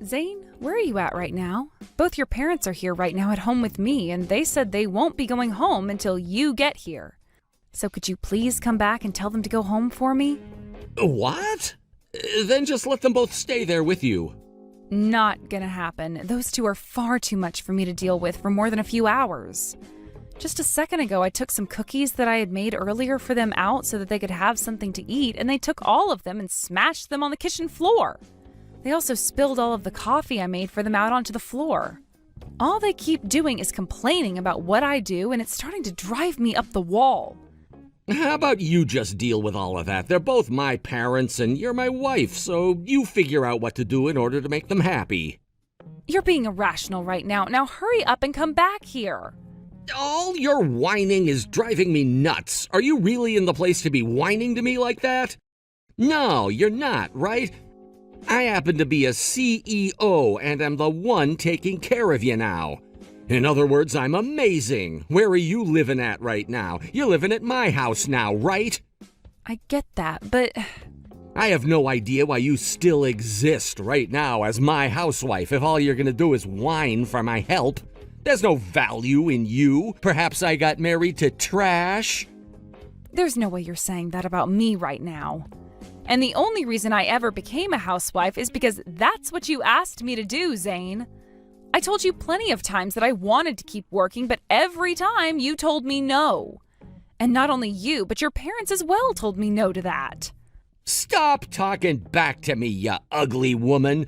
Zane, where are you at right now? Both your parents are here right now at home with me, and they said they won't be going home until you get here. So could you please come back and tell them to go home for me? What? Then just let them both stay there with you. Not gonna happen. Those two are far too much for me to deal with for more than a few hours. Just a second ago, I took some cookies that I had made earlier for them out so that they could have something to eat, and they took all of them and smashed them on the kitchen floor. They also spilled all of the coffee I made for them out onto the floor. All they keep doing is complaining about what I do, and it's starting to drive me up the wall. How about you just deal with all of that? They're both my parents and you're my wife, so you figure out what to do in order to make them happy. You're being irrational right now. Now hurry up and come back here. All your whining is driving me nuts. Are you really in the place to be whining to me like that? No, you're not, right? I happen to be a CEO and am the one taking care of you now. In other words, I'm amazing. Where are you living at right now? You're living at my house now, right? I get that, but... I have no idea why you still exist right now as my housewife if all you're gonna do is whine for my help. There's no value in you. Perhaps I got married to trash? There's no way you're saying that about me right now. And the only reason I ever became a housewife is because that's what you asked me to do, Zane. I told you plenty of times that I wanted to keep working, but every time you told me no. And not only you, but your parents as well told me no to that. Stop talking back to me, you ugly woman.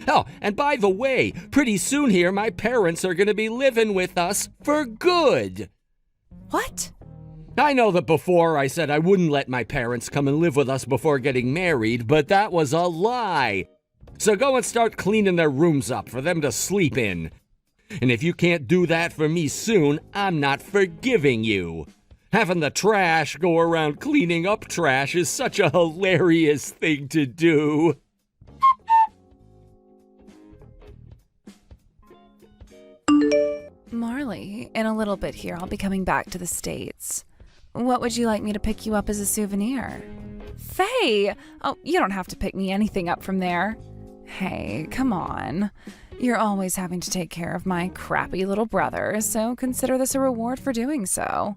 Oh, and by the way, pretty soon here, my parents are going to be living with us for good. What? I know that before I said I wouldn't let my parents come and live with us before getting married, but that was a lie. So go and start cleaning their rooms up for them to sleep in. And if you can't do that for me soon, I'm not forgiving you. Having the trash go around cleaning up trash is such a hilarious thing to do. Marley, in a little bit here, I'll be coming back to the States. What would you like me to pick you up as a souvenir? Faye! Oh, you don't have to pick me anything up from there. Hey, come on. You're always having to take care of my crappy little brother, so consider this a reward for doing so.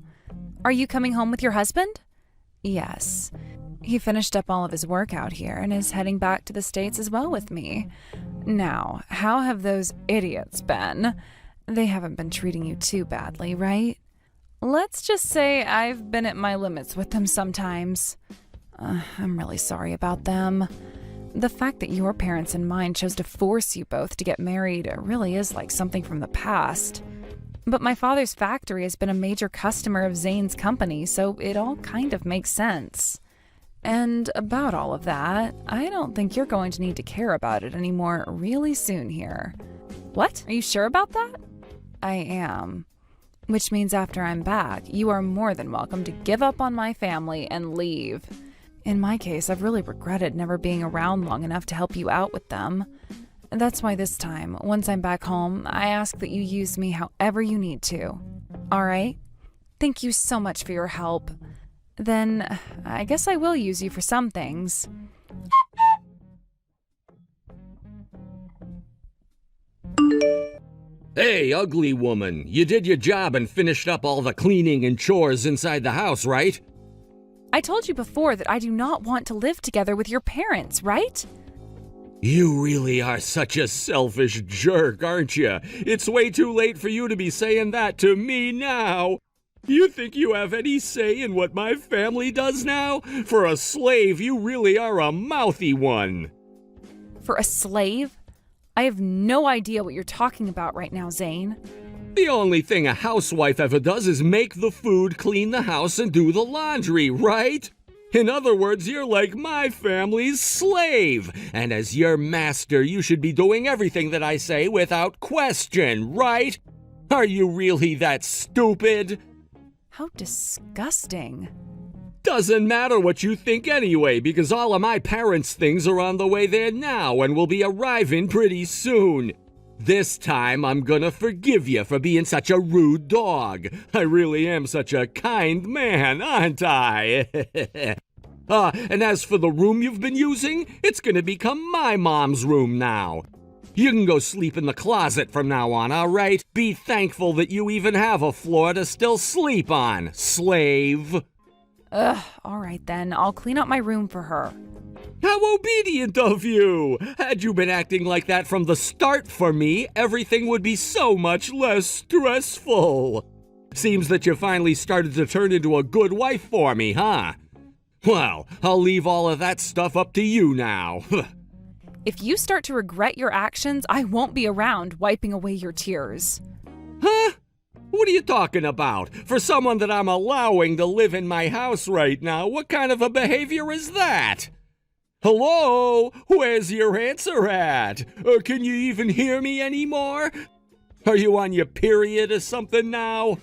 Are you coming home with your husband? Yes. He finished up all of his work out here and is heading back to the States as well with me. Now, how have those idiots been? They haven't been treating you too badly, right? Let's just say I've been at my limits with them sometimes. I'm really sorry about them. The fact that your parents and mine chose to force you both to get married really is like something from the past. But my father's factory has been a major customer of Zane's company, so it all kind of makes sense. And about all of that, I don't think you're going to need to care about it anymore really soon here. What? Are you sure about that? I am. Which means after I'm back, you are more than welcome to give up on my family and leave. In my case, I've really regretted never being around long enough to help you out with them. That's why this time, once I'm back home, I ask that you use me however you need to. All right? Thank you so much for your help. Then, I guess I will use you for some things. Hey, ugly woman, you did your job and finished up all the cleaning and chores inside the house, right? I told you before that I do not want to live together with your parents, right? You really are such a selfish jerk, aren't you? It's way too late for you to be saying that to me now. You think you have any say in what my family does now? For a slave, you really are a mouthy one. For a slave? I have no idea what you're talking about right now, Zane. The only thing a housewife ever does is make the food, clean the house, and do the laundry, right? In other words, you're like my family's slave. And as your master, you should be doing everything that I say without question, right? Are you really that stupid? How disgusting. Doesn't matter what you think anyway, because all of my parents' things are on the way there now and will be arriving pretty soon. This time, I'm gonna forgive you for being such a rude dog. I really am such a kind man, aren't I? And as for the room you've been using, it's gonna become my mom's room now. You can go sleep in the closet from now on, all right? Be thankful that you even have a floor to still sleep on, slave. Ugh, all right then. I'll clean up my room for her. How obedient of you! Had you been acting like that from the start for me, everything would be so much less stressful. Seems that you finally started to turn into a good wife for me, huh? Well, I'll leave all of that stuff up to you now. If you start to regret your actions, I won't be around wiping away your tears. Huh? What are you talking about? For someone that I'm allowing to live in my house right now, what kind of a behavior is that? Hello? Where's your answer at? Can you even hear me anymore? Are you on your period or something now?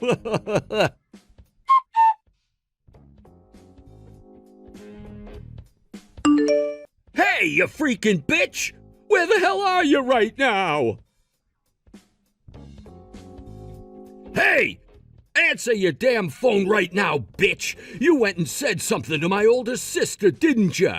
Hey, you freaking bitch! Where the hell are you right now? Hey! Answer your damn phone right now, bitch! You went and said something to my older sister, didn't you?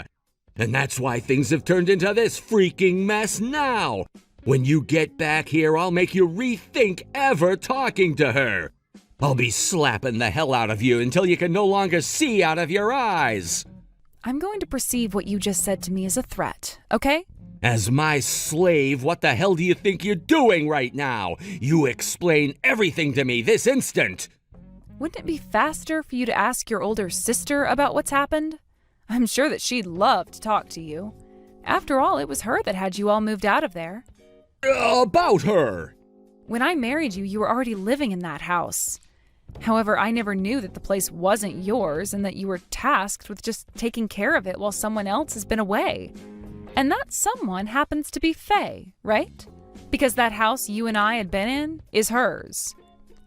And that's why things have turned into this freaking mess now. When you get back here, I'll make you rethink ever talking to her. I'll be slapping the hell out of you until you can no longer see out of your eyes. I'm going to perceive what you just said to me as a threat, okay? As my slave, what the hell do you think you're doing right now? You explain everything to me this instant. Wouldn't it be faster for you to ask your older sister about what's happened? I'm sure that she'd love to talk to you. After all, it was her that had you all moved out of there. About her? When I married you, you were already living in that house. However, I never knew that the place wasn't yours and that you were tasked with just taking care of it while someone else has been away. And that someone happens to be Faye, right? Because that house you and I had been in is hers.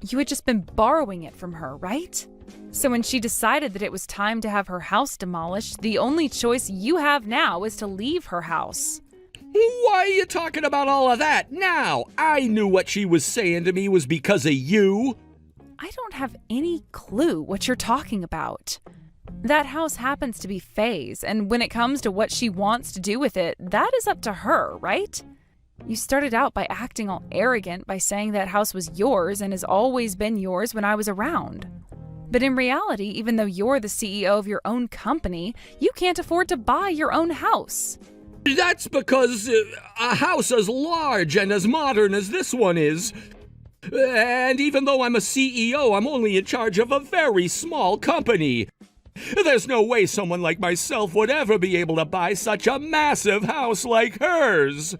You had just been borrowing it from her, right? So when she decided that it was time to have her house demolished, the only choice you have now is to leave her house. Why are you talking about all of that now? I knew what she was saying to me was because of you. I don't have any clue what you're talking about. That house happens to be Faye's, and when it comes to what she wants to do with it, that is up to her, right? You started out by acting all arrogant by saying that house was yours and has always been yours when I was around. But in reality, even though you're the CEO of your own company, you can't afford to buy your own house. That's because a house as large and as modern as this one is. And even though I'm a CEO, I'm only in charge of a very small company. There's no way someone like myself would ever be able to buy such a massive house like hers.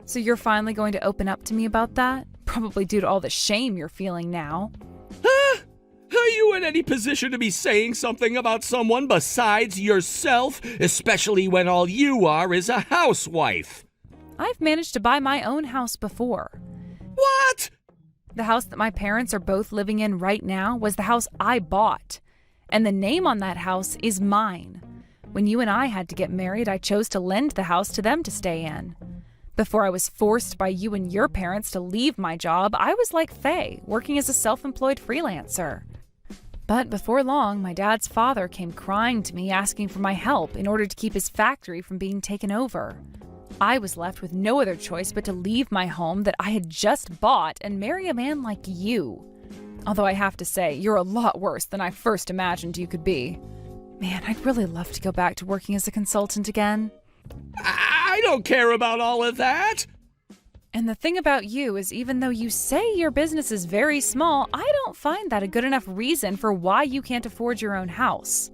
So you're finally going to open up to me about that? Probably due to all the shame you're feeling now. Huh? Are you in any position to be saying something about someone besides yourself, especially when all you are is a housewife? I've managed to buy my own house before. What? The house that my parents are both living in right now was the house I bought. And the name on that house is mine. When you and I had to get married, I chose to lend the house to them to stay in. Before I was forced by you and your parents to leave my job, I was like Faye, working as a self-employed freelancer. But before long, my dad's father came crying to me asking for my help in order to keep his factory from being taken over. I was left with no other choice but to leave my home that I had just bought and marry a man like you. Although I have to say, you're a lot worse than I first imagined you could be. Man, I'd really love to go back to working as a consultant again. I don't care about all of that. And the thing about you is even though you say your business is very small, I don't find that a good enough reason for why you can't afford your own house.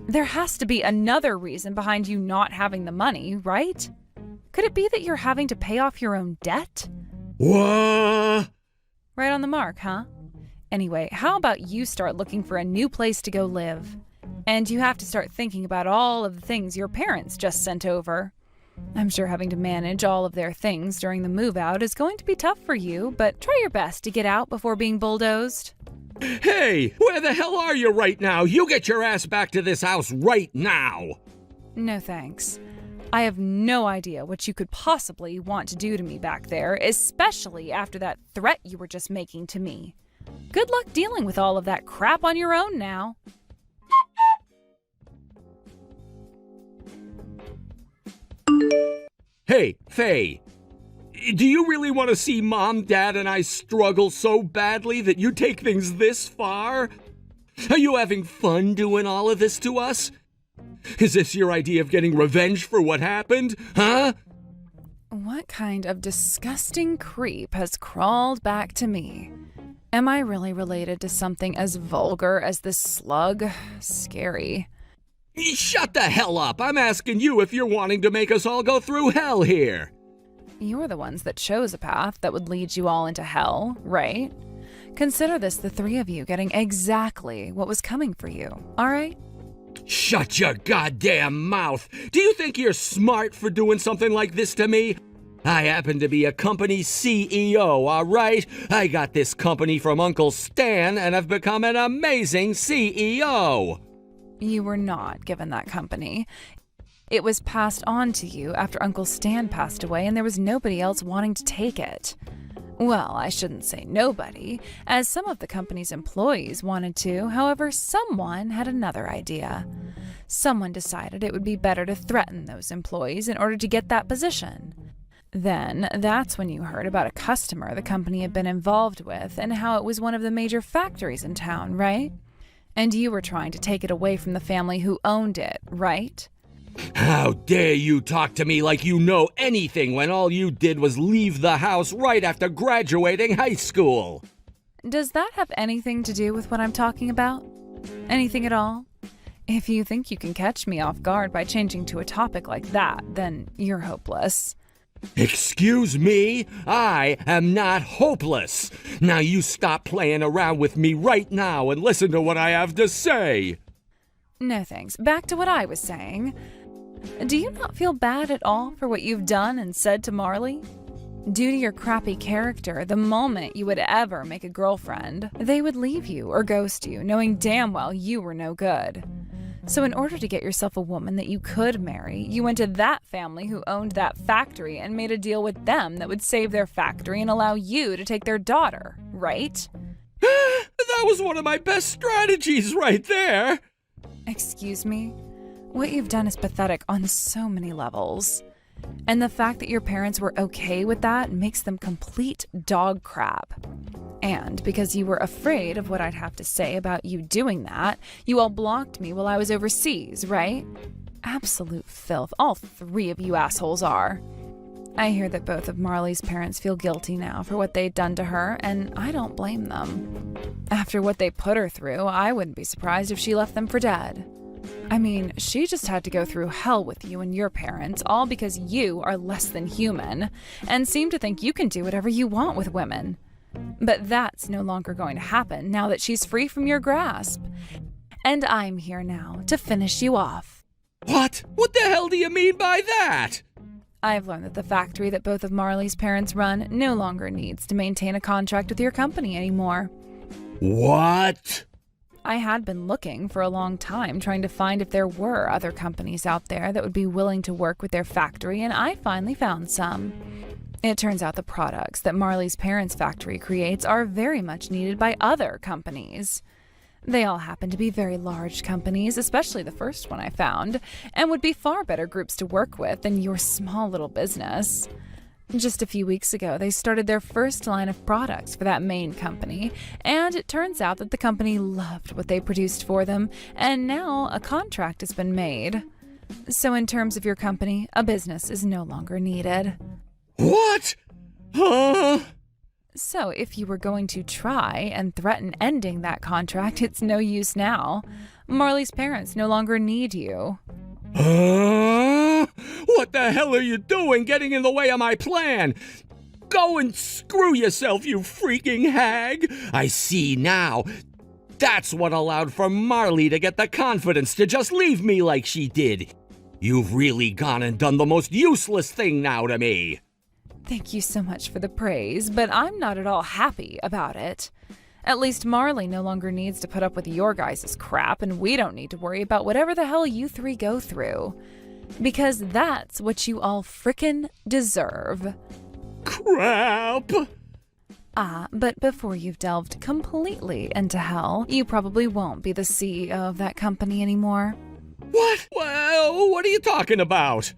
There has to be another reason behind you not having the money, right? Could it be that you're having to pay off your own debt? What? Right on the mark, huh? Anyway, how about you start looking for a new place to go live? And you have to start thinking about all of the things your parents just sent over. I'm sure having to manage all of their things during the move out is going to be tough for you, but try your best to get out before being bulldozed. Hey, where the hell are you right now? You get your ass back to this house right now. No thanks. I have no idea what you could possibly want to do to me back there, especially after that threat you were just making to me. Good luck dealing with all of that crap on your own now. Hey, Faye, do you really want to see Mom, Dad, and I struggle so badly that you take things this far? Are you having fun doing all of this to us? Is this your idea of getting revenge for what happened, huh? What kind of disgusting creep has crawled back to me? Am I really related to something as vulgar as this slug? Scary. Shut the hell up! I'm asking you if you're wanting to make us all go through hell here. You're the ones that chose a path that would lead you all into hell, right? Consider this the three of you getting exactly what was coming for you, all right? Shut your goddamn mouth! Do you think you're smart for doing something like this to me? I happen to be a company CEO, all right? I got this company from Uncle Stan and have become an amazing CEO. You were not given that company. It was passed on to you after Uncle Stan passed away and there was nobody else wanting to take it. Well, I shouldn't say nobody, as some of the company's employees wanted to. However, someone had another idea. Someone decided it would be better to threaten those employees in order to get that position. Then, that's when you heard about a customer the company had been involved with and how it was one of the major factories in town, right? And you were trying to take it away from the family who owned it, right? How dare you talk to me like you know anything when all you did was leave the house right after graduating high school? Does that have anything to do with what I'm talking about? Anything at all? If you think you can catch me off guard by changing to a topic like that, then you're hopeless. Excuse me? I am not hopeless. Now you stop playing around with me right now and listen to what I have to say. No thanks. Back to what I was saying. Do you not feel bad at all for what you've done and said to Marley? Due to your crappy character, the moment you would ever make a girlfriend, they would leave you or ghost you, knowing damn well you were no good. So in order to get yourself a woman that you could marry, you went to that family who owned that factory and made a deal with them that would save their factory and allow you to take their daughter, right? That was one of my best strategies right there. Excuse me? What you've done is pathetic on so many levels. And the fact that your parents were okay with that makes them complete dog crap. And because you were afraid of what I'd have to say about you doing that, you all blocked me while I was overseas, right? Absolute filth, all three of you assholes are. I hear that both of Marley's parents feel guilty now for what they'd done to her, and I don't blame them. After what they put her through, I wouldn't be surprised if she left them for dead. I mean, she just had to go through hell with you and your parents, all because you are less than human, and seem to think you can do whatever you want with women. But that's no longer going to happen now that she's free from your grasp. And I'm here now to finish you off. What? What the hell do you mean by that? I've learned that the factory that both of Marley's parents run no longer needs to maintain a contract with your company anymore. What? I had been looking for a long time, trying to find if there were other companies out there that would be willing to work with their factory, and I finally found some. It turns out the products that Marley's parents' factory creates are very much needed by other companies. They all happen to be very large companies, especially the first one I found, and would be far better groups to work with than your small little business. Just a few weeks ago, they started their first line of products for that main company, and it turns out that the company loved what they produced for them, and now a contract has been made. So in terms of your company, a business is no longer needed. What? Huh? So if you were going to try and threaten ending that contract, it's no use now. Marley's parents no longer need you. What the hell are you doing getting in the way of my plan? Go and screw yourself, you freaking hag! I see now. That's what allowed for Marley to get the confidence to just leave me like she did. You've really gone and done the most useless thing now to me. Thank you so much for the praise, but I'm not at all happy about it. At least Marley no longer needs to put up with your guys' crap, and we don't need to worry about whatever the hell you three go through. Because that's what you all frickin' deserve. Crap! But before you've delved completely into hell, you probably won't be the CEO of that company anymore. What? Well, what are you talking about?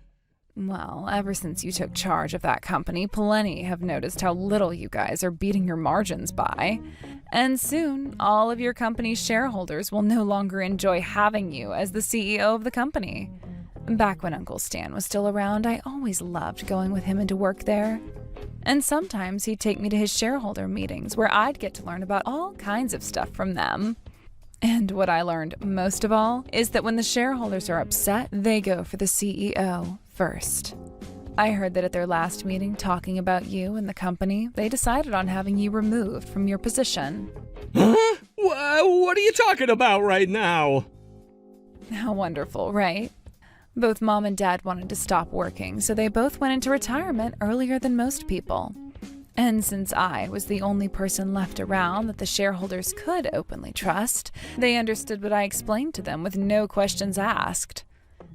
Well, ever since you took charge of that company, plenty have noticed how little you guys are beating your margins by. And soon, all of your company's shareholders will no longer enjoy having you as the CEO of the company. Back when Uncle Stan was still around, I always loved going with him into work there. And sometimes he'd take me to his shareholder meetings where I'd get to learn about all kinds of stuff from them. And what I learned most of all is that when the shareholders are upset, they go for the CEO first. I heard that at their last meeting talking about you and the company, they decided on having you removed from your position. Huh? What are you talking about right now? How wonderful, right? Both Mom and Dad wanted to stop working, so they both went into retirement earlier than most people. And since I was the only person left around that the shareholders could openly trust, they understood what I explained to them with no questions asked.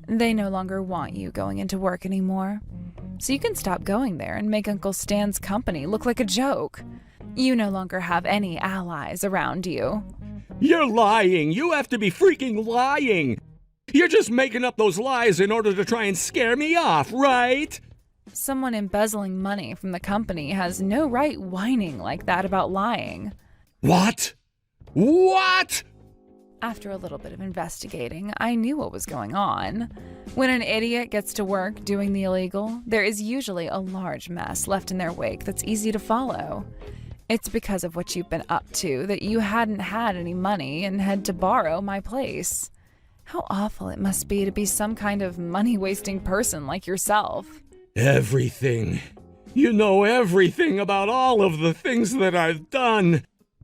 They no longer want you going into work anymore. So you can stop going there and make Uncle Stan's company look like a joke. You no longer have any allies around you. You're lying! You have to be freaking lying! You're just making up those lies in order to try and scare me off, right? Someone embezzling money from the company has no right whining like that about lying. What? What? After a little bit of investigating, I knew what was going on. When an idiot gets to work doing the illegal, there is usually a large mess left in their wake that's easy to follow. It's because of what you've been up to that you hadn't had any money and had to borrow my place. How awful it must be to be some kind of money-wasting person like yourself. Everything. You know everything about all of the things that I've done.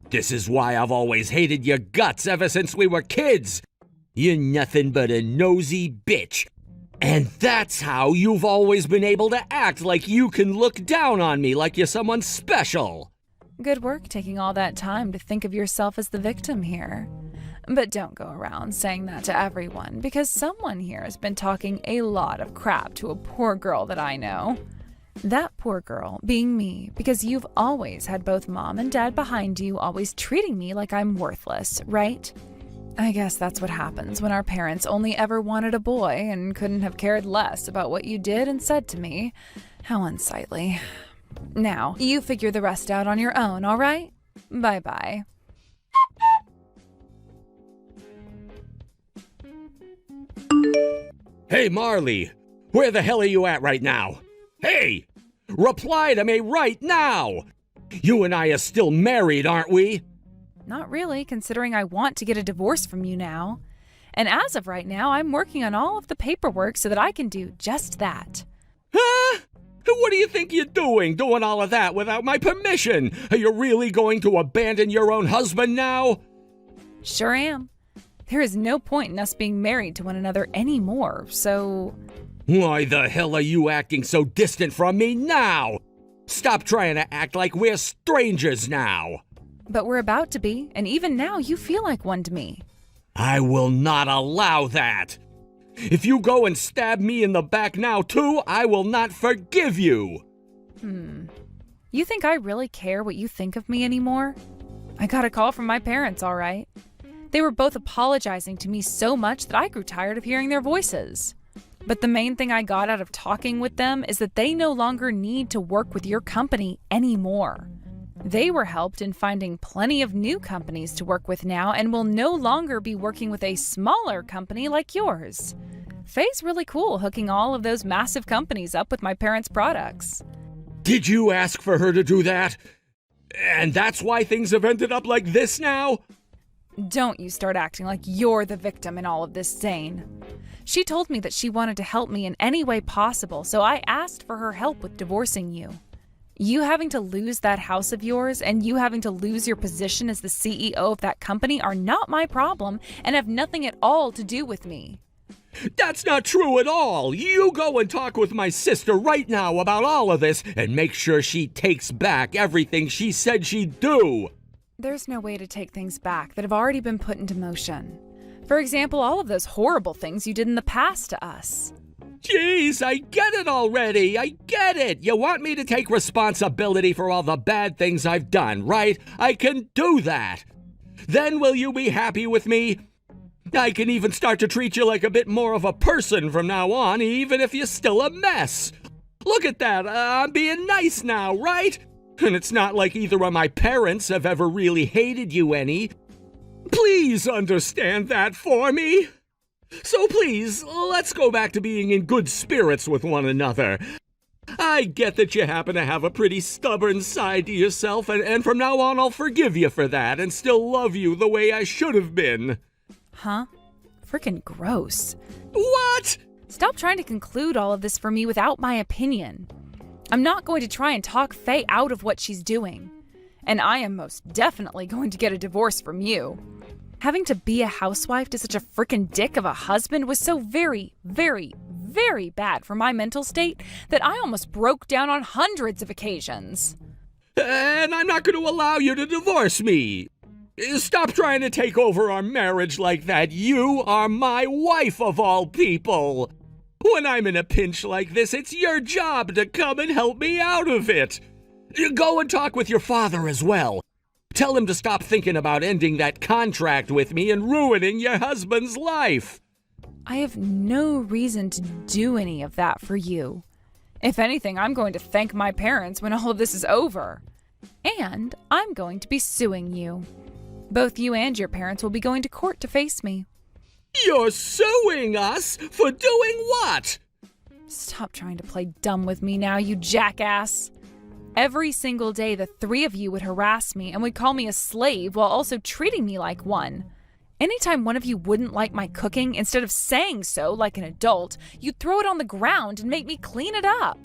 This is why I've always hated your guts ever since we were kids. You're nothing but a nosy bitch. And that's how you've always been able to act like you can look down on me like you're someone special. Good work taking all that time to think of yourself as the victim here. But don't go around saying that to everyone, because someone here has been talking a lot of crap to a poor girl that I know. That poor girl being me, because you've always had both Mom and Dad behind you, always treating me like I'm worthless, right? I guess that's what happens when our parents only ever wanted a boy and couldn't have cared less about what you did and said to me. How unsightly. Now, you figure the rest out on your own, all right? Bye-bye. Hey, Marley, where the hell are you at right now? Hey, reply to me right now! You and I are still married, aren't we? Not really, considering I want to get a divorce from you now. And as of right now, I'm working on all of the paperwork so that I can do just that. Huh? What do you think you're doing all of that without my permission? Are you really going to abandon your own husband now? Sure am. There is no point in us being married to one another anymore, so... Why the hell are you acting so distant from me now? Stop trying to act like we're strangers now. But we're about to be, and even now you feel like one to me. I will not allow that. If you go and stab me in the back now too, I will not forgive you. You think I really care what you think of me anymore? I got a call from my parents, all right. They were both apologizing to me so much that I grew tired of hearing their voices. But the main thing I got out of talking with them is that they no longer need to work with your company anymore. They were helped in finding plenty of new companies to work with now and will no longer be working with a smaller company like yours. Faye's really cool hooking all of those massive companies up with my parents' products. Did you ask for her to do that? And that's why things have ended up like this now? Don't you start acting like you're the victim in all of this, Zane. She told me that she wanted to help me in any way possible, so I asked for her help with divorcing you. You having to lose that house of yours and you having to lose your position as the CEO of that company are not my problem and have nothing at all to do with me. That's not true at all. You go and talk with my sister right now about all of this and make sure she takes back everything she said she'd do. There's no way to take things back that have already been put into motion. For example, all of those horrible things you did in the past to us. Jeez, I get it already. I get it. You want me to take responsibility for all the bad things I've done, right? I can do that. Then will you be happy with me? I can even start to treat you like a bit more of a person from now on, even if you're still a mess. Look at that, I'm being nice now, right? And it's not like either of my parents have ever really hated you any. Please understand that for me. So please, let's go back to being in good spirits with one another. I get that you happen to have a pretty stubborn side to yourself, and from now on I'll forgive you for that and still love you the way I should have been. Huh? Frickin' gross. What? Stop trying to conclude all of this for me without my opinion. I'm not going to try and talk Faye out of what she's doing. And I am most definitely going to get a divorce from you. Having to be a housewife to such a frickin' dick of a husband was so very, very, very bad for my mental state that I almost broke down on hundreds of occasions. And I'm not going to allow you to divorce me. Stop trying to take over our marriage like that. You are my wife of all people. When I'm in a pinch like this, it's your job to come and help me out of it. Go and talk with your father as well. Tell him to stop thinking about ending that contract with me and ruining your husband's life. I have no reason to do any of that for you. If anything, I'm going to thank my parents when all of this is over. And I'm going to be suing you. Both you and your parents will be going to court to face me. You're suing us for doing what? Stop trying to play dumb with me now, you jackass. Every single day, the three of you would harass me and would call me a slave while also treating me like one. Anytime one of you wouldn't like my cooking, instead of saying so like an adult, you'd throw it on the ground and make me clean it up.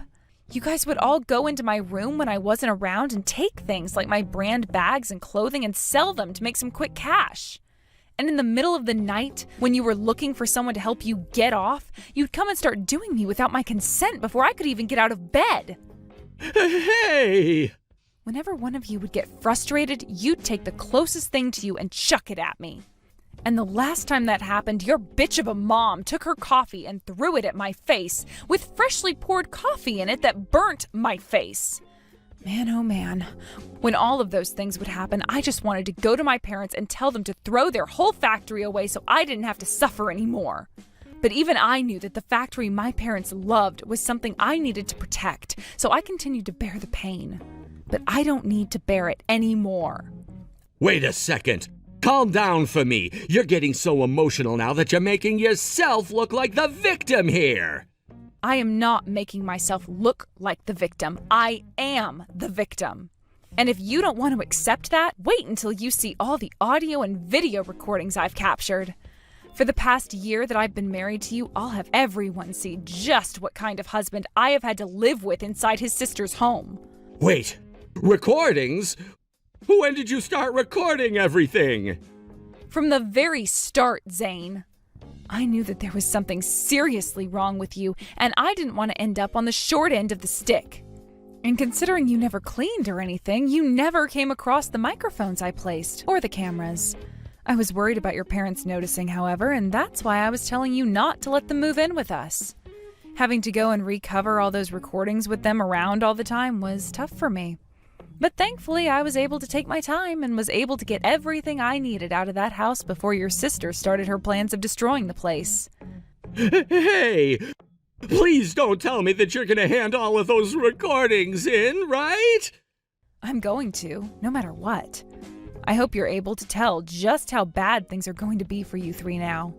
You guys would all go into my room when I wasn't around and take things like my brand bags and clothing and sell them to make some quick cash. And in the middle of the night, when you were looking for someone to help you get off, you'd come and start doing me without my consent before I could even get out of bed. Hey! Whenever one of you would get frustrated, you'd take the closest thing to you and chuck it at me. And the last time that happened, your bitch of a mom took her coffee and threw it at my face with freshly poured coffee in it that burnt my face. Man, oh man. When all of those things would happen, I just wanted to go to my parents and tell them to throw their whole factory away so I didn't have to suffer anymore. But even I knew that the factory my parents loved was something I needed to protect, so I continued to bear the pain. But I don't need to bear it anymore. Wait a second. Calm down for me. You're getting so emotional now that you're making yourself look like the victim here. I am not making myself look like the victim. I am the victim. And if you don't want to accept that, wait until you see all the audio and video recordings I've captured. For the past year that I've been married to you, I'll have everyone see just what kind of husband I have had to live with inside his sister's home. Wait, recordings? When did you start recording everything? From the very start, Zane. I knew that there was something seriously wrong with you, and I didn't want to end up on the short end of the stick. And considering you never cleaned or anything, you never came across the microphones I placed, or the cameras. I was worried about your parents noticing, however, and that's why I was telling you not to let them move in with us. Having to go and recover all those recordings with them around all the time was tough for me. But thankfully, I was able to take my time and was able to get everything I needed out of that house before your sister started her plans of destroying the place. Hey! Please don't tell me that you're going to hand all of those recordings in, right? I'm going to, no matter what. I hope you're able to tell just how bad things are going to be for you three now.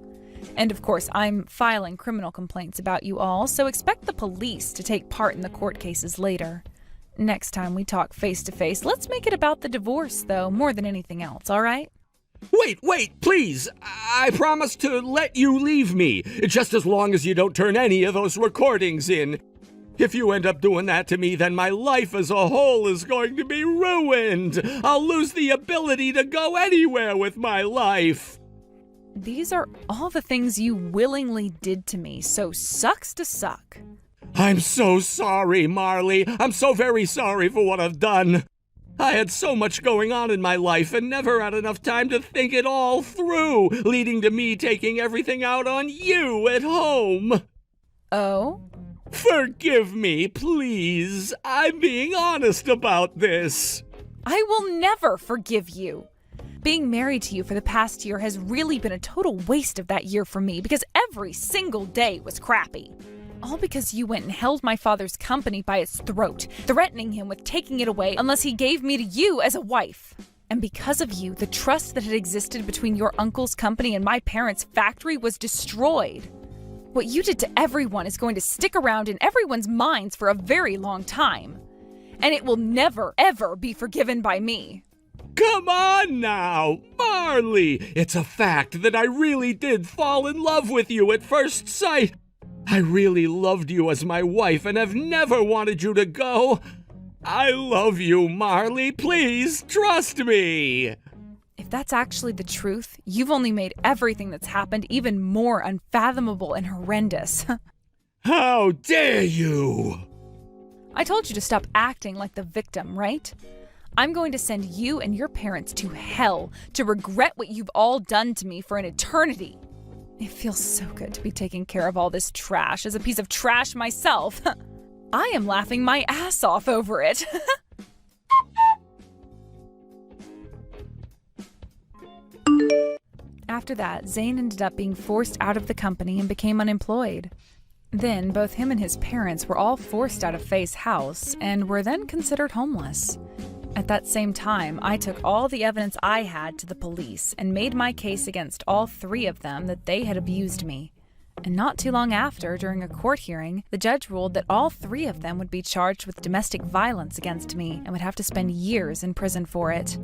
And of course, I'm filing criminal complaints about you all, so expect the police to take part in the court cases later. Next time we talk face to face, let's make it about the divorce, though, more than anything else, all right? Wait, please. I promise to let you leave me, just as long as you don't turn any of those recordings in. If you end up doing that to me, then my life as a whole is going to be ruined. I'll lose the ability to go anywhere with my life. These are all the things you willingly did to me, so sucks to suck. I'm so sorry, Marley. I'm so very sorry for what I've done. I had so much going on in my life and never had enough time to think it all through, leading to me taking everything out on you at home. Oh? Forgive me, please. I'm being honest about this. I will never forgive you. being married to you for the past year has really been a total waste of that year for me because every single day was crappy. All because you went and held my father's company by its throat, threatening him with taking it away unless he gave me to you as a wife. And because of you, the trust that had existed between your uncle's company and my parents' factory was destroyed. What you did to everyone is going to stick around in everyone's minds for a very long time. And it will never, ever be forgiven by me. Come on now, Marley! It's a fact that I really did fall in love with you at first sight. I really loved you as my wife and have never wanted you to go. I love you, Marley. Please trust me. If that's actually the truth, you've only made everything that's happened even more unfathomable and horrendous. How dare you! I told you to stop acting like the victim, right? I'm going to send you and your parents to hell to regret what you've all done to me for an eternity. It feels so good to be taking care of all this trash as a piece of trash myself. I am laughing my ass off over it. After that, Zane ended up being forced out of the company and became unemployed. Then, both him and his parents were all forced out of Faye's house and were then considered homeless. At that same time, I took all the evidence I had to the police and made my case against all three of them that they had abused me. And not too long after, during a court hearing, the judge ruled that all three of them would be charged with domestic violence against me and would have to spend years in prison for it.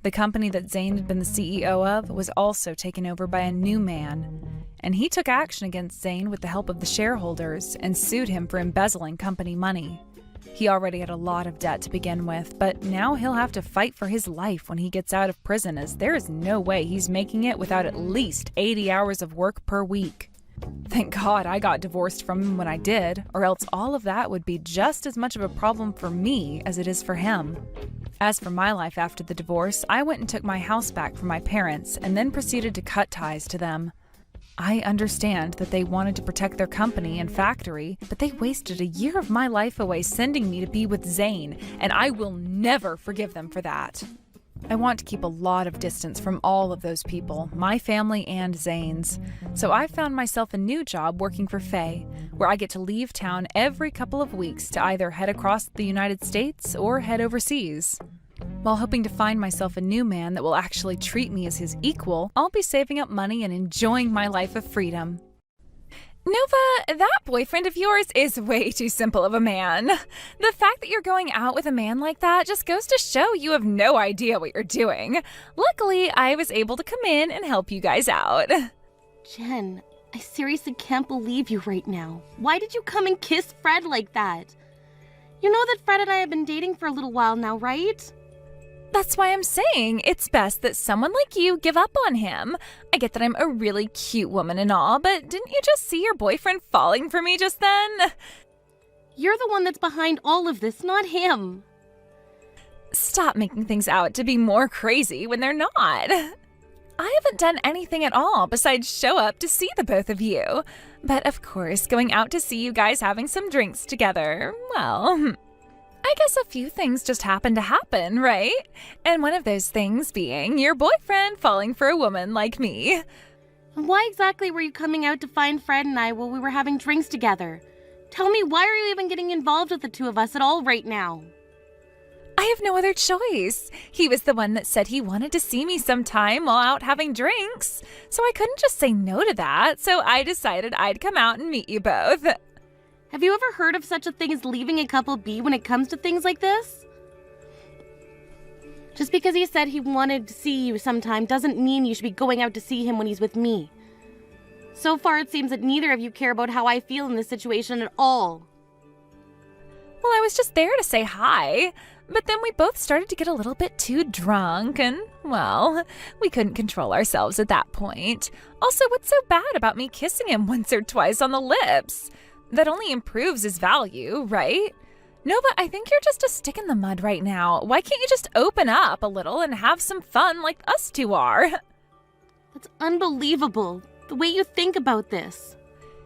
The company that Zane had been the CEO of was also taken over by a new man. And he took action against Zane with the help of the shareholders and sued him for embezzling company money. He already had a lot of debt to begin with, but now he'll have to fight for his life when he gets out of prison, as there is no way he's making it without at least 80 hours of work per week. Thank God I got divorced from him when I did, or else all of that would be just as much of a problem for me as it is for him. As for my life after the divorce, I went and took my house back from my parents and then proceeded to cut ties to them. I understand that they wanted to protect their company and factory, but they wasted a year of my life away sending me to be with Zane, and I will never forgive them for that. I want to keep a lot of distance from all of those people, my family and Zane's. So I found myself a new job working for Faye, where I get to leave town every couple of weeks to either head across the United States or head overseas. While hoping to find myself a new man that will actually treat me as his equal, I'll be saving up money and enjoying my life of freedom. Nova, that boyfriend of yours is way too simple of a man. The fact that you're going out with a man like that just goes to show you have no idea what you're doing. Luckily, I was able to come in and help you guys out. Jen, I seriously can't believe you right now. Why did you come and kiss Fred like that? You know that Fred and I have been dating for a little while now, right? That's why I'm saying it's best that someone like you give up on him. I get that I'm a really cute woman and all, but didn't you just see your boyfriend falling for me just then? You're the one that's behind all of this, not him. Stop making things out to be more crazy when they're not. I haven't done anything at all besides show up to see the both of you. But of course, going out to see you guys having some drinks together, well, I guess a few things just happened to happen, right? And one of those things being your boyfriend falling for a woman like me. Why exactly were you coming out to find Fred and I while we were having drinks together? Tell me, why are you even getting involved with the two of us at all right now? I have no other choice. He was the one that said he wanted to see me sometime while out having drinks. So I couldn't just say no to that, so I decided I'd come out and meet you both. Have you ever heard of such a thing as leaving a couple be when it comes to things like this? Just because he said he wanted to see you sometime doesn't mean you should be going out to see him when he's with me. So far, it seems that neither of you care about how I feel in this situation at all. Well, I was just there to say hi, but then we both started to get a little bit too drunk and, well, we couldn't control ourselves at that point. Also, what's so bad about me kissing him once or twice on the lips? That only improves his value, right? Nova, I think you're just a stick in the mud right now. Why can't you just open up a little and have some fun like us two are? That's unbelievable, the way you think about this.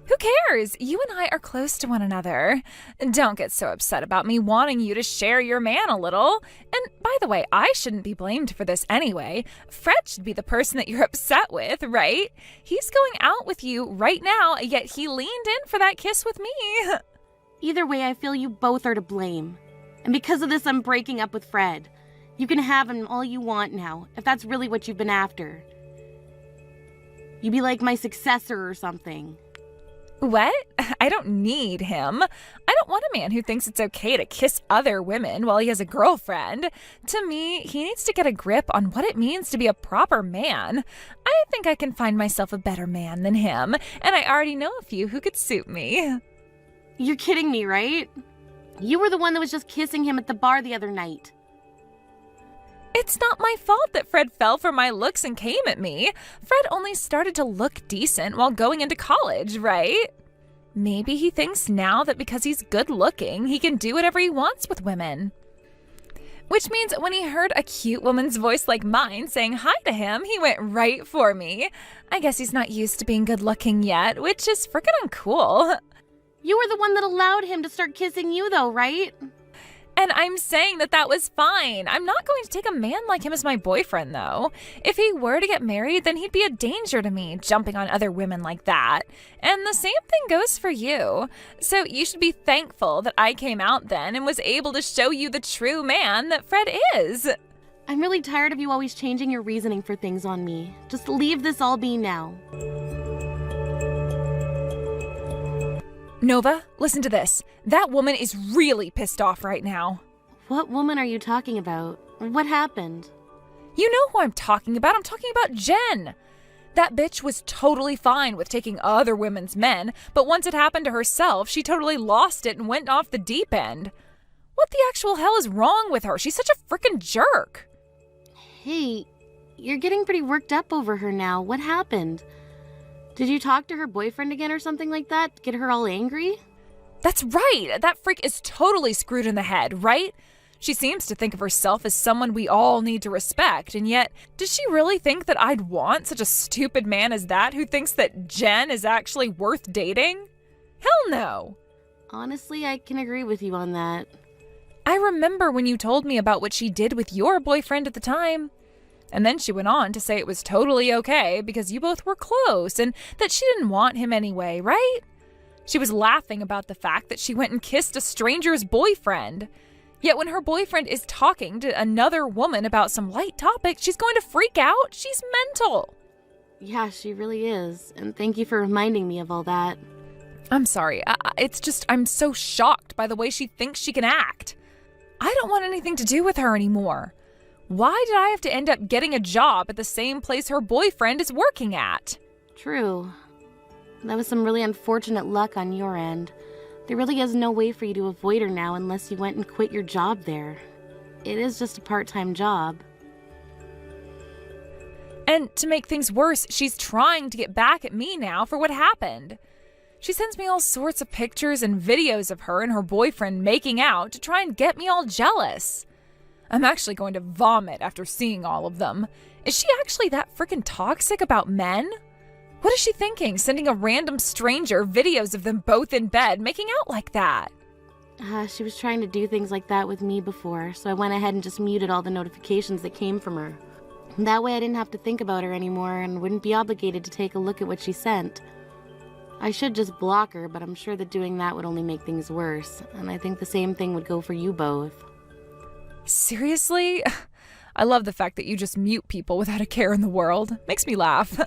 Who cares? You and I are close to one another. Don't get so upset about me wanting you to share your man a little. And by the way, I shouldn't be blamed for this anyway. Fred should be the person that you're upset with, right? He's going out with you right now, yet he leaned in for that kiss with me. Either way, I feel you both are to blame. And because of this, I'm breaking up with Fred. You can have him all you want now, if that's really what you've been after. You'd be like my successor or something. What? I don't need him. I don't want a man who thinks it's okay to kiss other women while he has a girlfriend. To me, he needs to get a grip on what it means to be a proper man. I think I can find myself a better man than him, and I already know a few who could suit me. You're kidding me, right? You were the one that was just kissing him at the bar the other night. It's not my fault that Fred fell for my looks and came at me. Fred only started to look decent while going into college, right? Maybe he thinks now that because he's good looking, he can do whatever he wants with women. Which means when he heard a cute woman's voice like mine saying hi to him, he went right for me. I guess he's not used to being good looking yet, which is freaking uncool. You were the one that allowed him to start kissing you though, right? And I'm saying that that was fine. I'm not going to take a man like him as my boyfriend, though. If he were to get married, then he'd be a danger to me, jumping on other women like that. And the same thing goes for you. So you should be thankful that I came out then and was able to show you the true man that Fred is. I'm really tired of you always changing your reasoning for things on me. Just leave this all be now. Nova, listen to this. That woman is really pissed off right now. What woman are you talking about? What happened? You know who I'm talking about. I'm talking about Jen. That bitch was totally fine with taking other women's men, but once it happened to herself, she totally lost it and went off the deep end. What the actual hell is wrong with her? She's such a frickin' jerk. Hey, you're getting pretty worked up over her now. What happened? Did you talk to her boyfriend again or something like that? Get her all angry? That's right. That freak is totally screwed in the head, right? She seems to think of herself as someone we all need to respect, and yet, does she really think that I'd want such a stupid man as that who thinks that Jen is actually worth dating? Hell no. Honestly, I can agree with you on that. I remember when you told me about what she did with your boyfriend at the time. And then she went on to say it was totally okay because you both were close and that she didn't want him anyway, right? She was laughing about the fact that she went and kissed a stranger's boyfriend. Yet when her boyfriend is talking to another woman about some light topic, she's going to freak out. She's mental. Yeah, she really is. And thank you for reminding me of all that. I'm sorry. It's just I'm so shocked by the way she thinks she can act. I don't want anything to do with her anymore. Why did I have to end up getting a job at the same place her boyfriend is working at? True. That was some really unfortunate luck on your end. There really is no way for you to avoid her now unless you went and quit your job there. It is just a part-time job. And to make things worse, she's trying to get back at me now for what happened. She sends me all sorts of pictures and videos of her and her boyfriend making out to try and get me all jealous. I'm actually going to vomit after seeing all of them. Is she actually that freaking toxic about men? What is she thinking, sending a random stranger videos of them both in bed making out like that? She was trying to do things like that with me before, so I went ahead and just muted all the notifications that came from her. That way I didn't have to think about her anymore and wouldn't be obligated to take a look at what she sent. I should just block her, but I'm sure that doing that would only make things worse, and I think the same thing would go for you both. Seriously? I love the fact that you just mute people without a care in the world. Makes me laugh.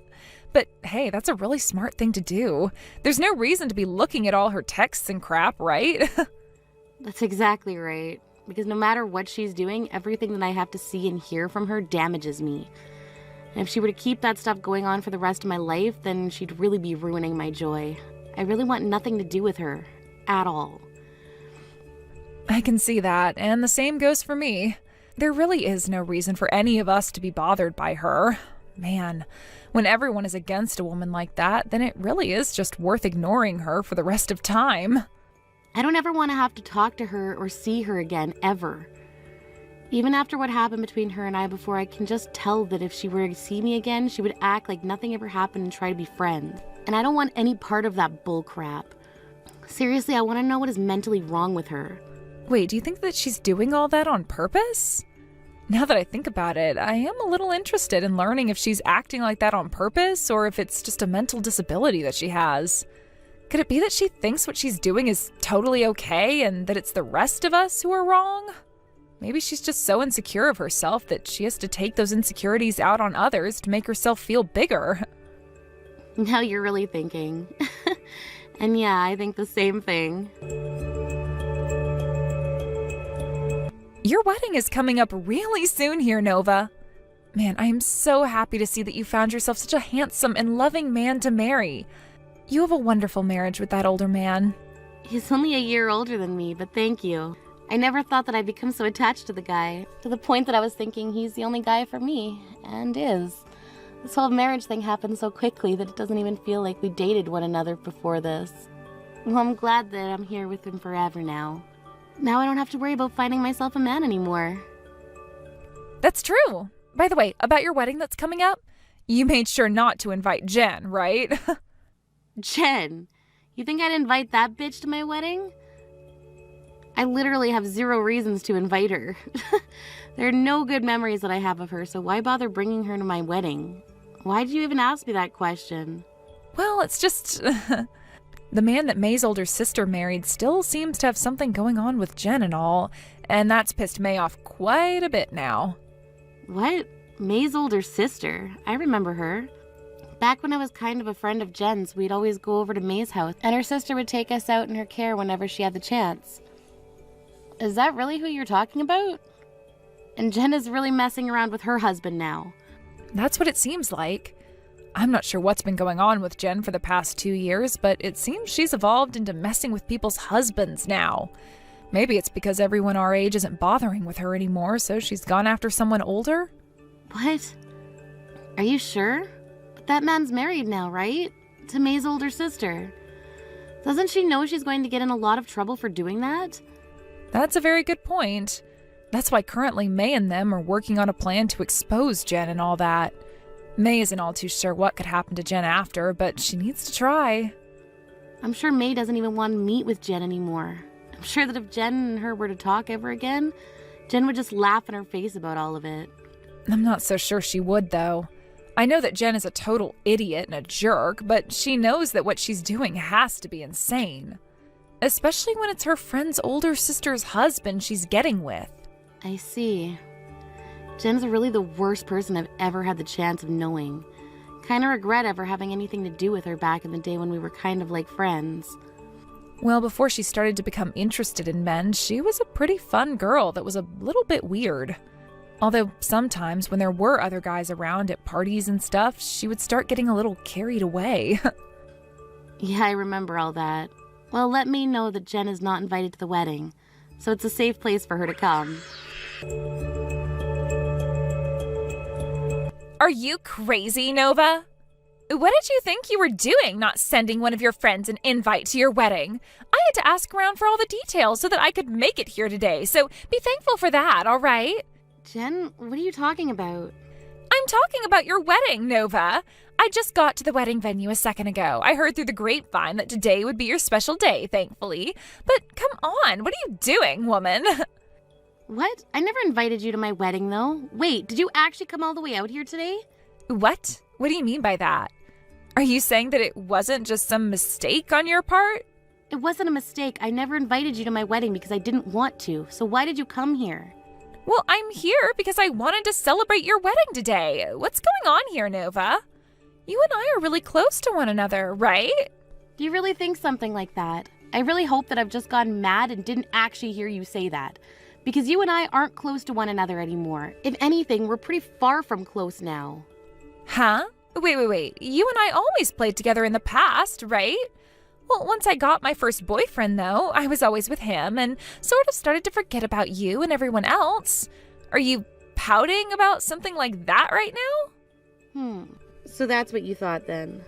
But hey, that's a really smart thing to do. There's no reason to be looking at all her texts and crap, right? That's exactly right. Because no matter what she's doing, everything that I have to see and hear from her damages me. And if she were to keep that stuff going on for the rest of my life, then she'd really be ruining my joy. I really want nothing to do with her. At all. I can see that, and the same goes for me. There really is no reason for any of us to be bothered by her. Man, when everyone is against a woman like that, then it really is just worth ignoring her for the rest of time. I don't ever want to have to talk to her or see her again, ever. Even after what happened between her and I before, I can just tell that if she were to see me again, she would act like nothing ever happened and try to be friends. and I don't want any part of that bull crap. Seriously, I want to know what is mentally wrong with her. Wait, do you think that she's doing all that on purpose? Now that I think about it, I am a little interested in learning if she's acting like that on purpose or if it's just a mental disability that she has. Could it be that she thinks what she's doing is totally okay and that it's the rest of us who are wrong? Maybe she's just so insecure of herself that she has to take those insecurities out on others to make herself feel bigger. Now you're really thinking. And yeah, I think the same thing. Your wedding is coming up really soon here, Nova. Man, I am so happy to see that you found yourself such a handsome and loving man to marry. You have a wonderful marriage with that older man. He's only a year older than me, but thank you. I never thought that I'd become so attached to the guy, to the point that I was thinking he's the only guy for me, and is. This whole marriage thing happened so quickly that it doesn't even feel like we dated one another before this. Well, I'm glad that I'm here with him forever now. Now I don't have to worry about finding myself a man anymore. That's true. By the way, about your wedding that's coming up, you made sure not to invite Jen, right? Jen? You think I'd invite that bitch to my wedding? I literally have 0 reasons to invite her. There are no good memories that I have of her, so why bother bringing her to my wedding? Why did you even ask me that question? Well, it's just... The man that May's older sister married still seems to have something going on with Jen and all, and that's pissed May off quite a bit now. What? May's older sister? I remember her. Back when I was kind of a friend of Jen's, we'd always go over to May's house, and her sister would take us out in her care whenever she had the chance. Is that really who you're talking about? And Jen is really messing around with her husband now. That's what it seems like. I'm not sure what's been going on with Jen for the past 2 years, but it seems she's evolved into messing with people's husbands now. Maybe it's because everyone our age isn't bothering with her anymore, so she's gone after someone older? What? Are you sure? But that man's married now, right? To May's older sister. Doesn't she know she's going to get in a lot of trouble for doing that? That's a very good point. That's why currently May and them are working on a plan to expose Jen and all that. May isn't all too sure what could happen to Jen after, but she needs to try. I'm sure May doesn't even want to meet with Jen anymore. I'm sure that if Jen and her were to talk ever again, Jen would just laugh in her face about all of it. I'm not so sure she would, though. I know that Jen is a total idiot and a jerk, but she knows that what she's doing has to be insane. Especially when it's her friend's older sister's husband she's getting with. I see. Jen's really the worst person I've ever had the chance of knowing. Kinda regret ever having anything to do with her back in the day when we were kind of like friends. Well, before she started to become interested in men, she was a pretty fun girl that was a little bit weird. Although sometimes when there were other guys around at parties and stuff, she would start getting a little carried away. Yeah, I remember all that. Well, let me know that Jen is not invited to the wedding, so it's a safe place for her to come. Are you crazy, Nova? What did you think you were doing, not sending one of your friends an invite to your wedding? I had to ask around for all the details so that I could make it here today, so be thankful for that, all right? Jen, what are you talking about? I'm talking about your wedding, Nova. I just got to the wedding venue a second ago. I heard through the grapevine that today would be your special day, thankfully. But come on, what are you doing, woman? What? I never invited you to my wedding, though. Wait, did you actually come all the way out here today? What? What do you mean by that? Are you saying that it wasn't just some mistake on your part? It wasn't a mistake. I never invited you to my wedding because I didn't want to. So why did you come here? Well, I'm here because I wanted to celebrate your wedding today. What's going on here, Nova? You and I are really close to one another, right? Do you really think something like that? I really hope that I've just gotten mad and didn't actually hear you say that. Because you and I aren't close to one another anymore. If anything, we're pretty far from close now. Huh? Wait. You and I always played together in the past, right? Well, once I got my first boyfriend, though, I was always with him and sort of started to forget about you and everyone else. Are you pouting about something like that right now? So that's what you thought then. And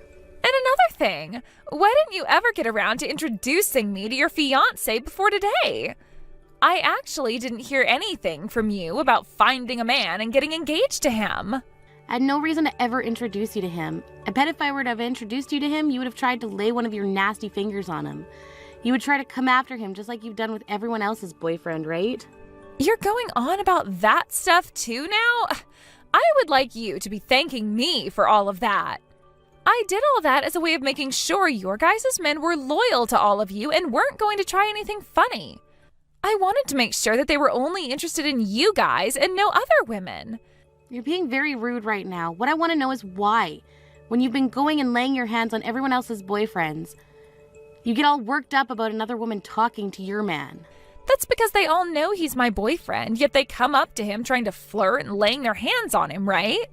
another thing, why didn't you ever get around to introducing me to your fiancé before today? I actually didn't hear anything from you about finding a man and getting engaged to him. I had no reason to ever introduce you to him. I bet if I were to have introduced you to him, you would have tried to lay one of your nasty fingers on him. You would try to come after him just like you've done with everyone else's boyfriend, right? You're going on about that stuff too now? I would like you to be thanking me for all of that. I did all that as a way of making sure your guys' men were loyal to all of you and weren't going to try anything funny. I wanted to make sure that they were only interested in you guys and no other women. You're being very rude right now. What I want to know is why. When you've been going and laying your hands on everyone else's boyfriends, you get all worked up about another woman talking to your man. That's because they all know he's my boyfriend, yet they come up to him trying to flirt and laying their hands on him, right?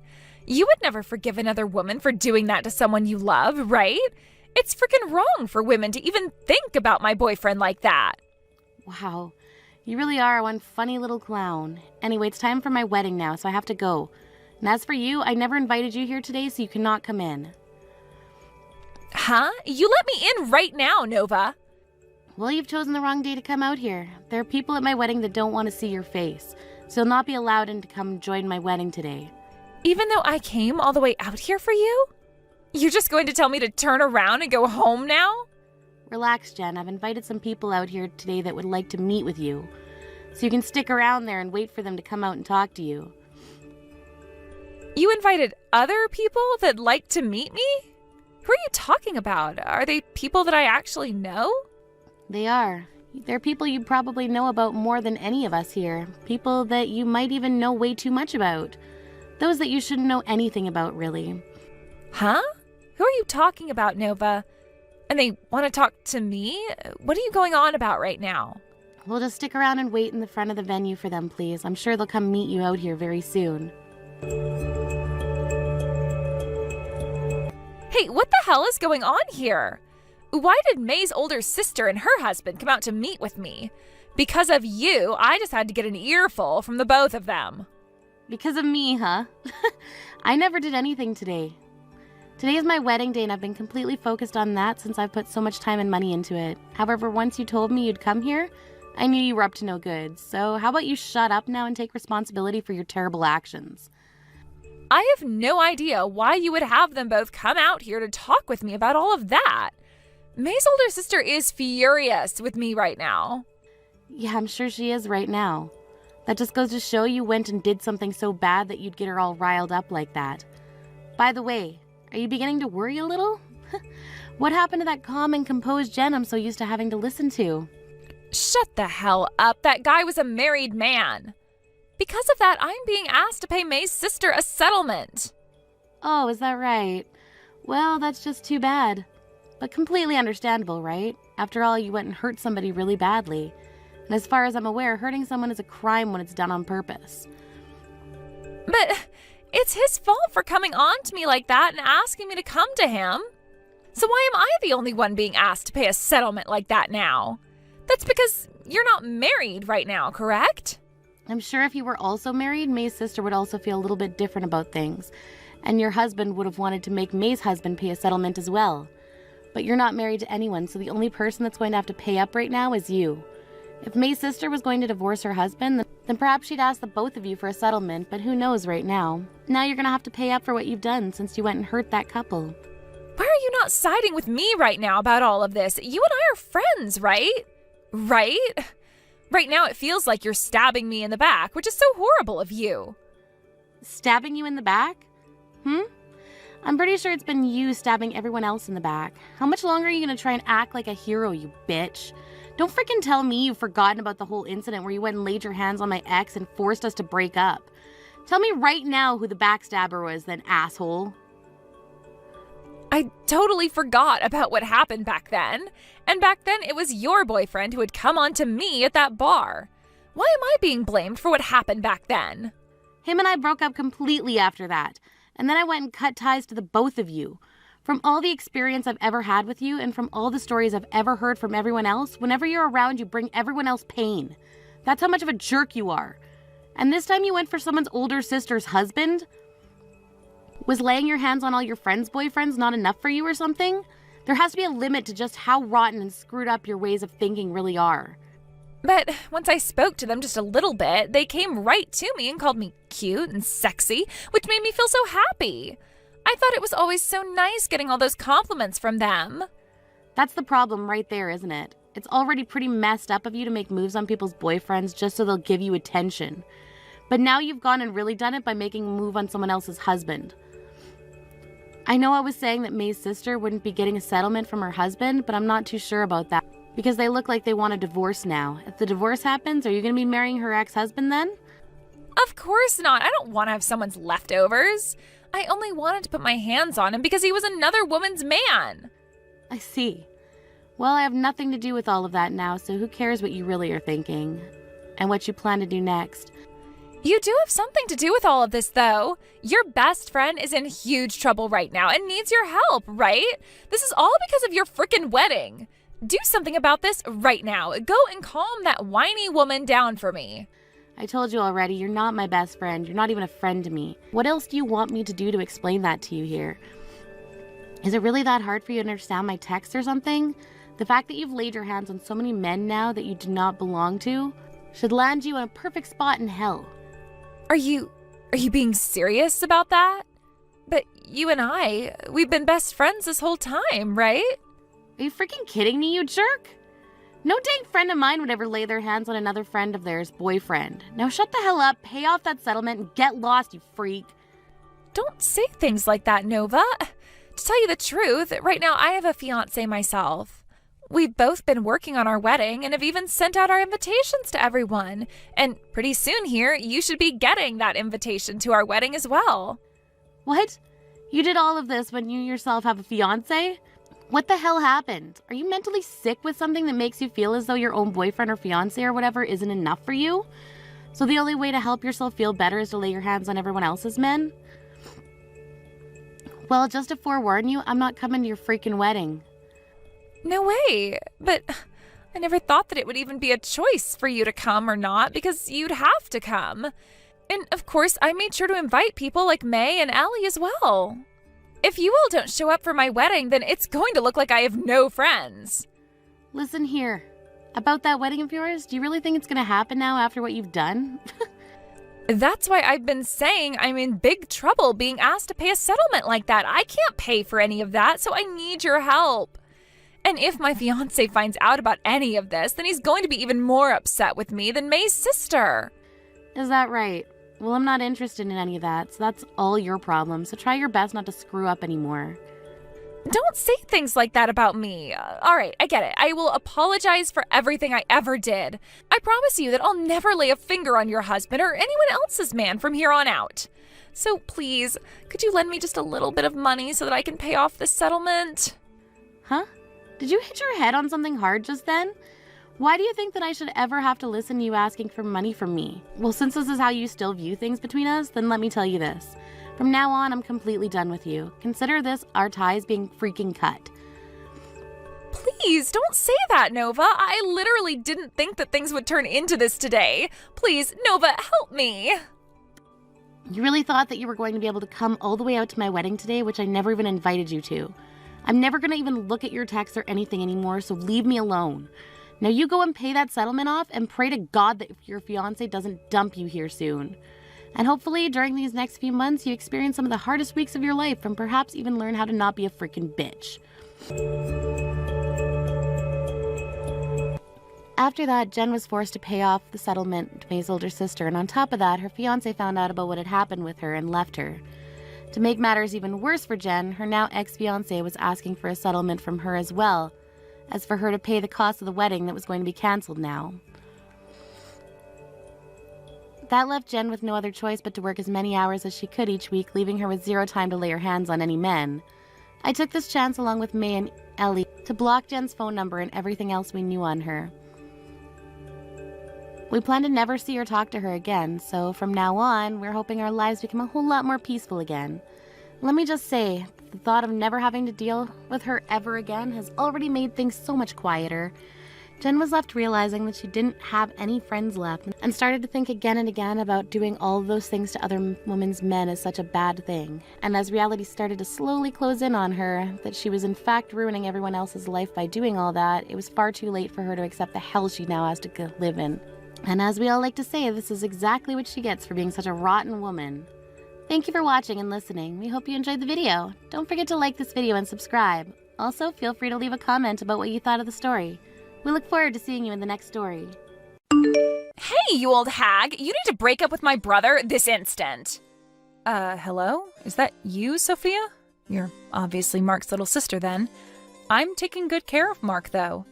You would never forgive another woman for doing that to someone you love, right? It's freaking wrong for women to even think about my boyfriend like that. Wow, you really are one funny little clown. Anyway, it's time for my wedding now, so I have to go. And as for you, I never invited you here today, so you cannot come in. Huh? You let me in right now, Nova. Well, you've chosen the wrong day to come out here. There are people at my wedding that don't want to see your face, so you'll not be allowed in to come join my wedding today. Even though I came all the way out here for you? You're just going to tell me to turn around and go home now? Relax, Jen. I've invited some people out here today that would like to meet with you, so you can stick around there and wait for them to come out and talk to you. You invited other people that like to meet me? Who are you talking about? Are they people that I actually know? They are. They're people you probably know about more than any of us here. People that you might even know way too much about. Those that you shouldn't know anything about, really. Huh? Who are you talking about, Nova? And they want to talk to me? What are you going on about right now? We'll just stick around and wait in the front of the venue for them, please. I'm sure they'll come meet you out here very soon. Hey, what the hell is going on here? Why did May's older sister and her husband come out to meet with me? Because of you, I just had to get an earful from the both of them. Because of me, huh? I never did anything today. Today is my wedding day and I've been completely focused on that since I've put so much time and money into it. However, once you told me you'd come here, I knew you were up to no good. So how about you shut up now and take responsibility for your terrible actions? I have no idea why you would have them both come out here to talk with me about all of that. May's older sister is furious with me right now. Yeah, I'm sure she is right now. That just goes to show you went and did something so bad that you'd get her all riled up like that. By the way, are you beginning to worry a little? What happened to that calm and composed Jen I'm so used to having to listen to? Shut the hell up. That guy was a married man. Because of that, I'm being asked to pay May's sister a settlement. Oh, is that right? Well, that's just too bad. But completely understandable, right? After all, you went and hurt somebody really badly. And as far as I'm aware, hurting someone is a crime when it's done on purpose. But it's his fault for coming on to me like that and asking me to come to him. So why am I the only one being asked to pay a settlement like that now? That's because you're not married right now, correct? I'm sure if you were also married, May's sister would also feel a little bit different about things. And your husband would have wanted to make May's husband pay a settlement as well. But you're not married to anyone, so the only person that's going to have to pay up right now is you. If May's sister was going to divorce her husband, then perhaps she'd ask the both of you for a settlement, but who knows right now. Now you're going to have to pay up for what you've done since you went and hurt that couple. Why are you not siding with me right now about all of this? You and I are friends, right? Right? Right now it feels like you're stabbing me in the back, which is so horrible of you. Stabbing you in the back? I'm pretty sure it's been you stabbing everyone else in the back. How much longer are you going to try and act like a hero, you bitch? Don't freaking tell me you've forgotten about the whole incident where you went and laid your hands on my ex and forced us to break up. Tell me right now who the backstabber was, then, asshole. I totally forgot about what happened back then. And back then it was your boyfriend who had come on to me at that bar. Why am I being blamed for what happened back then? Him and I broke up completely after that. And then I went and cut ties to the both of you. From all the experience I've ever had with you and from all the stories I've ever heard from everyone else, whenever you're around, you bring everyone else pain. That's how much of a jerk you are. And this time you went for someone's older sister's husband? Was laying your hands on all your friends' boyfriends not enough for you or something? There has to be a limit to just how rotten and screwed up your ways of thinking really are. But once I spoke to them just a little bit, they came right to me and called me cute and sexy, which made me feel so happy. I thought it was always so nice getting all those compliments from them. That's the problem right there, isn't it? It's already pretty messed up of you to make moves on people's boyfriends just so they'll give you attention. But now you've gone and really done it by making a move on someone else's husband. I know I was saying that May's sister wouldn't be getting a settlement from her husband, but I'm not too sure about that. Because they look like they want a divorce now. If the divorce happens, are you going to be marrying her ex-husband then? Of course not. I don't want to have someone's leftovers. I only wanted to put my hands on him because he was another woman's man. I see. Well, I have nothing to do with all of that now, so who cares what you really are thinking? And what you plan to do next? You do have something to do with all of this, though. Your best friend is in huge trouble right now and needs your help, right? This is all because of your frickin' wedding. Do something about this right now. Go and calm that whiny woman down for me. I told you already, you're not my best friend. You're not even a friend to me. What else do you want me to do to explain that to you here? Is it really that hard for you to understand my text or something? The fact that you've laid your hands on so many men now that you do not belong to should land you in a perfect spot in hell. Are you being serious about that? But you and we've been best friends this whole time, right? Are you freaking kidding me, you jerk? No dang friend of mine would ever lay their hands on another friend of theirs' boyfriend. Now shut the hell up, pay off that settlement, and get lost, you freak. Don't say things like that, Nova. To tell you the truth, right now I have a fiancé myself. We've both been working on our wedding and have even sent out our invitations to everyone. And pretty soon here, you should be getting that invitation to our wedding as well. What? You did all of this when you yourself have a fiancé? What the hell happened? Are you mentally sick with something that makes you feel as though your own boyfriend or fiancé or whatever isn't enough for you? So the only way to help yourself feel better is to lay your hands on everyone else's men? Well, just to forewarn you, I'm not coming to your freaking wedding. No way, but I never thought that it would even be a choice for you to come or not because you'd have to come. And of course, I made sure to invite people like May and Allie as well. If you all don't show up for my wedding, then it's going to look like I have no friends. Listen here. About that wedding of yours, do you really think it's going to happen now after what you've done? That's why I've been saying I'm in big trouble being asked to pay a settlement like that. I can't pay for any of that, so I need your help. And if my fiancé finds out about any of this, then he's going to be even more upset with me than May's sister. Is that right? Well, I'm not interested in any of that, so that's all your problem. So try your best not to screw up anymore. Don't say things like that about me. All right, I get it. I will apologize for everything I ever did. I promise you that I'll never lay a finger on your husband or anyone else's man from here on out. So please, could you lend me just a little bit of money so that I can pay off this settlement? Huh? Did you hit your head on something hard just then? Why do you think that I should ever have to listen to you asking for money from me? Well, since this is how you still view things between us, then let me tell you this. From now on, I'm completely done with you. Consider this our ties being freaking cut. Please, don't say that, Nova. I literally didn't think that things would turn into this today. Please, Nova, help me. You really thought that you were going to be able to come all the way out to my wedding today, which I never even invited you to. I'm never going to even look at your texts or anything anymore, so leave me alone. Now you go and pay that settlement off and pray to God that your fiancé doesn't dump you here soon. And hopefully during these next few months you experience some of the hardest weeks of your life and perhaps even learn how to not be a freaking bitch. After that, Jen was forced to pay off the settlement to May's older sister, and on top of that, her fiancé found out about what had happened with her and left her. To make matters even worse for Jen, her now ex-fiancé was asking for a settlement from her as well, as for her to pay the cost of the wedding that was going to be cancelled now. That left Jen with no other choice but to work as many hours as she could each week, leaving her with zero time to lay her hands on any men. I took this chance along with May and Ellie to block Jen's phone number and everything else we knew on her. We plan to never see or talk to her again, so from now on, we're hoping our lives become a whole lot more peaceful again. Let me just say, the thought of never having to deal with her ever again has already made things so much quieter. Jen was left realizing that she didn't have any friends left and started to think again and again about doing all of those things to other women's men as such a bad thing. And as reality started to slowly close in on her, that she was in fact ruining everyone else's life by doing all that, it was far too late for her to accept the hell she now has to live in. And as we all like to say, this is exactly what she gets for being such a rotten woman. Thank you for watching and listening. We hope you enjoyed the video. Don't forget to like this video and subscribe. Also, feel free to leave a comment about what you thought of the story. We look forward to seeing you in the next story. Hey, you old hag! You need to break up with my brother this instant! Hello? Is that you, Sophia? You're obviously Mark's little sister, then. I'm taking good care of Mark, though.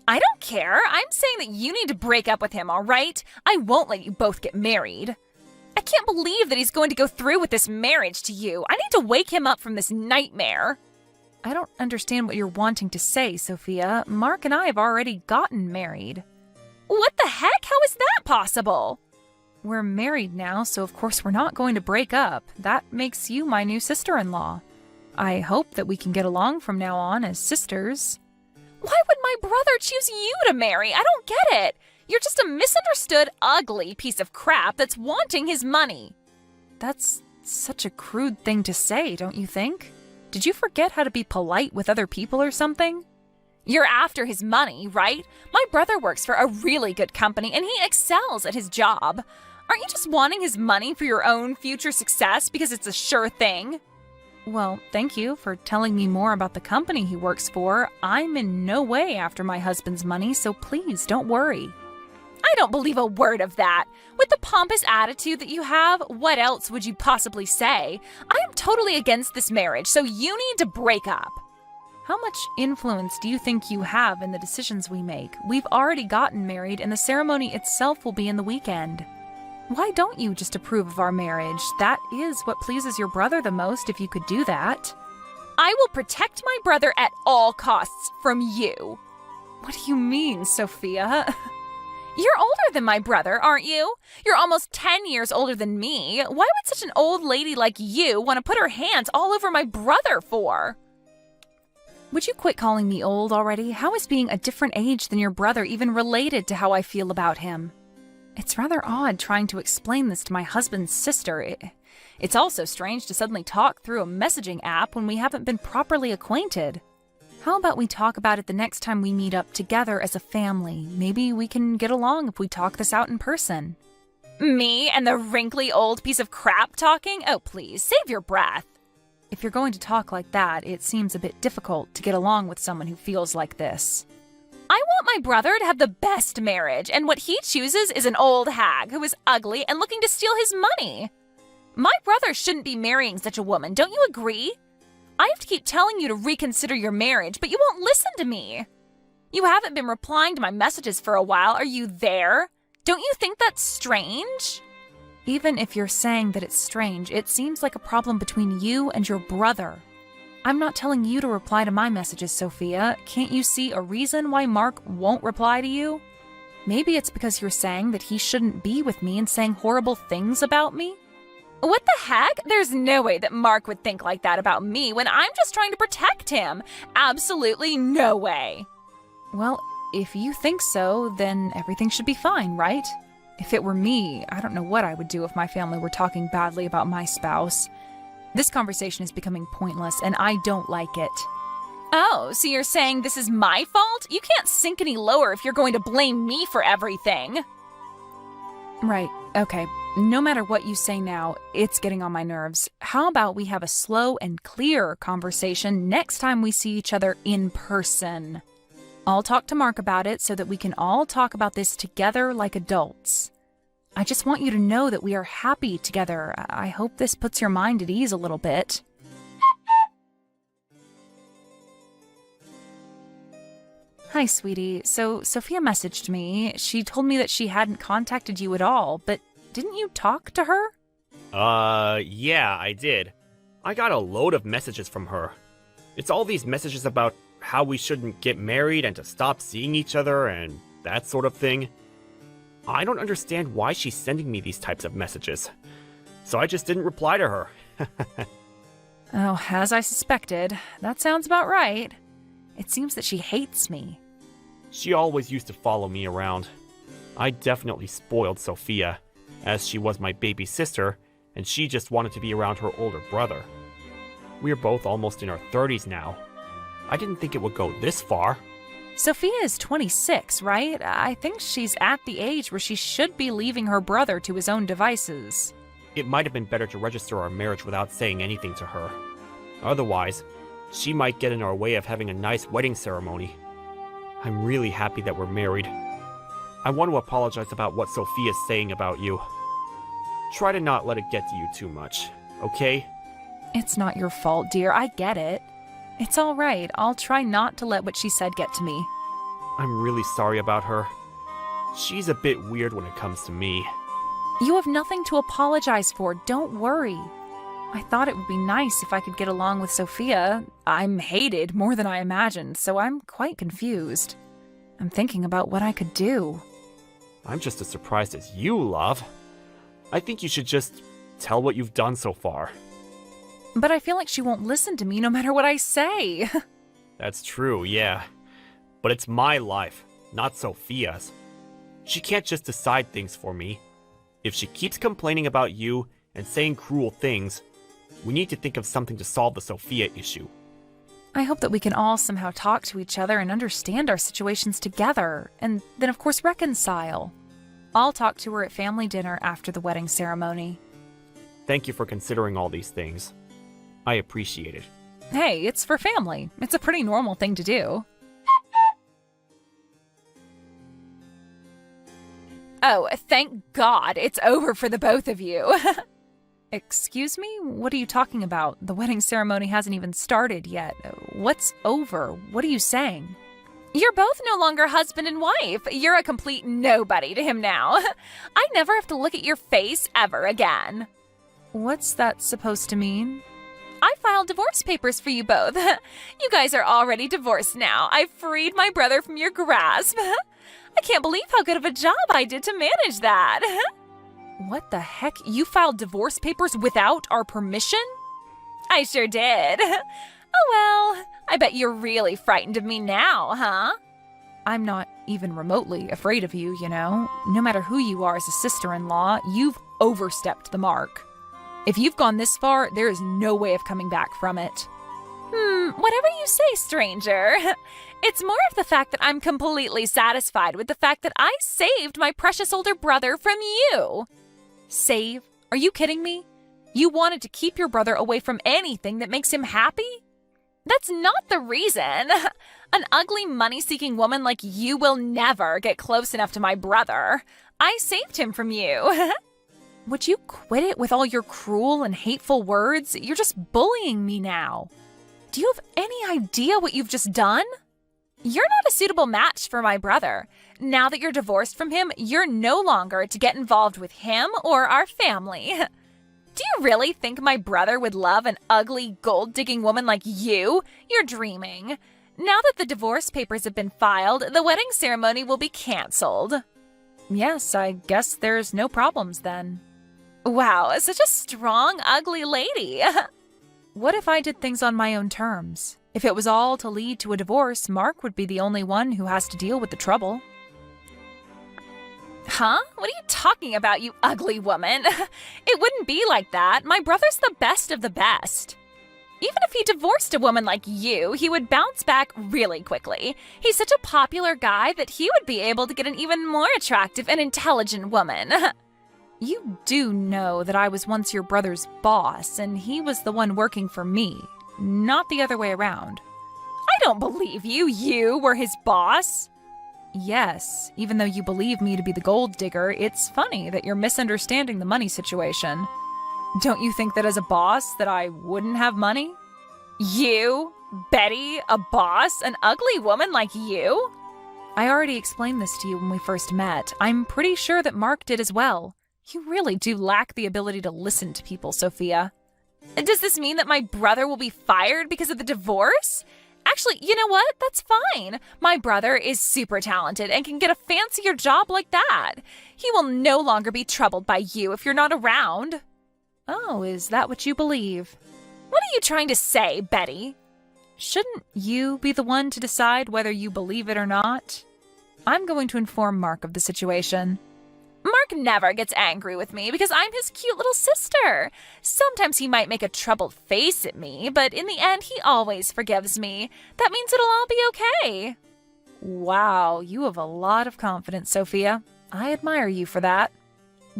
I don't care! I'm saying that you need to break up with him, alright? I won't let you both get married. I can't believe that he's going to go through with this marriage to you. I need to wake him up from this nightmare. I don't understand what you're wanting to say, Sophia. Mark and I have already gotten married. What the heck? How is that possible? We're married now, so of course we're not going to break up. That makes you my new sister-in-law. I hope that we can get along from now on as sisters. Why would my brother choose you to marry? I don't get it. You're just a misunderstood, ugly piece of crap that's wanting his money. That's such a crude thing to say, don't you think? Did you forget how to be polite with other people or something? You're after his money, right? My brother works for a really good company and he excels at his job. Aren't you just wanting his money for your own future success because it's a sure thing? Well, thank you for telling me more about the company he works for. I'm in no way after my husband's money, so please don't worry. I don't believe a word of that. With the pompous attitude that you have, what else would you possibly say? I am totally against this marriage, so you need to break up. How much influence do you think you have in the decisions we make? We've already gotten married, and the ceremony itself will be in the weekend. Why don't you just approve of our marriage? That is what pleases your brother the most, if you could do that. I will protect my brother at all costs from you. What do you mean, Sophia? You're older than my brother, aren't you? You're almost 10 years older than me. Why would such an old lady like you want to put her hands all over my brother for? Would you quit calling me old already? How is being a different age than your brother even related to how I feel about him? It's rather odd trying to explain this to my husband's sister. It's also strange to suddenly talk through a messaging app when we haven't been properly acquainted. How about we talk about it the next time we meet up together as a family? Maybe we can get along if we talk this out in person. Me and the wrinkly old piece of crap talking? Oh, please, save your breath. If you're going to talk like that, it seems a bit difficult to get along with someone who feels like this. I want my brother to have the best marriage, and what he chooses is an old hag who is ugly and looking to steal his money. My brother shouldn't be marrying such a woman, don't you agree? I have to keep telling you to reconsider your marriage, but you won't listen to me. You haven't been replying to my messages for a while. Are you there? Don't you think that's strange? Even if you're saying that it's strange, it seems like a problem between you and your brother. I'm not telling you to reply to my messages, Sophia. Can't you see a reason why Mark won't reply to you? Maybe it's because you're saying that he shouldn't be with me and saying horrible things about me? What the heck? There's no way that Mark would think like that about me when I'm just trying to protect him. Absolutely no way. Well, if you think so, then everything should be fine, right? If it were me, I don't know what I would do if my family were talking badly about my spouse. This conversation is becoming pointless, and I don't like it. Oh, so you're saying this is my fault? You can't sink any lower if you're going to blame me for everything. Right, okay. No matter what you say now, it's getting on my nerves. How about we have a slow and clear conversation next time we see each other in person? I'll talk to Mark about it so that we can all talk about this together like adults. I just want you to know that we are happy together. I hope this puts your mind at ease a little bit. Hi, sweetie. So Sophia messaged me. She told me that she hadn't contacted you at all, but didn't you talk to her? Yeah, I did. I got a load of messages from her. It's all these messages about how we shouldn't get married and to stop seeing each other and that sort of thing. I don't understand why she's sending me these types of messages. So I just didn't reply to her. Oh, as I suspected. That sounds about right. It seems that she hates me. She always used to follow me around. I definitely spoiled Sophia, as she was my baby sister, and she just wanted to be around her older brother. We're both almost in our 30s now. I didn't think it would go this far. Sophia is 26, right? I think she's at the age where she should be leaving her brother to his own devices. It might have been better to register our marriage without saying anything to her. Otherwise, she might get in our way of having a nice wedding ceremony. I'm really happy that we're married. I want to apologize about what Sophia's saying about you. Try to not let it get to you too much, okay? It's not your fault, dear. I get it. It's all right. I'll try not to let what she said get to me. I'm really sorry about her. She's a bit weird when it comes to me. You have nothing to apologize for. Don't worry. I thought it would be nice if I could get along with Sophia. I'm hated more than I imagined, so I'm quite confused. I'm thinking about what I could do. I'm just as surprised as you, love. I think you should just tell what you've done so far. But I feel like she won't listen to me no matter what I say. That's true, yeah. But it's my life, not Sophia's. She can't just decide things for me. If she keeps complaining about you and saying cruel things, we need to think of something to solve the Sophia issue. I hope that we can all somehow talk to each other and understand our situations together, and then of course reconcile. I'll talk to her at family dinner after the wedding ceremony. Thank you for considering all these things. I appreciate it. Hey, it's for family. It's a pretty normal thing to do. Oh, thank God it's over for the both of you. Excuse me? What are you talking about? The wedding ceremony hasn't even started yet. What's over? What are you saying? You're both no longer husband and wife. You're a complete nobody to him now. I never have to look at your face ever again. What's that supposed to mean? I filed divorce papers for you both. You guys are already divorced now. I freed my brother from your grasp. I can't believe how good of a job I did to manage that. What the heck? You filed divorce papers without our permission? I sure did. Oh well, I bet you're really frightened of me now, huh? I'm not even remotely afraid of you, you know. No matter who you are as a sister-in-law, you've overstepped the mark. If you've gone this far, there is no way of coming back from it. Whatever you say, stranger. It's more of the fact that I'm completely satisfied with the fact that I saved my precious older brother from you. Save? Are you kidding me? You wanted to keep your brother away from anything that makes him happy? That's not the reason. An ugly, money-seeking woman like you will never get close enough to my brother. I saved him from you. Would you quit it with all your cruel and hateful words? You're just bullying me now. Do you have any idea what you've just done? You're not a suitable match for my brother. Now that you're divorced from him, you're no longer to get involved with him or our family. Do you really think my brother would love an ugly, gold-digging woman like you? You're dreaming. Now that the divorce papers have been filed, the wedding ceremony will be canceled. Yes, I guess there's no problems then. Wow, such a strong, ugly lady. What if I did things on my own terms? If it was all to lead to a divorce, Mark would be the only one who has to deal with the trouble. Huh? What are you talking about, you ugly woman? It wouldn't be like that. My brother's the best of the best. Even if he divorced a woman like you, he would bounce back really quickly. He's such a popular guy that he would be able to get an even more attractive and intelligent woman. You do know that I was once your brother's boss, and he was the one working for me, not the other way around. I don't believe you. You were his boss. Yes, even though you believe me to be the gold digger, it's funny that you're misunderstanding the money situation. Don't you think that as a boss that I wouldn't have money? You? Betty? A boss? An ugly woman like you? I already explained this to you when we first met. I'm pretty sure that Mark did as well. You really do lack the ability to listen to people, Sophia. Does this mean that my brother will be fired because of the divorce? Actually, you know what? That's fine. My brother is super talented and can get a fancier job like that. He will no longer be troubled by you if you're not around. Oh, is that what you believe? What are you trying to say, Betty? Shouldn't you be the one to decide whether you believe it or not? I'm going to inform Mark of the situation. Mark never gets angry with me because I'm his cute little sister. Sometimes he might make a troubled face at me, but in the end, he always forgives me. That means it'll all be okay. Wow, you have a lot of confidence, Sophia. I admire you for that.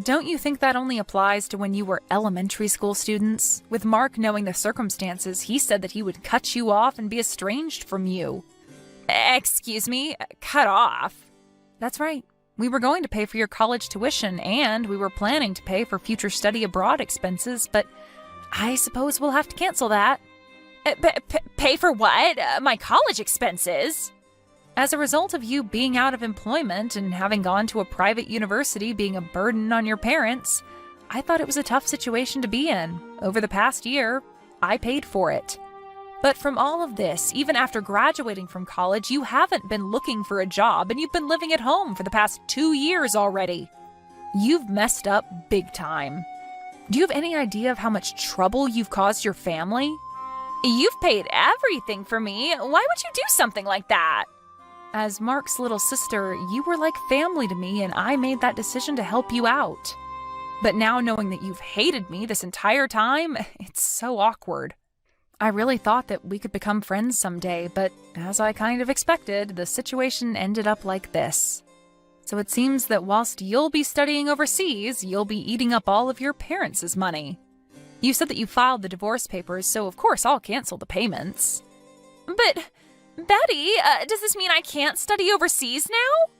Don't you think that only applies to when you were elementary school students? With Mark knowing the circumstances, he said that he would cut you off and be estranged from you. Excuse me? Cut off? That's right. We were going to pay for your college tuition, and we were planning to pay for future study abroad expenses, but I suppose we'll have to cancel that. Pay for what? My college expenses? As a result of you being out of employment and having gone to a private university being a burden on your parents, I thought it was a tough situation to be in. Over the past year, I paid for it. But from all of this, even after graduating from college, you haven't been looking for a job and you've been living at home for the past 2 years already. You've messed up big time. Do you have any idea of how much trouble you've caused your family? You've paid everything for me. Why would you do something like that? As Mark's little sister, you were like family to me, and I made that decision to help you out. But now knowing that you've hated me this entire time, it's so awkward. I really thought that we could become friends someday, but as I kind of expected, the situation ended up like this. So it seems that whilst you'll be studying overseas, you'll be eating up all of your parents' money. You said that you filed the divorce papers, so of course I'll cancel the payments. But, Betty, does this mean I can't study overseas now?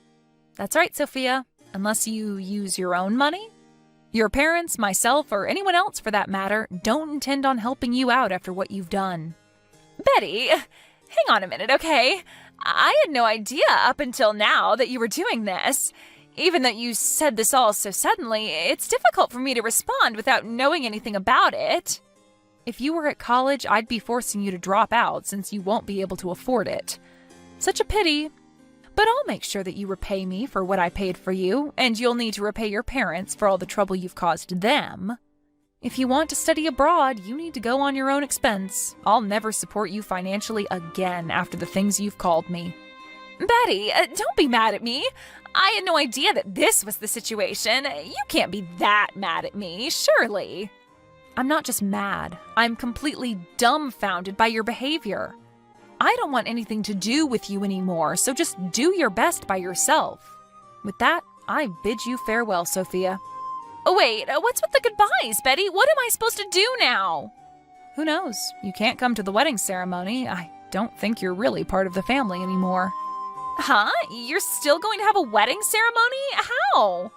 That's right, Sophia, unless you use your own money. Your parents, myself, or anyone else for that matter, don't intend on helping you out after what you've done. Betty, hang on a minute, okay? I had no idea up until now that you were doing this. Even though you said this all so suddenly, it's difficult for me to respond without knowing anything about it. If you were at college, I'd be forcing you to drop out since you won't be able to afford it. Such a pity. But I'll make sure that you repay me for what I paid for you, and you'll need to repay your parents for all the trouble you've caused them. If you want to study abroad, you need to go on your own expense. I'll never support you financially again after the things you've called me. Betty, don't be mad at me. I had no idea that this was the situation. You can't be that mad at me, surely. I'm not just mad. I'm completely dumbfounded by your behavior. I don't want anything to do with you anymore, so just do your best by yourself. With that, I bid you farewell, Sophia. Oh, wait, what's with the goodbyes, Betty? What am I supposed to do now? Who knows? You can't come to the wedding ceremony. I don't think you're really part of the family anymore. Huh? You're still going to have a wedding ceremony? How?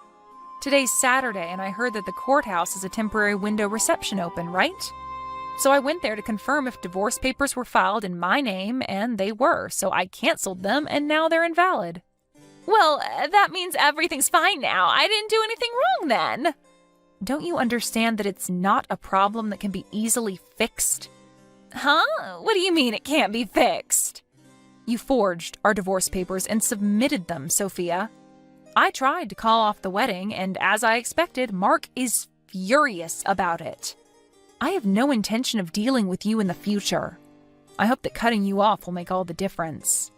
Today's Saturday, and I heard that the courthouse has a temporary window reception open, right? So I went there to confirm if divorce papers were filed in my name, and they were, so I canceled them, and now they're invalid. Well, that means everything's fine now. I didn't do anything wrong then. Don't you understand that it's not a problem that can be easily fixed? Huh? What do you mean it can't be fixed? You forged our divorce papers and submitted them, Sophia. I tried to call off the wedding, and as I expected, Mark is furious about it. I have no intention of dealing with you in the future. I hope that cutting you off will make all the difference.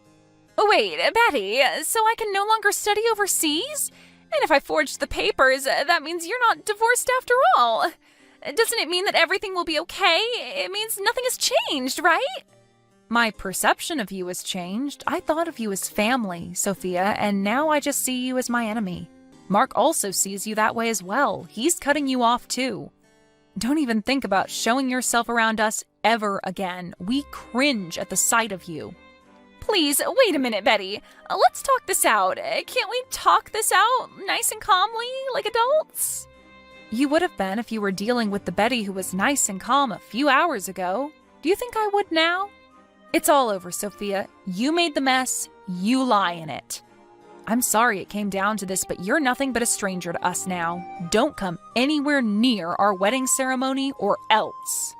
Oh, wait, Betty, so I can no longer study overseas? And if I forged the papers, that means you're not divorced after all. Doesn't it mean that everything will be okay? It means nothing has changed, right? My perception of you has changed. I thought of you as family, Sophia, and now I just see you as my enemy. Mark also sees you that way as well. He's cutting you off too. Don't even think about showing yourself around us ever again. We cringe at the sight of you. Please, wait a minute, Betty. Let's talk this out. Can't we talk this out nice and calmly, like adults? You would have been if you were dealing with the Betty who was nice and calm a few hours ago. Do you think I would now? It's all over, Sophia. You made the mess. You lie in it. I'm sorry it came down to this, but you're nothing but a stranger to us now. Don't come anywhere near our wedding ceremony or else.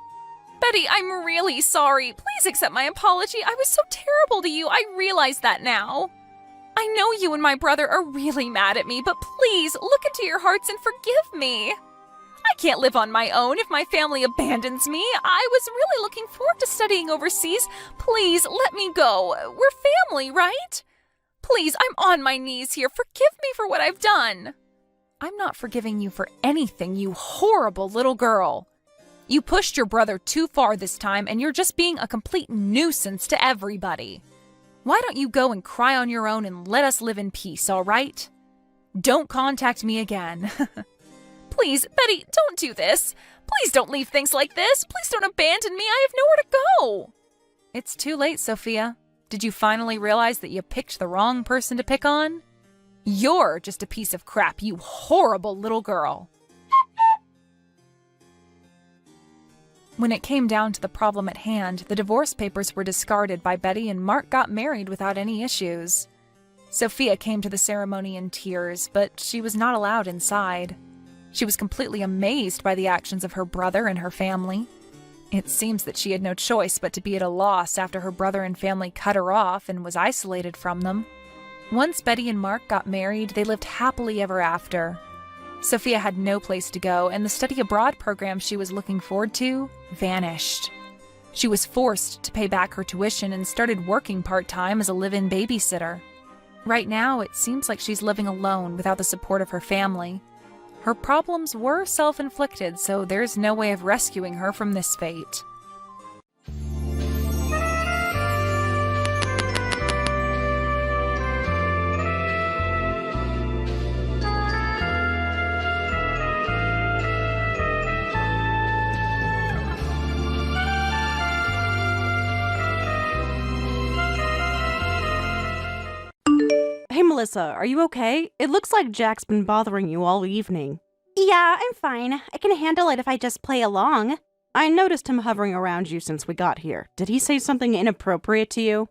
Betty, I'm really sorry. Please accept my apology. I was so terrible to you. I realize that now. I know you and my brother are really mad at me, but please look into your hearts and forgive me. I can't live on my own if my family abandons me. I was really looking forward to studying overseas. Please let me go. We're family, right? Please, I'm on my knees here. Forgive me for what I've done. I'm not forgiving you for anything, you horrible little girl. You pushed your brother too far this time, and you're just being a complete nuisance to everybody. Why don't you go and cry on your own and let us live in peace, all right? Don't contact me again. Please, Betty, don't do this. Please don't leave things like this. Please don't abandon me. I have nowhere to go. It's too late, Sophia. Did you finally realize that you picked the wrong person to pick on? You're just a piece of crap, you horrible little girl. When it came down to the problem at hand, the divorce papers were discarded by Betty and Mark got married without any issues. Sophia came to the ceremony in tears, but she was not allowed inside. She was completely amazed by the actions of her brother and her family. It seems that she had no choice but to be at a loss after her brother and family cut her off and was isolated from them. Once Betty and Mark got married, they lived happily ever after. Sophia had no place to go, and the study abroad program she was looking forward to vanished. She was forced to pay back her tuition and started working part-time as a live-in babysitter. Right now, it seems like she's living alone without the support of her family. Her problems were self-inflicted, so there's no way of rescuing her from this fate. Hey, Melissa, are you okay? It looks like Jack's been bothering you all evening. Yeah, I'm fine. I can handle it if I just play along. I noticed him hovering around you since we got here. Did he say something inappropriate to you?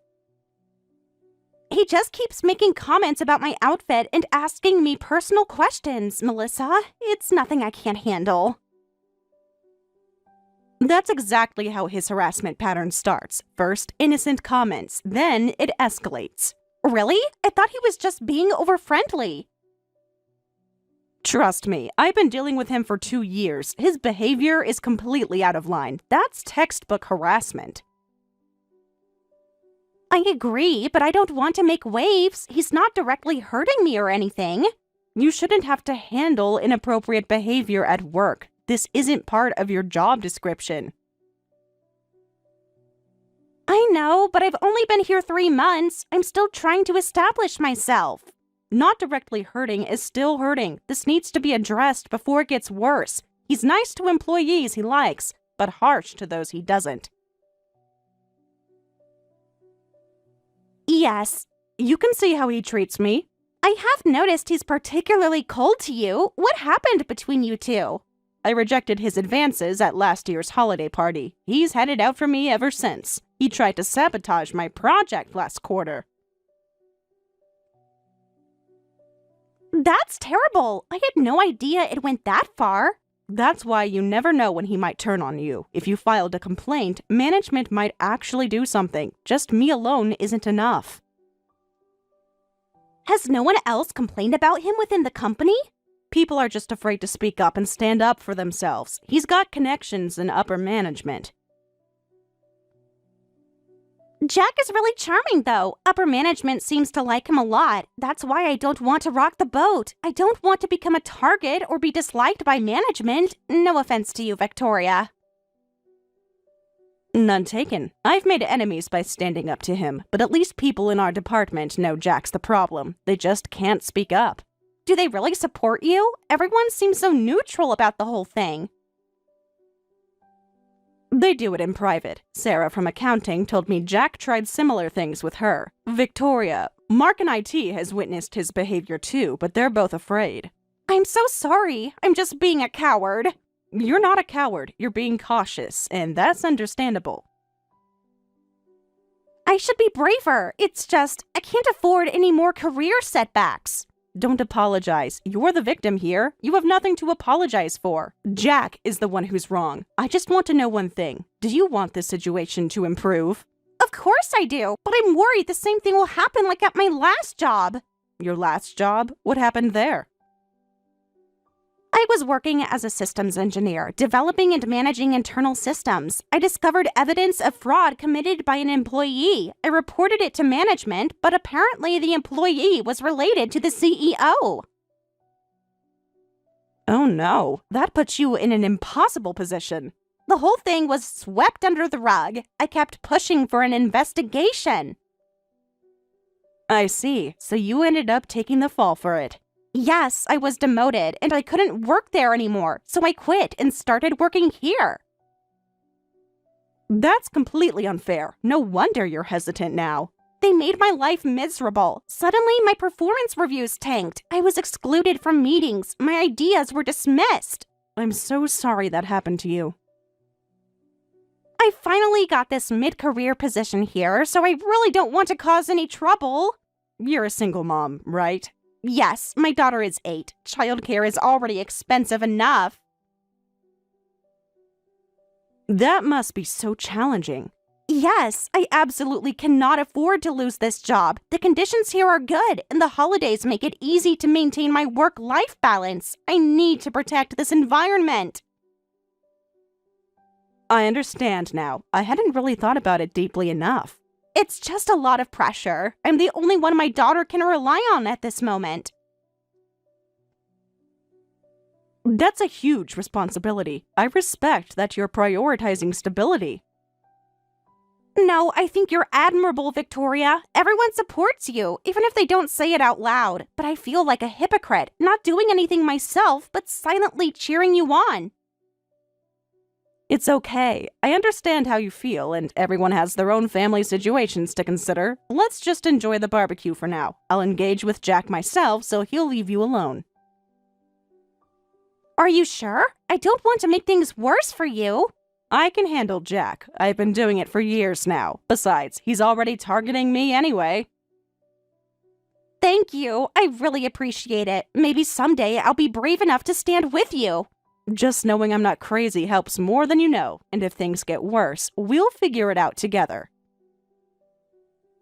He just keeps making comments about my outfit and asking me personal questions, Melissa. It's nothing I can't handle. That's exactly how his harassment pattern starts. First, innocent comments, then it escalates. Really? I thought he was just being over-friendly. Trust me, I've been dealing with him for 2 years. His behavior is completely out of line. That's textbook harassment. I agree, but I don't want to make waves. He's not directly hurting me or anything. You shouldn't have to handle inappropriate behavior at work. This isn't part of your job description. I know, but I've only been here 3 months. I'm still trying to establish myself. Not directly hurting is still hurting. This needs to be addressed before it gets worse. He's nice to employees he likes, but harsh to those he doesn't. Yes. You can see how he treats me. I have noticed he's particularly cold to you. What happened between you two? I rejected his advances at last year's holiday party. He's had it out for me ever since. He tried to sabotage my project last quarter. That's terrible. I had no idea it went that far. That's why you never know when he might turn on you. If you filed a complaint, management might actually do something. Just me alone isn't enough. Has no one else complained about him within the company? People are just afraid to speak up and stand up for themselves. He's got connections in upper management. Jack is really charming, though. Upper management seems to like him a lot. That's why I don't want to rock the boat. I don't want to become a target or be disliked by management. No offense to you, Victoria. None taken. I've made enemies by standing up to him, but at least people in our department know Jack's the problem. They just can't speak up. Do they really support you? Everyone seems so neutral about the whole thing. They do it in private. Sarah from accounting told me Jack tried similar things with her. Victoria, Mark in IT has witnessed his behavior too, but they're both afraid. I'm so sorry. I'm just being a coward. You're not a coward. You're being cautious, and that's understandable. I should be braver. It's just, I can't afford any more career setbacks. Don't apologize. You're the victim here. You have nothing to apologize for. Jack is the one who's wrong. I just want to know one thing. Do you want this situation to improve? Of course I do, but I'm worried the same thing will happen like at my last job. Your last job? What happened there? I I was working as a systems engineer, developing and managing internal systems. I discovered evidence of fraud committed by an employee. I reported it to management, but apparently the employee was related to the CEO. Oh no, that puts you in an impossible position. The whole thing was swept under the rug. I kept pushing for an investigation. I see, so you ended up taking the fall for it. Yes, I was demoted, and I couldn't work there anymore, so I quit and started working here. That's completely unfair. No wonder you're hesitant now. They made my life miserable. Suddenly, my performance reviews tanked. I was excluded from meetings. My ideas were dismissed. I'm so sorry that happened to you. I finally got this mid-career position here, so I really don't want to cause any trouble. You're a single mom, right? Yes, my daughter is 8. Childcare is already expensive enough. That must be so challenging. Yes, I absolutely cannot afford to lose this job. The conditions here are good, and the holidays make it easy to maintain my work-life balance. I need to protect this environment. I understand now. I hadn't really thought about it deeply enough. It's just a lot of pressure. I'm the only one my daughter can rely on at this moment. That's a huge responsibility. I respect that you're prioritizing stability. No, I think you're admirable, Victoria. Everyone supports you, even if they don't say it out loud. But I feel like a hypocrite, not doing anything myself, but silently cheering you on. It's okay. I understand how you feel, and everyone has their own family situations to consider. Let's just enjoy the barbecue for now. I'll engage with Jack myself, so he'll leave you alone. Are you sure? I don't want to make things worse for you. I can handle Jack. I've been doing it for years now. Besides, he's already targeting me anyway. Thank you. I really appreciate it. Maybe someday I'll be brave enough to stand with you. Just knowing I'm not crazy helps more than you know, and if things get worse, we'll figure it out together.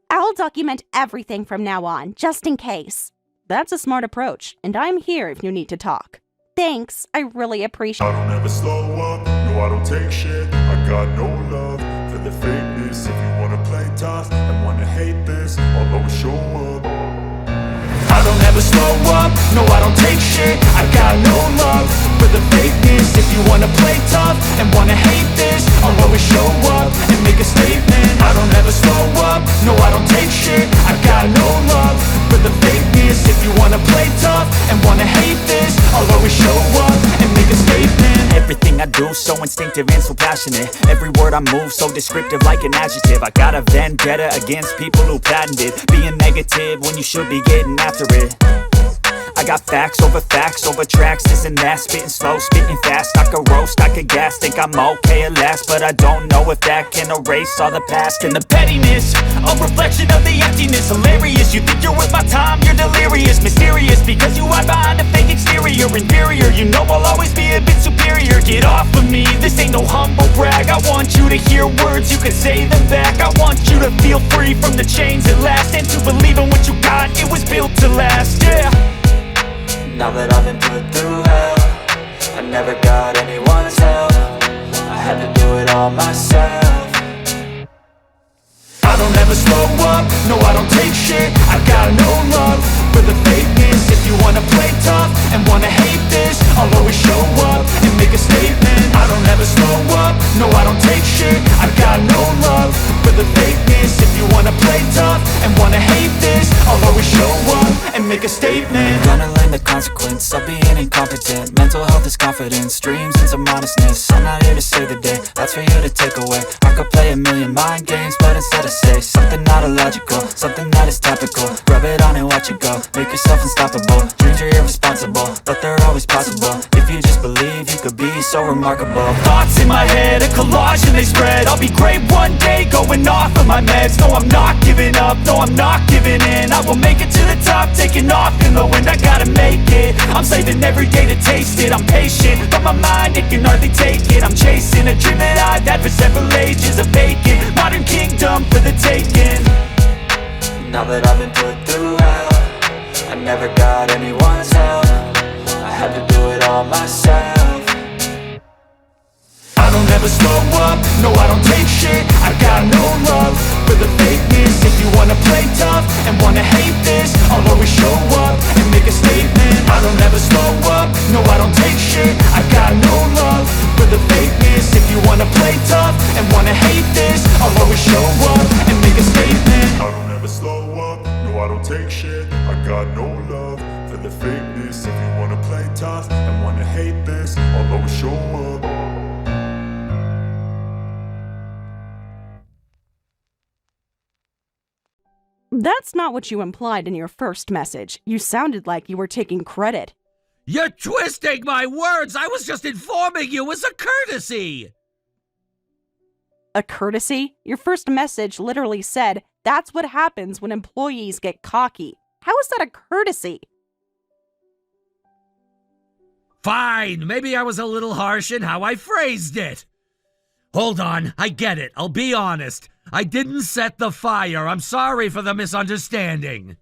I'll document everything from now on, just in case. That's a smart approach, and I'm here if you need to talk. Thanks, I really appreciate it. I don't ever slow up, no I don't take shit. I got no love for the fakeness. If you wanna play tough and wanna hate this, I'll always show up. I don't ever slow up, no I don't take shit. I got no love for the fakeness. If you wanna play tough and wanna hate this, I'll always show up and make a statement. I don't ever slow up, no I don't take shit. I got no love for the fakeness. If you wanna play tough and wanna hate this, I'll always show up and make a statement. Everything I do so instinctive and so passionate. Every word I move so descriptive like an adjective. I got a vendetta against people who patented being negative when you should be getting after it. I got facts over tracks, this and that. Spitting slow, spitting fast. I could roast, I could gas. Think I'm okay at last, but I don't know if that can erase all the past. And the pettiness, a reflection of the emptiness. Hilarious, you think you're worth my time, you're delirious. Mysterious, because you hide behind a fake exterior. Inferior, you know I'll always be a bit superior. Get off of me, this ain't no humble brag. I want you to hear words, you can say them back. I want you to feel free from the chains at last, and to believe in what you got, it was built to last, yeah. Now that I've been put through hell, I never got anyone's help. I had to do it all myself. I don't ever slow up, no I don't take shit. I got no love for the fakeness. If you wanna play tough and wanna hate this, I'll always show up and make a statement. I don't ever slow up, no I don't take shit. I got no love for the fakeness. If you wanna play tough and wanna hate this, I'll always show up and make a statement. Gonna learn the consequence of being incompetent. Mental health is confidence, dreams into modestness. I'm not here to save the day, that's for you to take away. I could play a million mind games, but instead I say something not illogical, something that is topical. Rub it on and watch it go, make yourself unstoppable. Dreams are irresponsible, but they're always possible. If you just believe, you could be so remarkable. Thoughts in my head, a collage and they spread. I'll be great one day, going off of my meds. No, I'm not giving up, no, I'm not giving in. I will make it to the top, taking off in the wind. I gotta make it, I'm saving every day to taste it. I'm patient, but my mind, it can hardly take it. I'm chasing a dream that I've had for several ages. A vacant, modern kingdom for the taking. Now that I've been put through hell, I never got anyone's help. I had to do it all all myself. I don't ever slow up, no I don't take shit. I got no love for the fakeness. If you wanna play tough and wanna hate this, I'll always show up and make a statement. I don't ever slow up, no I don't take shit. I got no love for the fakeness. If you wanna play tough and wanna hate this, I'll always show up and make a statement. I don't ever slow up, no I don't take shit. I got no love for the fakeness. If you wanna play tough and wanna hate this, I'll always show up. That's not what you implied in your first message. You sounded like you were taking credit. You're twisting my words! I was just informing you as a courtesy! A courtesy? Your first message literally said, that's what happens when employees get cocky. How is that a courtesy? Fine, maybe I was a little harsh in how I phrased it. Hold on, I get it. I'll be honest. I didn't set the fire. I'm sorry for the misunderstanding.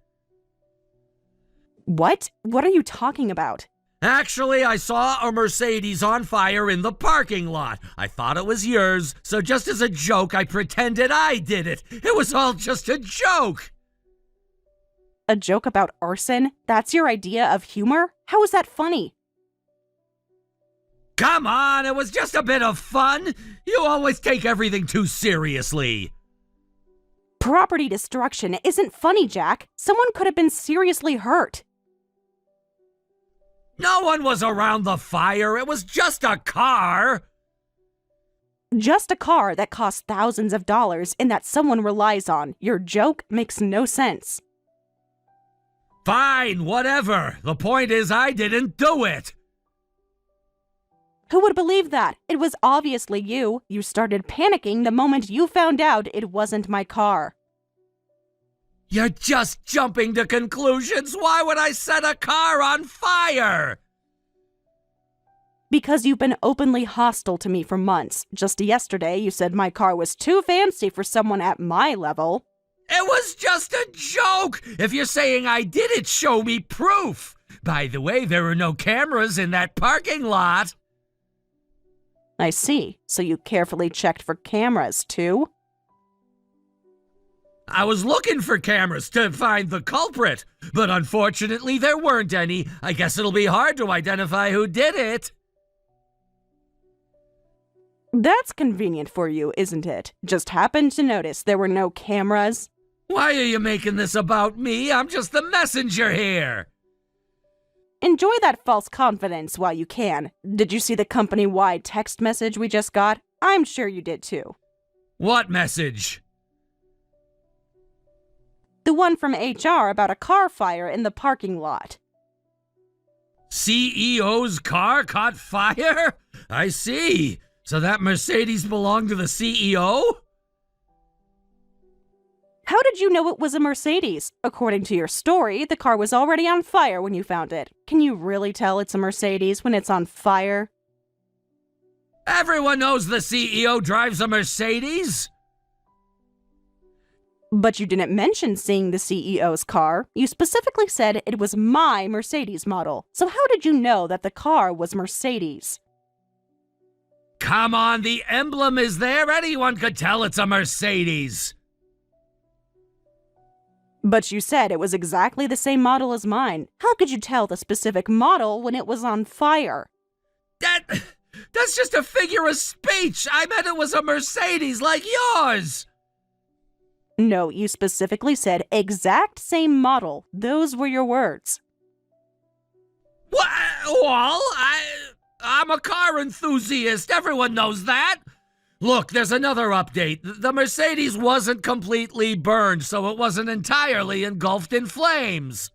What? What are you talking about? Actually, I saw a Mercedes on fire in the parking lot. I thought it was yours, so just as a joke, I pretended I did it. It was all just a joke. A joke about arson? That's your idea of humor? How is that funny? Come on, it was just a bit of fun. You always take everything too seriously. Property destruction isn't funny, Jack. Someone could have been seriously hurt. No one was around the fire. It was just a car. Just a car that costs thousands of dollars and that someone relies on. Your joke makes no sense. Fine, whatever. The point is I didn't do it. Who would believe that? It was obviously you. You started panicking the moment you found out it wasn't my car. You're just jumping to conclusions. Why would I set a car on fire? Because you've been openly hostile to me for months. Just yesterday, you said my car was too fancy for someone at my level. It was just a joke. If you're saying I did it, show me proof. By the way, there were no cameras in that parking lot. I see. So you carefully checked for cameras, too? I was looking for cameras to find the culprit, but unfortunately there weren't any. I guess it'll be hard to identify who did it. That's convenient for you, isn't it? Just happened to notice there were no cameras. Why are you making this about me? I'm just the messenger here. Enjoy that false confidence while you can. Did you see the company-wide text message we just got? I'm sure you did too. What message? The one from HR about a car fire in the parking lot. CEO's car caught fire? I see. So that Mercedes belonged to the CEO? How did you know it was a Mercedes? According to your story, the car was already on fire when you found it. Can you really tell it's a Mercedes when it's on fire? Everyone knows the CEO drives a Mercedes. But you didn't mention seeing the CEO's car. You specifically said it was my Mercedes model. So how did you know that the car was Mercedes? Come on, the emblem is there. Anyone could tell it's a Mercedes. But you said it was exactly the same model as mine. How could you tell the specific model when it was on fire? That's just a figure of speech. I meant it was a Mercedes like yours. No, you specifically said exact same model. Those were your words. What? Well, I'm a car enthusiast. Everyone knows that. Look, there's another update. The Mercedes wasn't completely burned, so it wasn't entirely engulfed in flames.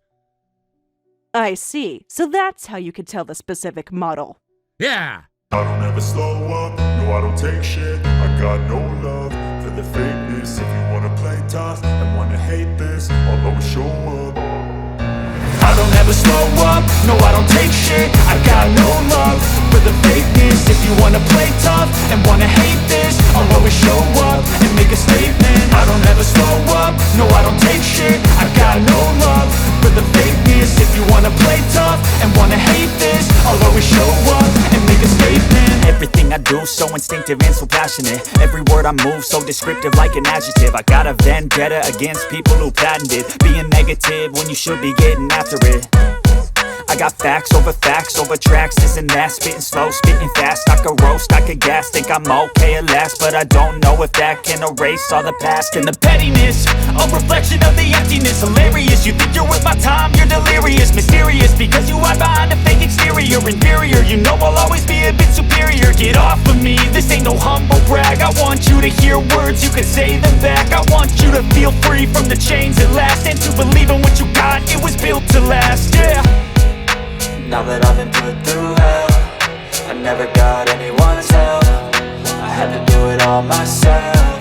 I see. So that's how you could tell the specific model. Yeah. I don't ever slow up, no I don't take shit. I got no love for the fakeness. If you wanna play tough and wanna hate this, I'll always show up. I don't ever slow up, no I don't take shit. I got no love for the fakeness. If you wanna play tough and wanna hate this, I'll always show up and make a statement. I don't ever slow up, no I don't take shit. I got no love for the fakeness. If you wanna play tough and wanna hate this, I'll always show up and make a statement. Everything I do so instinctive and so passionate. Every word I move so descriptive like an adjective. I got a vendetta against people who patented being negative when you should be getting after it. I got facts over tracks, this and that. Spitting slow, spitting fast, I could roast, I could gas. Think I'm okay at last, but I don't know if that can erase all the past. And the pettiness, a reflection of the emptiness. Hilarious, you think you're worth my time, you're delirious. Mysterious, because you hide behind a fake exterior. Inferior, you know I'll always be a bit superior. Get off of me, this ain't no humble brag. I want you to hear words, you can say them back. I want you to feel free from the chains at last, and to believe in what you got, it was built to last, yeah. Now that I've been put through hell, I never got anyone's help. I had to do it all myself.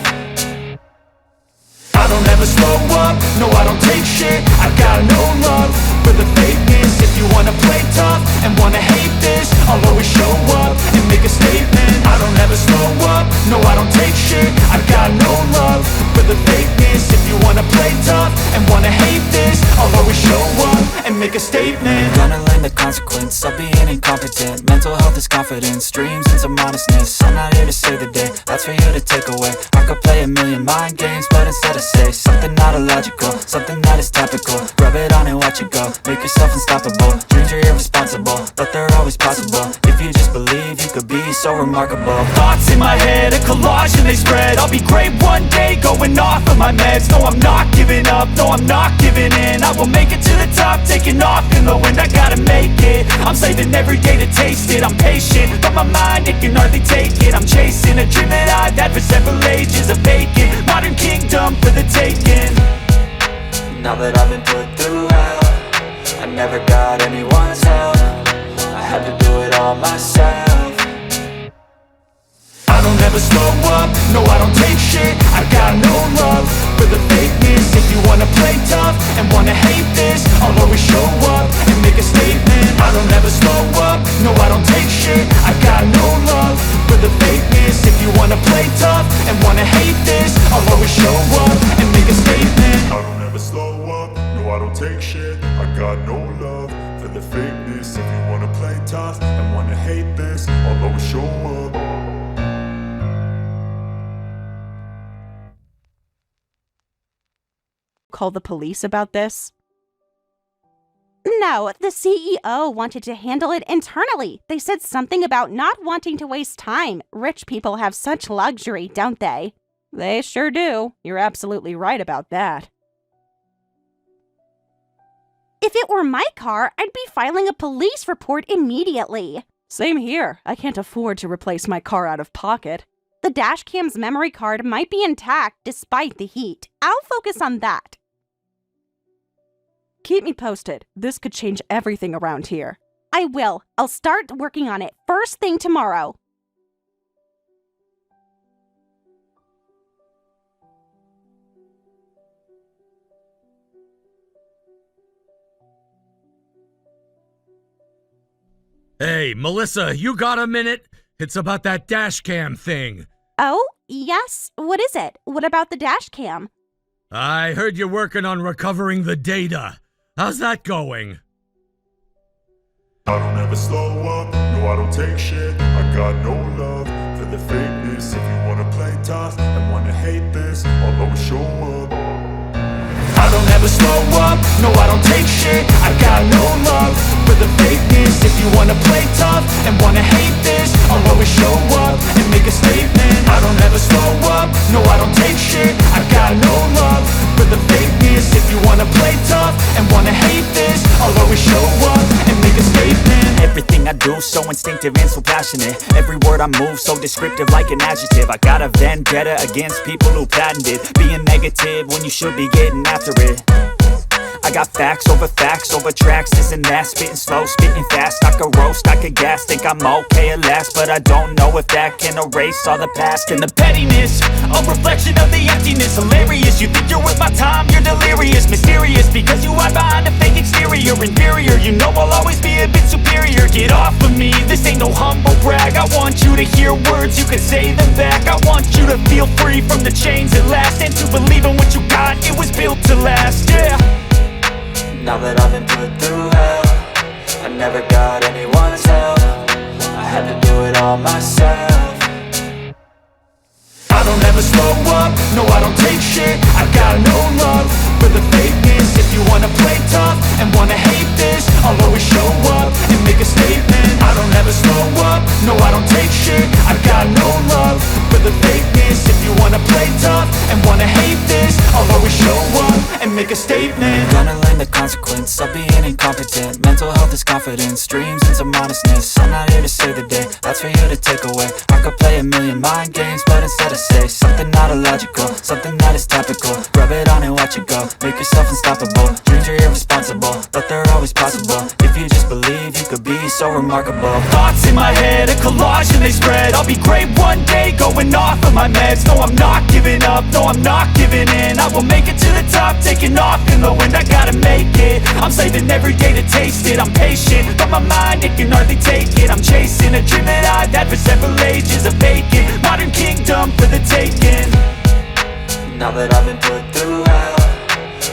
I don't ever slow up, no I don't take shit. I got no love for the fakeness. If you wanna play tough and wanna hate this, I'll always show up and make a statement. I don't ever slow up, no I don't take shit. I got no love for the fakeness. If you wanna play tough and wanna hate this, I'll always show up and make a statement. Gonna learn the consequence of being incompetent. Mental health is confidence, dreams and some honestness. I'm not here to save the day, that's for you to take away. I could play a million mind games, but instead I say something not illogical, something that is topical. Rub it on and watch it go, make yourself unstoppable. Dreams are irresponsible, but they're always possible. If you just believe, you could be so remarkable. Thoughts in my head, a collage and they spread. I'll be great one day, going off of my meds. No, I'm not giving up, no, I'm not giving in. I will make it to the top, taking off in the wind. I gotta make it, I'm saving every day to taste it. I'm patient, but my mind, it can hardly take it. I'm chasing a dream that I've had for several ages. A vacant, modern kingdom for the taking. Now that I've been put through hell, I never got anyone's help. I had to do it all myself. I don't ever slow up, no I don't take shit. I got no love for the fakeness. If you wanna play tough and wanna hate this, I'll always show up and make a statement. I don't ever slow up, no I don't take shit. I got no love for the fakeness. If you wanna play tough and wanna hate this, I'll always show up and make a statement. I don't ever slow up, no I don't take shit. I got no love for the fakeness. If you wanna play tough and wanna hate this, I'll always show up. Call the police about this? No, the CEO wanted to handle it internally. They said something about not wanting to waste time. Rich people have such luxury, don't they? They sure do. You're absolutely right about that. If it were my car, I'd be filing a police report immediately. Same here. I can't afford to replace my car out of pocket. The dashcam's memory card might be intact despite the heat. I'll focus on that. Keep me posted. This could change everything around here. I will. I'll start working on it first thing tomorrow. Hey, Melissa, you got a minute? It's about that dashcam thing. Oh, yes. What is it? What about the dashcam? I heard you're working on recovering the data. How's that going? I don't ever slow up, no I don't take shit. I got no love for the fakeness. If you wanna play tough and wanna hate this, I'll always show up. I don't ever slow up, no I don't take shit. I got no love for the fakeness. If you wanna play tough and wanna hate this, I'll always show up and make a statement. I don't ever slow up, no I don't take shit. I got no love for the fakeness. If you wanna play tough and wanna hate this, I'll always show up and make a statement. Everything I do so instinctive and so passionate. Every word I move so descriptive like an adjective. I got a vendetta against people who patented being negative when you should be getting after it. I got facts over tracks, this and that. Spitting slow, spitting fast, I could roast, I could gas. Think I'm okay at last, but I don't know if that can erase all the past. And the pettiness, a reflection of the emptiness. Hilarious, you think you're worth my time, you're delirious. Mysterious, because you hide behind a fake exterior. Inferior, you know I'll always be a bit superior. Get off of me, this ain't no humble brag. I want you to hear words, you can say them back. I want you to feel free from the chains at last, and to believe in what you got, it was built to last, yeah. Now that I've been put through hell, I never got anyone's help, I had to do it all myself. I don't ever slow up, no I don't take shit. I got no love for the fakeness. If you wanna play tough and wanna hate this, I'll always show up and make a statement. I don't ever slow up, no I don't take shit. I got no love for the fakeness. If you wanna play tough and wanna hate this, I'll always show up and make a statement. Gonna learn the consequence of being incompetent. Mental health is confidence, dreams into modestness. I'm not here to save the day, that's for you to take away. I could play a million mind games, but instead I say something not illogical, something that is topical. Rub it on and watch it go, make yourself unstoppable. Dreams are irresponsible, but they're always possible. If you just believe, you could be so remarkable. Thoughts in my head, a collage and they spread. I'll be great one day, going off of my meds. No, I'm not giving up, no, I'm not giving in. I will make it to the top, taking off in the wind. I gotta make it, I'm saving every day to taste it. I'm patient, but my mind, it can hardly take it. I'm chasing a dream that I've had for several ages. A vacant, modern kingdom for the taking. Now that I've been put through hell,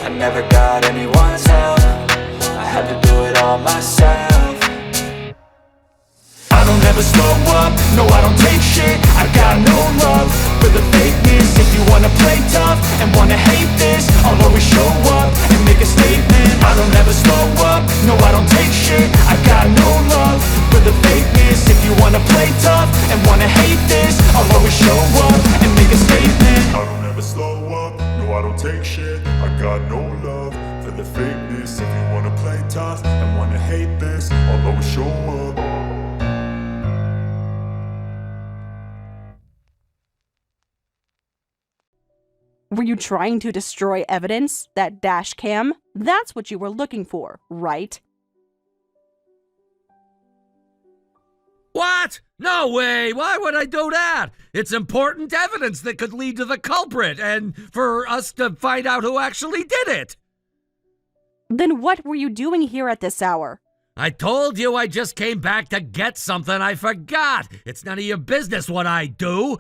I never got anyone's help, I had to do it all myself. I don't ever slow up, no I don't take shit. I got no love for the fakeness. If you wanna play tough and wanna hate this, I'll always show up and make a statement. I don't ever slow up, no I don't take shit. I got no love for the fakeness. If you wanna play tough and wanna hate this, I'll always show up and make a statement. I don't ever slow up, no I don't take shit. I got no love for the fakeness. If you wanna play tough and wanna hate this, I'll always show up. Were you trying to destroy evidence? That dash cam? That's what you were looking for, right? What? No way! Why would I do that? It's important evidence that could lead to the culprit and for us to find out who actually did it. Then what were you doing here at this hour? I told you I just came back to get something I forgot. It's none of your business what I do.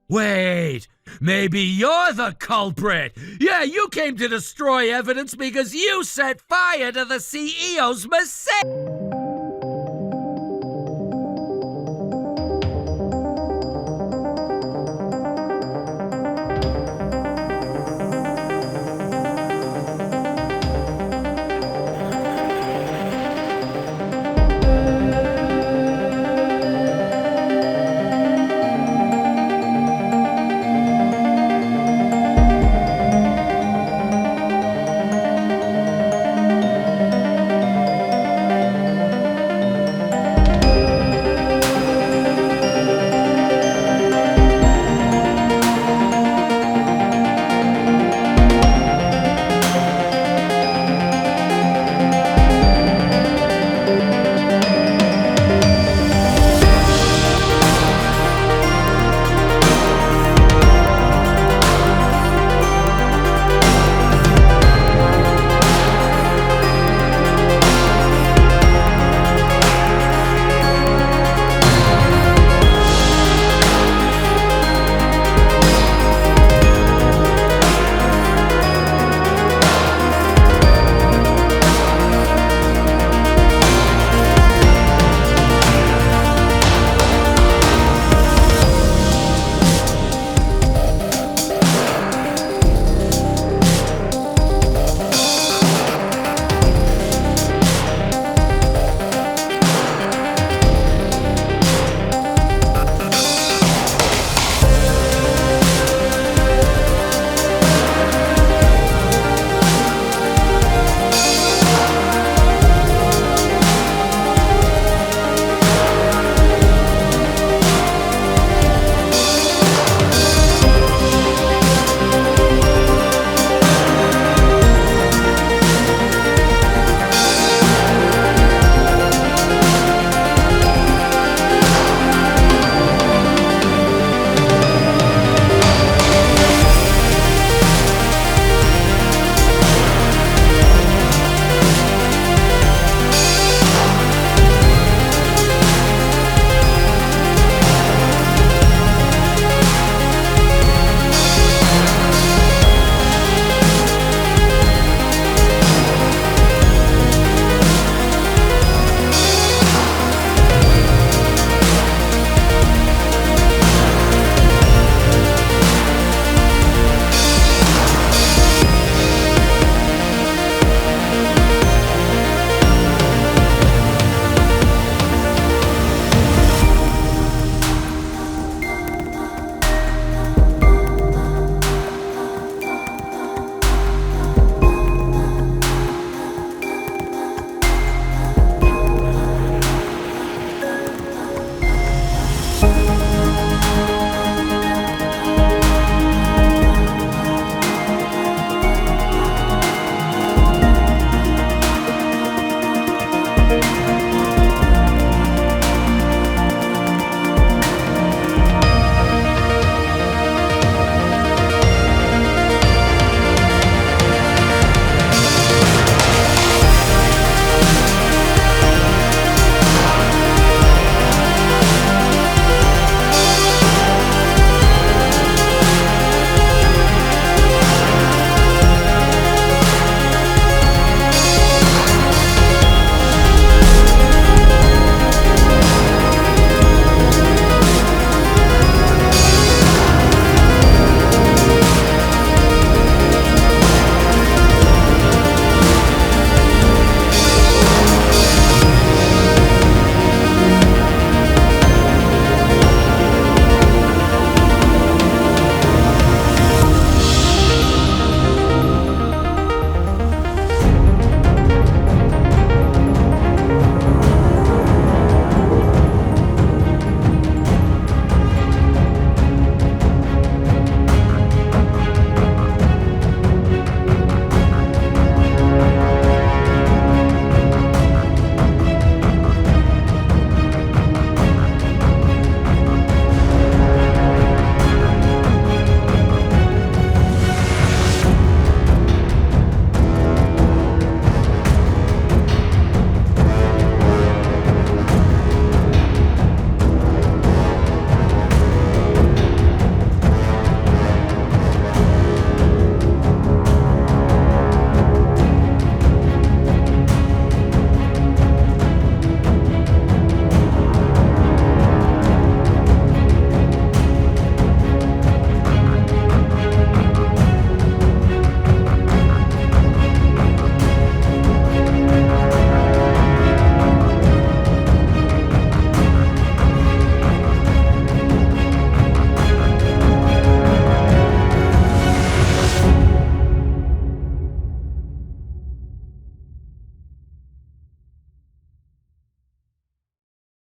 Wait, maybe you're the culprit. Yeah, you came to destroy evidence because you set fire to the CEO's mistake.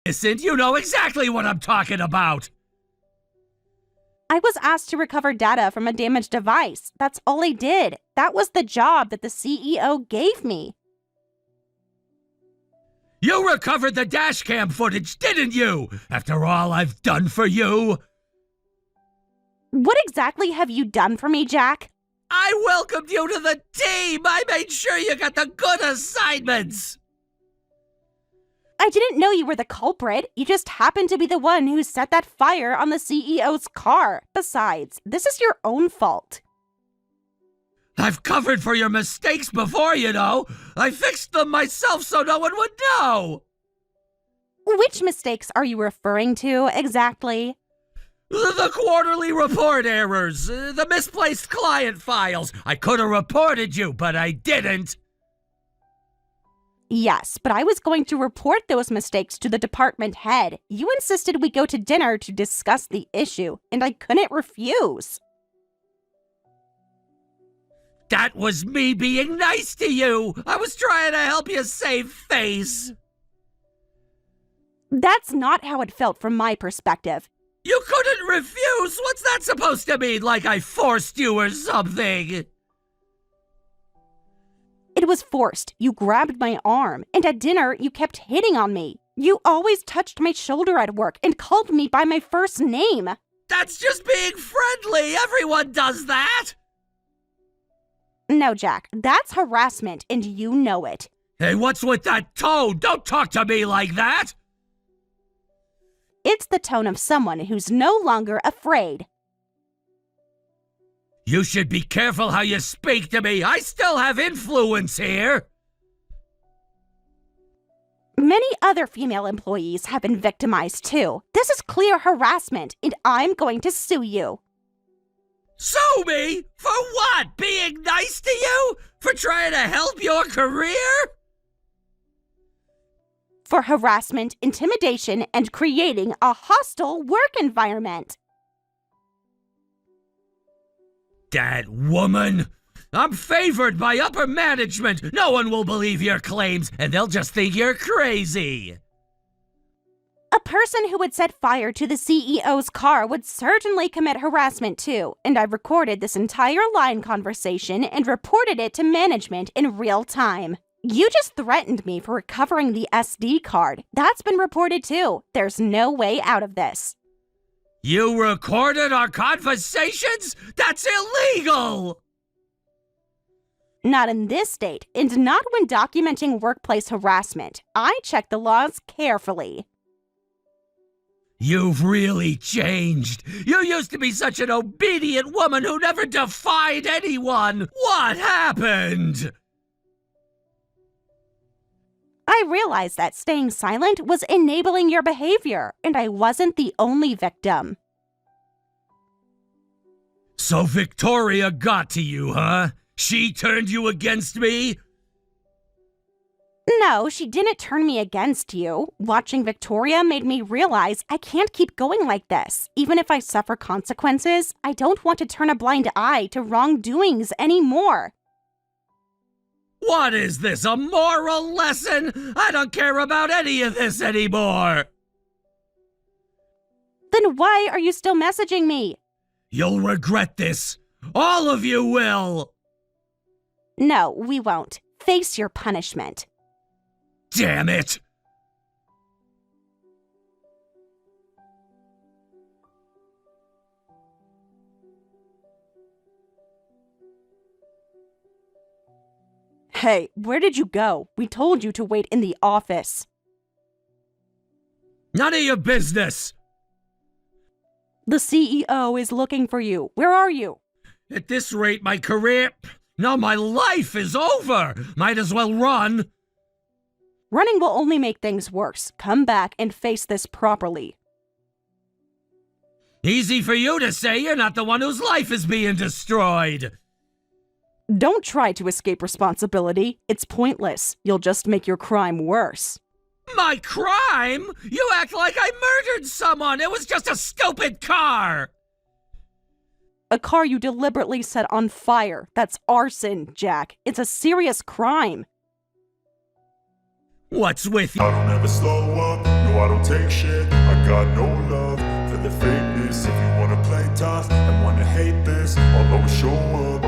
innocent. You know exactly what I'm talking about. I was asked to recover data from a damaged device. That's all I did. That was the job that the CEO gave me. You recovered the dashcam footage, didn't you? After all I've done for you. What exactly have you done for me, Jack? I welcomed you to the team. I made sure you got the good assignments. I didn't know you were the culprit. You just happened to be the one who set that fire on the CEO's car. Besides, this is your own fault. I've covered for your mistakes before, you know. I fixed them myself so no one would know. Which mistakes are you referring to exactly? The quarterly report errors, the misplaced client files. I could have reported you, but I didn't. Yes, but I was going to report those mistakes to the department head. You insisted we go to dinner to discuss the issue, and I couldn't refuse. That was me being nice to you. I was trying to help you save face. That's not how it felt from my perspective. You couldn't refuse. What's that supposed to mean? Like I forced you or something? It was forced. You grabbed my arm, and at dinner, you kept hitting on me. You always touched my shoulder at work and called me by my first name. That's just being friendly. Everyone does that. No, Jack, that's harassment, and you know it. Hey, what's with that tone? Don't talk to me like that. It's the tone of someone who's no longer afraid. You should be careful how you speak to me. I still have influence here. Many other female employees have been victimized too. This is clear harassment, and I'm going to sue you. Sue me? For what? Being nice to you? For trying to help your career? For harassment, intimidation, and creating a hostile work environment. That woman? I'm favored by upper management. No one will believe your claims, and they'll just think you're crazy. A person who would set fire to the CEO's car would certainly commit harassment too, and I've recorded this entire line conversation and reported it to management in real time. You just threatened me for recovering the SD card. That's been reported too. There's no way out of this. You recorded our conversations? That's illegal! Not in this state, and not when documenting workplace harassment. I check the laws carefully. You've really changed. You used to be such an obedient woman who never defied anyone. What happened? I realized that staying silent was enabling your behavior, and I wasn't the only victim. So Victoria got to you, huh? She turned you against me? No, she didn't turn me against you. Watching Victoria made me realize I can't keep going like this. Even if I suffer consequences, I don't want to turn a blind eye to wrongdoings anymore. What is this, a moral lesson? I don't care about any of this anymore. Then why are you still messaging me? You'll regret this. All of you will. No, we won't. Face your punishment. Damn it. Hey, where did you go? We told you to wait in the office. None of your business. The CEO is looking for you. Where are you? At this rate, my career... No, my life is over. Might as well run. Running will only make things worse. Come back and face this properly. Easy for you to say. You're not the one whose life is being destroyed. Don't try to escape responsibility. It's pointless. You'll just make your crime worse. My crime? You act like I murdered someone. It was just a stupid car. A car you deliberately set on fire. That's arson, Jack. It's a serious crime. What's with you? I don't ever slow up, no I don't take shit. I got no love for the fakeness. If you wanna play tough and wanna hate this, I'll always show up.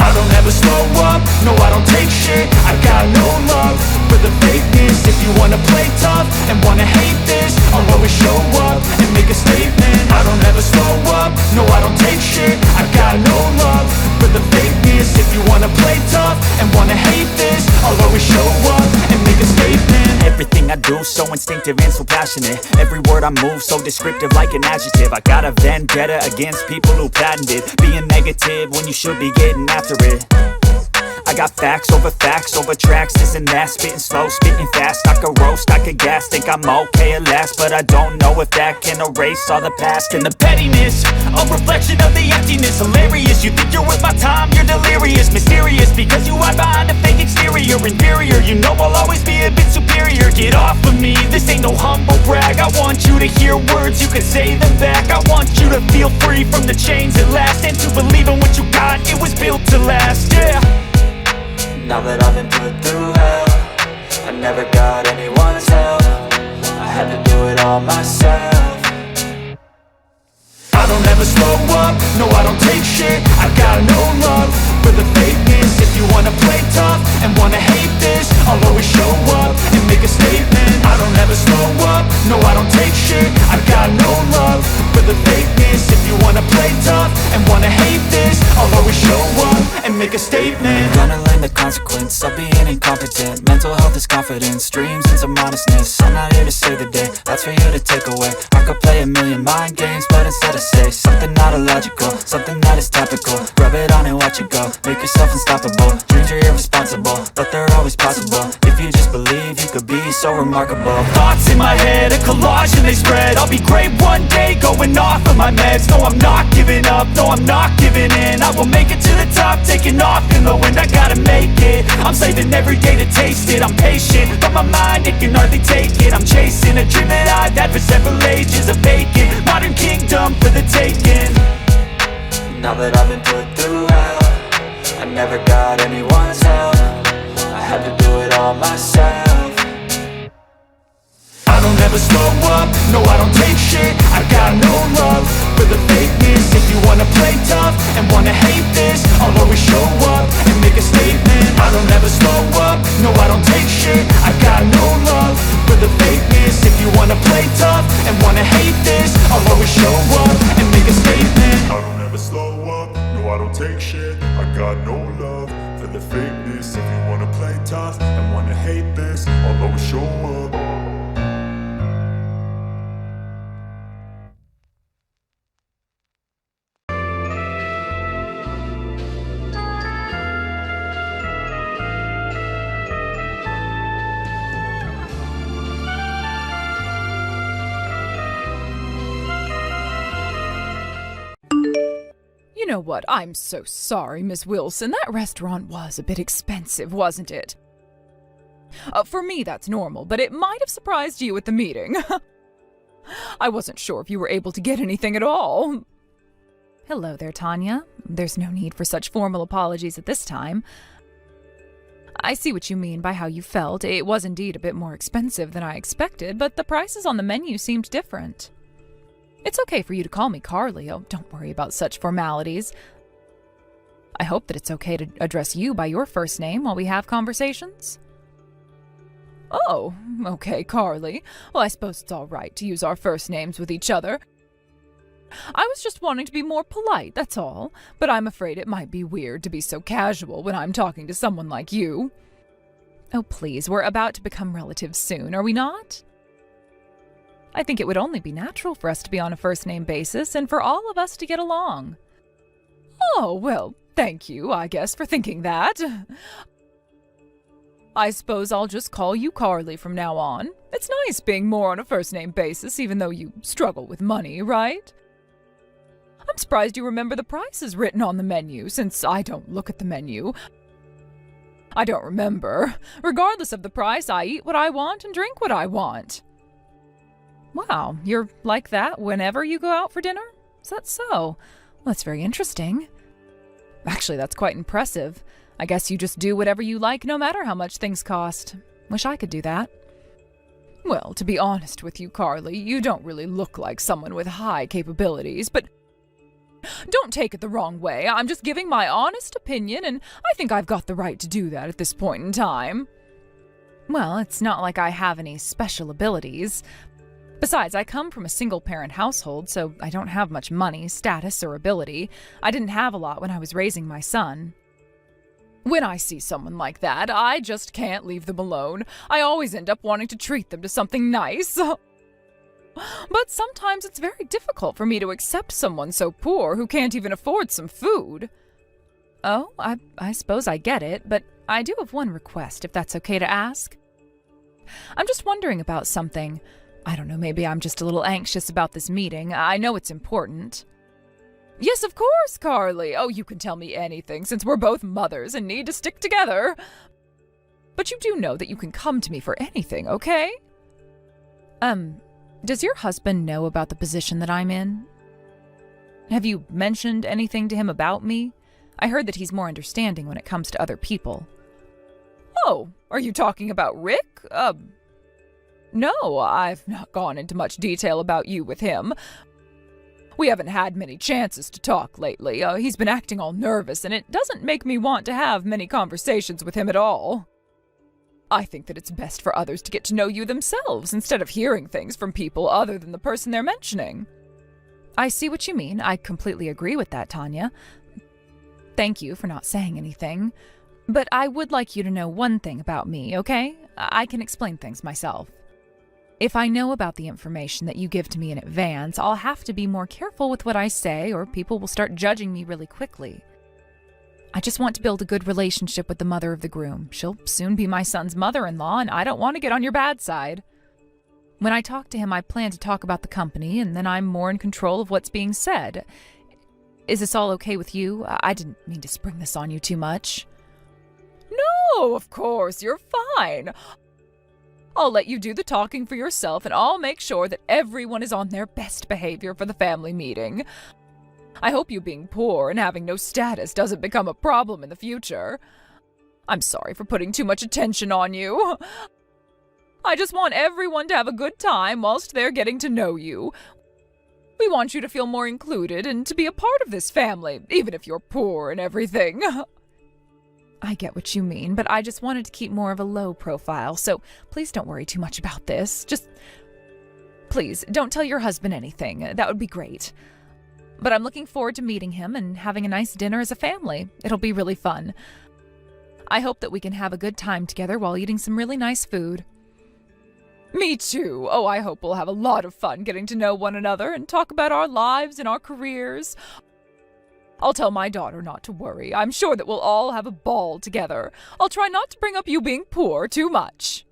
I don't ever slow up, no I don't take shit. I got no love for the fakeness. If you wanna play tough and wanna hate this, I'll always show up and make a statement. I don't ever slow up, no I don't take shit. I got no love for the fakeness. If you wanna play tough and wanna hate this, I'll always show up and make a statement. Everything I do so instinctive and so passionate. Every word I move so descriptive like an adjective. I got a vendetta against people who patented being negative when you should be getting after it. I got facts over tracks, this and that. Spitting slow, spitting fast. I could roast, I could gas. Think I'm okay at last, but I don't know if that can erase all the past. And the pettiness, a reflection of the emptiness. Hilarious, you think you're worth my time, you're delirious. Mysterious, because you hide behind a fake exterior. Inferior, you know I'll always be a bit superior. Get off of me, this ain't no humble brag. I want you to hear words, you can say them back. I want you to feel free from the chains at last, and to believe in what you got, it was built to last, yeah. Now that I've been put through hell, I never got anyone's help. I had to do it all myself. I don't ever slow up, no I don't take shit. I got no love for the fakeness. If you wanna play tough and wanna hate this, I'll always show up and make a statement. I don't ever slow up, no I don't take shit. I got no love for the fakeness. If you wanna play tough and wanna hate this, I'll always show up and make a statement. Gonna learn the consequence of being incompetent. Mental health is confidence, dreams and some honestness. I'm not here to save the day, that's for you to take away. I could play a million mind games, but instead I say something not illogical, something that is topical. Rub it on and watch it go, make yourself unstoppable. Dreams are irresponsible, but they're always possible. If you just believe, you could be so remarkable. Thoughts in my head, a collage and they spread. I'll be great one day, going off of my meds. No, I'm not giving up, no, I'm not giving in. I will make it to the top, taking off in the wind. I gotta make it, I'm saving every day to taste it. I'm patient, but my mind, it can hardly take it. I'm chasing a dream that I've had for several ages. A vacant, modern kingdom for the taking. Now that I've been put through hell, I never got anyone's help. I had to do it all myself. I don't ever slow up, no I don't take shit. I got no love for the fakeness. If you wanna play tough and wanna hate this, I'll always show up and make a statement. I don't ever slow up, no I don't take shit. I got no love for the fakeness. If you wanna play tough and wanna hate this, I'll always show up and make a statement. I don't ever slow up, no I don't take shit. I got no love for the fakeness. If you wanna play tough and wanna hate this, I'll always show up. You know what? I'm so sorry, Miss Wilson. That restaurant was a bit expensive, wasn't it? For me, that's normal, but it might have surprised you at the meeting. I wasn't sure if you were able to get anything at all. Hello there, Tanya. There's no need for such formal apologies at this time. I see what you mean by how you felt. It was indeed a bit more expensive than I expected, but the prices on the menu seemed different. It's okay for you to call me Carly. Oh, don't worry about such formalities. I hope that it's okay to address you by your first name while we have conversations. Oh, okay, Carly. Well, I suppose it's all right to use our first names with each other. I was just wanting to be more polite, that's all. But I'm afraid it might be weird to be so casual when I'm talking to someone like you. Oh, please, we're about to become relatives soon, are we not? I think it would only be natural for us to be on a first-name basis and for all of us to get along. Oh, well, thank you, I guess, for thinking that. I suppose I'll just call you Carly from now on. It's nice being more on a first-name basis, even though you struggle with money, right? I'm surprised you remember the prices written on the menu, since I don't look at the menu. I don't remember. Regardless of the price, I eat what I want and drink what I want. Wow, you're like that whenever you go out for dinner? Is that so? Well, that's very interesting. Actually, that's quite impressive. I guess you just do whatever you like no matter how much things cost. Wish I could do that. Well, to be honest with you, Carly, you don't really look like someone with high capabilities, but don't take it the wrong way. I'm just giving my honest opinion, and I think I've got the right to do that at this point in time. Well, it's not like I have any special abilities. Besides, I come from a single-parent household, so I don't have much money, status, or ability. I didn't have a lot when I was raising my son. When I see someone like that, I just can't leave them alone. I always end up wanting to treat them to something nice. But sometimes it's very difficult for me to accept someone so poor who can't even afford some food. Oh, I suppose I get it, but I do have one request, if that's okay to ask. I'm just wondering about something. I don't know, maybe I'm just a little anxious about this meeting. I know it's important. Yes, of course, Carly. Oh, you can tell me anything, since we're both mothers and need to stick together. But you do know that you can come to me for anything, okay? Does your husband know about the position that I'm in? Have you mentioned anything to him about me? I heard that he's more understanding when it comes to other people. Oh, are you talking about Rick? No, I've not gone into much detail about you with him. We haven't had many chances to talk lately. He's been acting all nervous, and it doesn't make me want to have many conversations with him at all. I think that it's best for others to get to know you themselves instead of hearing things from people other than the person they're mentioning. I see what you mean. I completely agree with that, Tanya. Thank you for not saying anything. But I would like you to know one thing about me, okay? I can explain things myself. If I know about the information that you give to me in advance, I'll have to be more careful with what I say, or people will start judging me really quickly. I just want to build a good relationship with the mother of the groom. She'll soon be my son's mother-in-law, and I don't want to get on your bad side. When I talk to him, I plan to talk about the company, and then I'm more in control of what's being said. Is this all okay with you? I didn't mean to spring this on you too much. No, of course, you're fine. I'll let you do the talking for yourself, and I'll make sure that everyone is on their best behavior for the family meeting. I hope you being poor and having no status doesn't become a problem in the future. I'm sorry for putting too much attention on you. I just want everyone to have a good time whilst they're getting to know you. We want you to feel more included and to be a part of this family, even if you're poor and everything. I get what you mean, but I just wanted to keep more of a low profile, so please don't worry too much about this. Please, don't tell your husband anything. That would be great. But I'm looking forward to meeting him and having a nice dinner as a family. It'll be really fun. I hope that we can have a good time together while eating some really nice food. Me too. Oh, I hope we'll have a lot of fun getting to know one another and talk about our lives and our careers. I'll tell my daughter not to worry. I'm sure that we'll all have a ball together. I'll try not to bring up you being poor too much.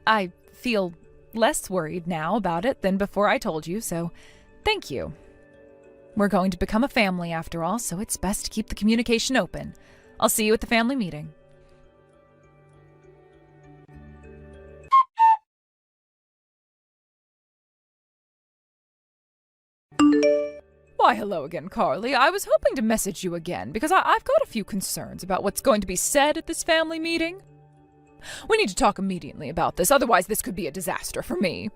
I feel less worried now about it than before I told you, so thank you. We're going to become a family after all, so it's best to keep the communication open. I'll see you at the family meeting. Why, hello again, Carly. I was hoping to message you again because I've got a few concerns about what's going to be said at this family meeting. We need to talk immediately about this, otherwise this could be a disaster for me.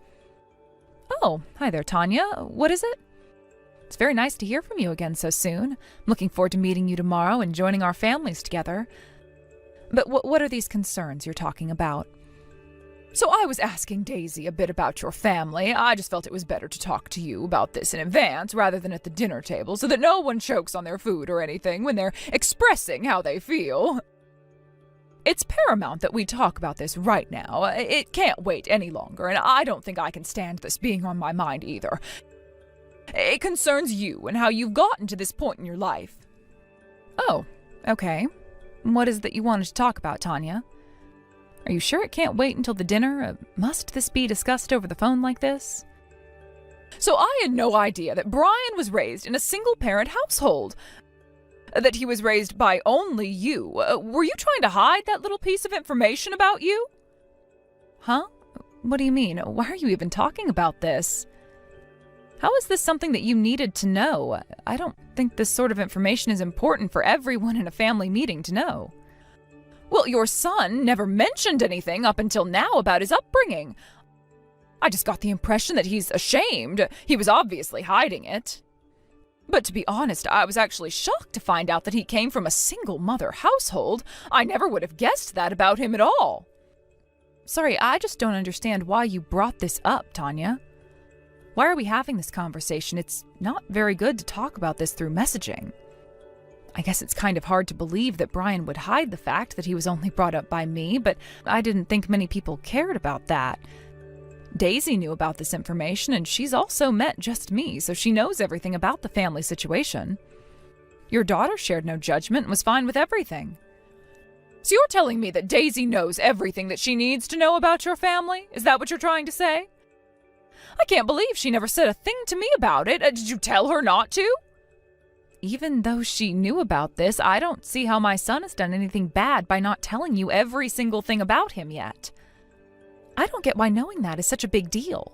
Oh, hi there, Tanya. What is it? It's very nice to hear from you again so soon. I'm looking forward to meeting you tomorrow and joining our families together. But what are these concerns you're talking about? So I was asking Daisy a bit about your family. I just felt it was better to talk to you about this in advance rather than at the dinner table so that no one chokes on their food or anything when they're expressing how they feel. It's paramount that we talk about this right now. It can't wait any longer, and I don't think I can stand this being on my mind either. It concerns you and how you've gotten to this point in your life. Oh, okay. What is it that you wanted to talk about, Tanya? Are you sure it can't wait until the dinner? Must this be discussed over the phone like this? So I had no idea that Brian was raised in a single-parent household. That he was raised by only you. Were you trying to hide that little piece of information about you? Huh? What do you mean? Why are you even talking about this? How is this something that you needed to know? I don't think this sort of information is important for everyone in a family meeting to know. Well, your son never mentioned anything up until now about his upbringing. I just got the impression that he's ashamed. He was obviously hiding it. But to be honest, I was actually shocked to find out that he came from a single-mother household. I never would have guessed that about him at all. Sorry, I just don't understand why you brought this up, Tanya. Why are we having this conversation? It's not very good to talk about this through messaging. I guess it's kind of hard to believe that Brian would hide the fact that he was only brought up by me, but I didn't think many people cared about that. Daisy knew about this information, and she's also met just me, so she knows everything about the family situation. Your daughter shared no judgment and was fine with everything. So you're telling me that Daisy knows everything that she needs to know about your family? Is that what you're trying to say? I can't believe she never said a thing to me about it. Did you tell her not to? Even though she knew about this, I don't see how my son has done anything bad by not telling you every single thing about him yet. I don't get why knowing that is such a big deal.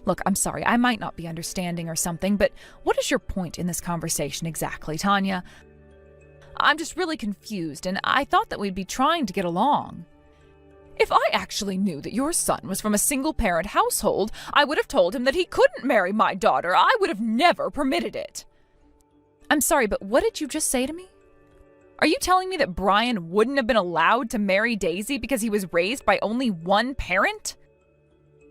Look, I'm sorry, I might not be understanding or something, but what is your point in this conversation exactly, Tanya? I'm just really confused, and I thought that we'd be trying to get along. If I actually knew that your son was from a single-parent household, I would have told him that he couldn't marry my daughter. I would have never permitted it. I'm sorry, but what did you just say to me? Are you telling me that Brian wouldn't have been allowed to marry Daisy because he was raised by only one parent?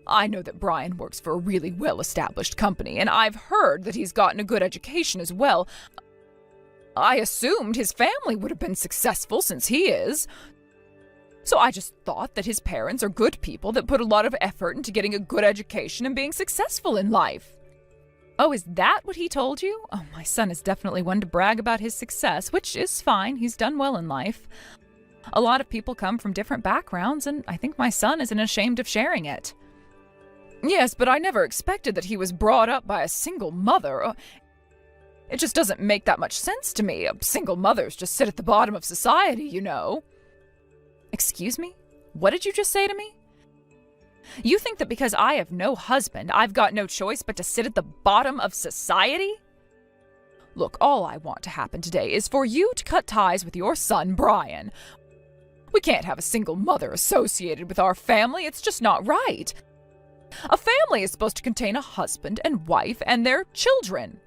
I know that Brian works for a really well-established company, and I've heard that he's gotten a good education as well. I assumed his family would have been successful since he is. So I just thought that his parents are good people that put a lot of effort into getting a good education and being successful in life. Oh, is that what he told you? Oh, my son is definitely one to brag about his success, which is fine. He's done well in life. A lot of people come from different backgrounds, and I think my son isn't ashamed of sharing it. Yes, but I never expected that he was brought up by a single mother. It just doesn't make that much sense to me. Single mothers just sit at the bottom of society, you know. Excuse me? What did you just say to me? You think that because I have no husband, I've got no choice but to sit at the bottom of society? Look, all I want to happen today is for you to cut ties with your son, Brian. We can't have a single mother associated with our family. It's just not right. A family is supposed to contain a husband and wife and their children.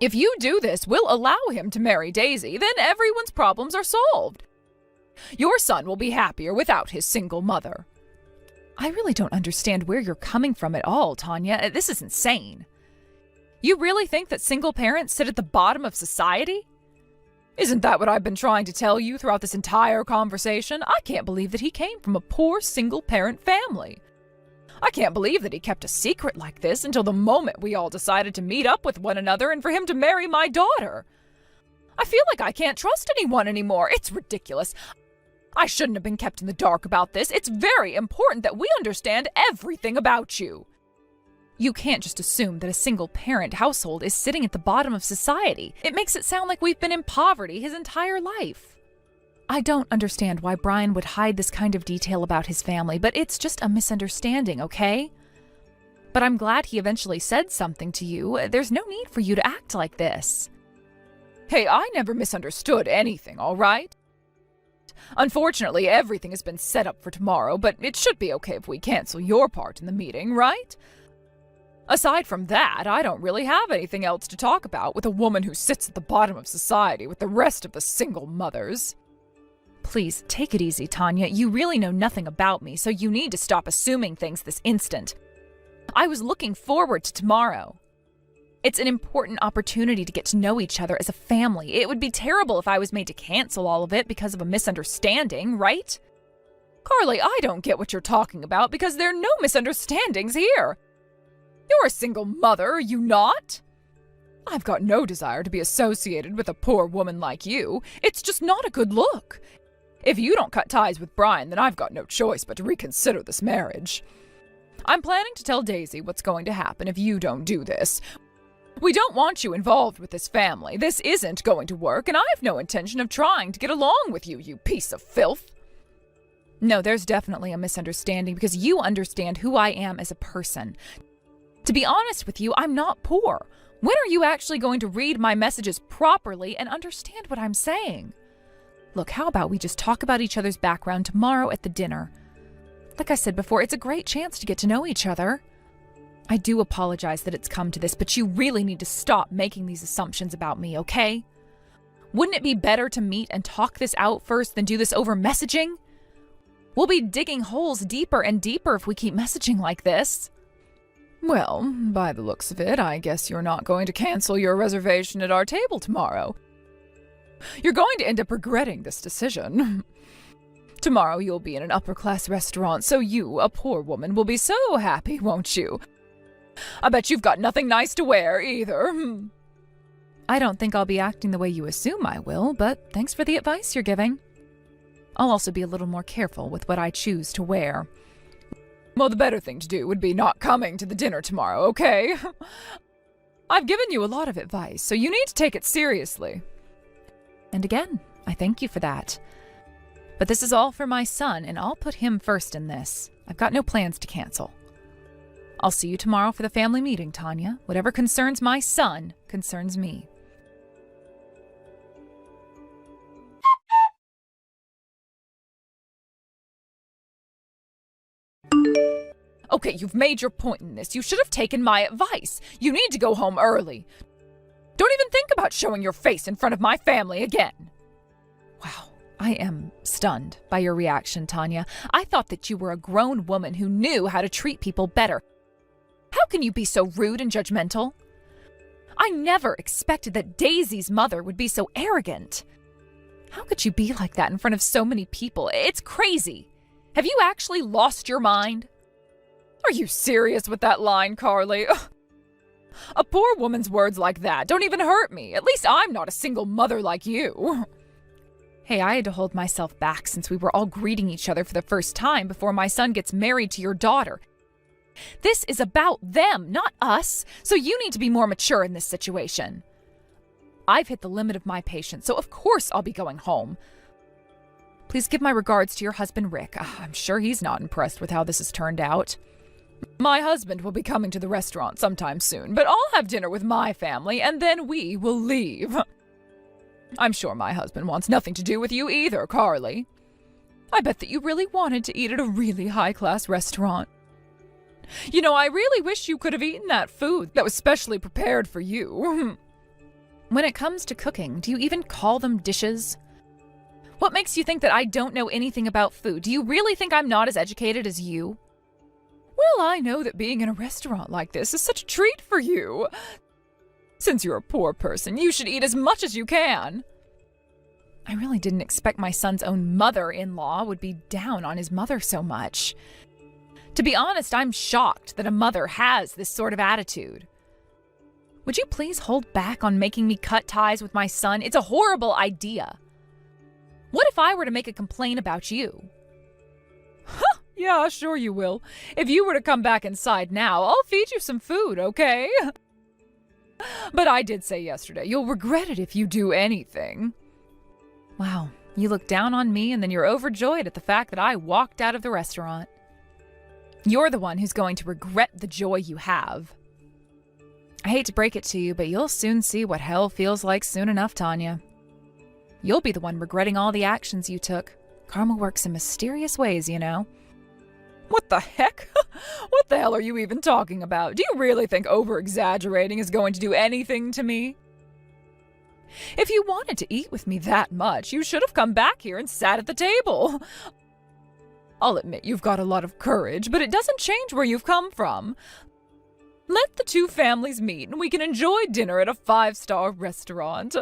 If you do this, we'll allow him to marry Daisy, then everyone's problems are solved. Your son will be happier without his single mother. I really don't understand where you're coming from at all, Tanya. This is insane. You really think that single parents sit at the bottom of society? Isn't that what I've been trying to tell you throughout this entire conversation? I can't believe that he came from a poor single-parent family. I can't believe that he kept a secret like this until the moment we all decided to meet up with one another and for him to marry my daughter. I feel like I can't trust anyone anymore. It's ridiculous. I shouldn't have been kept in the dark about this. It's very important that we understand everything about you. You can't just assume that a single-parent household is sitting at the bottom of society. It makes it sound like we've been in poverty his entire life. I don't understand why Brian would hide this kind of detail about his family, but it's just a misunderstanding, okay? But I'm glad he eventually said something to you. There's no need for you to act like this. Hey, I never misunderstood anything, all right? Unfortunately, everything has been set up for tomorrow, but it should be okay if we cancel your part in the meeting, right? Aside from that, I don't really have anything else to talk about with a woman who sits at the bottom of society with the rest of the single mothers. Please, take it easy, Tanya. You really know nothing about me, so you need to stop assuming things this instant. I was looking forward to tomorrow. It's an important opportunity to get to know each other as a family. It would be terrible if I was made to cancel all of it because of a misunderstanding, right? Carly, I don't get what you're talking about because there are no misunderstandings here. You're a single mother, are you not? I've got no desire to be associated with a poor woman like you. It's just not a good look. If you don't cut ties with Brian, then I've got no choice but to reconsider this marriage. I'm planning to tell Daisy what's going to happen if you don't do this. We don't want you involved with this family. This isn't going to work, and I have no intention of trying to get along with you, you piece of filth. No, there's definitely a misunderstanding because you understand who I am as a person. To be honest with you, I'm not poor. When are you actually going to read my messages properly and understand what I'm saying? Look, how about we just talk about each other's background tomorrow at the dinner? Like I said before, it's a great chance to get to know each other. I do apologize that it's come to this, but you really need to stop making these assumptions about me, okay? Wouldn't it be better to meet and talk this out first than do this over messaging? We'll be digging holes deeper and deeper if we keep messaging like this. Well, by the looks of it, I guess you're not going to cancel your reservation at our table tomorrow. You're going to end up regretting this decision. Tomorrow you'll be in an upper-class restaurant, so you, a poor woman, will be so happy, won't you? I bet you've got nothing nice to wear, either. I don't think I'll be acting the way you assume I will, but thanks for the advice you're giving. I'll also be a little more careful with what I choose to wear. Well, the better thing to do would be not coming to the dinner tomorrow, okay? I've given you a lot of advice, so you need to take it seriously. And again, I thank you for that. But this is all for my son, and I'll put him first in this. I've got no plans to cancel. I'll see you tomorrow for the family meeting, Tanya. Whatever concerns my son concerns me. Okay, you've made your point in this. You should have taken my advice. You need to go home early. Don't even think about showing your face in front of my family again. Wow, I am stunned by your reaction, Tanya. I thought that you were a grown woman who knew how to treat people better. How can you be so rude and judgmental? I never expected that Daisy's mother would be so arrogant. How could you be like that in front of so many people? It's crazy. Have you actually lost your mind? Are you serious with that line, Carly? Ugh. A poor woman's words like that don't even hurt me. At least I'm not a single mother like you. Hey, I had to hold myself back since we were all greeting each other for the first time before my son gets married to your daughter. This is about them, not us, so you need to be more mature in this situation. I've hit the limit of my patience, so of course I'll be going home. Please give my regards to your husband, Rick. I'm sure he's not impressed with how this has turned out. My husband will be coming to the restaurant sometime soon, but I'll have dinner with my family, and then we will leave. I'm sure my husband wants nothing to do with you either, Carly. I bet that you really wanted to eat at a really high-class restaurant. You know, I really wish you could have eaten that food that was specially prepared for you. When it comes to cooking, do you even call them dishes? What makes you think that I don't know anything about food? Do you really think I'm not as educated as you? Well, I know that being in a restaurant like this is such a treat for you. Since you're a poor person, you should eat as much as you can. I really didn't expect my son's own mother-in-law would be down on his mother so much. To be honest, I'm shocked that a mother has this sort of attitude. Would you please hold back on making me cut ties with my son? It's a horrible idea. What if I were to make a complaint about you? Huh, yeah, sure you will. If you were to come back inside now, I'll feed you some food, okay? But I did say yesterday, you'll regret it if you do anything. Wow, you look down on me and then you're overjoyed at the fact that I walked out of the restaurant. You're the one who's going to regret the joy you have. I hate to break it to you, but you'll soon see what hell feels like soon enough, Tanya. You'll be the one regretting all the actions you took. Karma works in mysterious ways, you know. What the heck? What the hell are you even talking about? Do you really think over-exaggerating is going to do anything to me? If you wanted to eat with me that much, you should have come back here and sat at the table. I'll admit you've got a lot of courage, but it doesn't change where you've come from. Let the two families meet and we can enjoy dinner at a 5-star restaurant.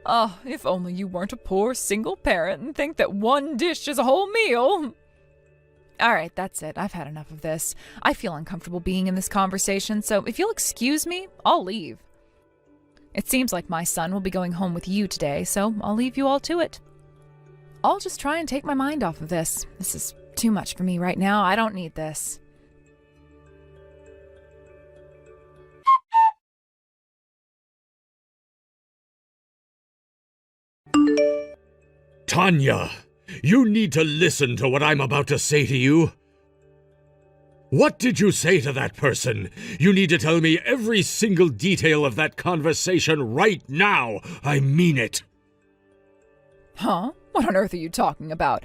Oh, if only you weren't a poor single parent and think that one dish is a whole meal. All right, that's it. I've had enough of this. I feel uncomfortable being in this conversation, so if you'll excuse me, I'll leave. It seems like my son will be going home with you today, so I'll leave you all to it. I'll just try and take my mind off of this. This is too much for me right now. I don't need this. Tanya, you need to listen to what I'm about to say to you. What did you say to that person? You need to tell me every single detail of that conversation right now. I mean it. Huh? What on earth are you talking about?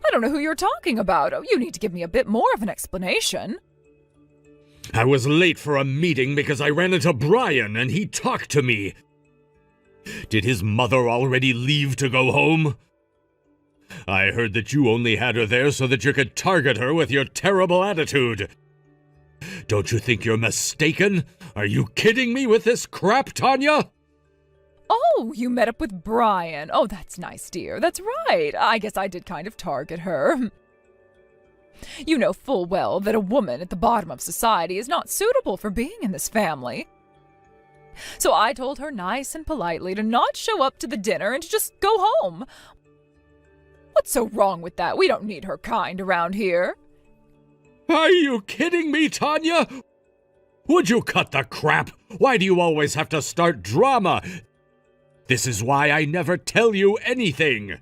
I don't know who you're talking about. Oh, you need to give me a bit more of an explanation. I was late for a meeting because I ran into Brian and he talked to me. Did his mother already leave to go home? I heard that you only had her there so that you could target her with your terrible attitude. Don't you think you're mistaken? Are you kidding me with this crap, Tanya? Oh, you met up with Brian. Oh, that's nice, dear. That's right. I guess I did kind of target her. You know full well that a woman at the bottom of society is not suitable for being in this family. So I told her nice and politely to not show up to the dinner and to just go home. What's so wrong with that? We don't need her kind around here. Are you kidding me, Tanya? Would you cut the crap? Why do you always have to start drama? This is why I never tell you anything.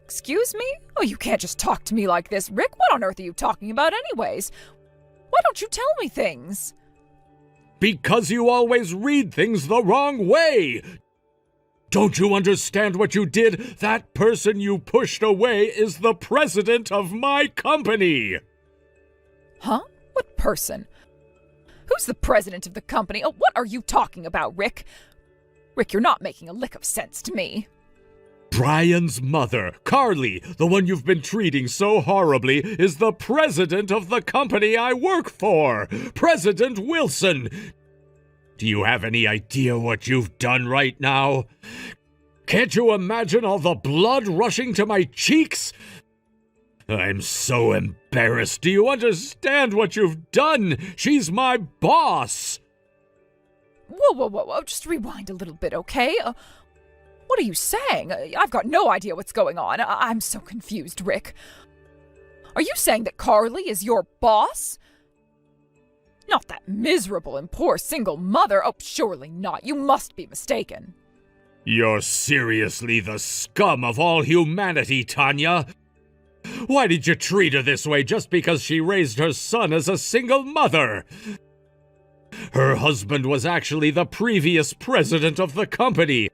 Excuse me? Oh, you can't just talk to me like this. Rick, what on earth are you talking about anyways? Why don't you tell me things? Because you always read things the wrong way. Don't you understand what you did? That person you pushed away is the president of my company. Huh? What person? Who's the president of the company? Oh, what are you talking about, Rick? Rick, you're not making a lick of sense to me. Brian's mother, Carly, the one you've been treating so horribly, is the president of the company I work for. President Wilson. Do you have any idea what you've done right now? Can't you imagine all the blood rushing to my cheeks? I'm so embarrassed. Do you understand what you've done? She's my boss. Whoa. Just rewind a little bit, okay? What are you saying? I've got no idea what's going on. I'm so confused, Rick. Are you saying that Carly is your boss? Not that miserable and poor single mother. Oh, surely not. You must be mistaken. You're seriously the scum of all humanity, Tanya. Why did you treat her this way just because she raised her son as a single mother? Her husband was actually the previous president of the company.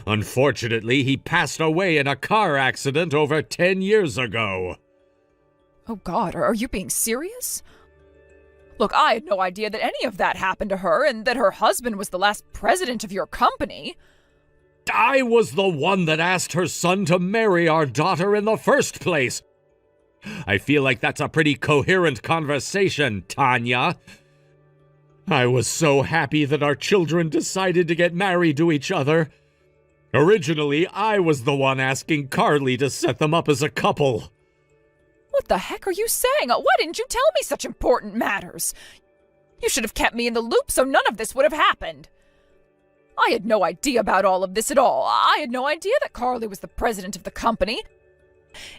Unfortunately, he passed away in a car accident over 10 years ago. Oh, God, are you being serious? Look, I had no idea that any of that happened to her and that her husband was the last president of your company. I was the one that asked her son to marry our daughter in the first place. I feel like that's a pretty coherent conversation, Tanya. I was so happy that our children decided to get married to each other. Originally, I was the one asking Carly to set them up as a couple. What the heck are you saying? Why didn't you tell me such important matters? You should have kept me in the loop so none of this would have happened. I had no idea about all of this at all. I had no idea that Carly was the president of the company.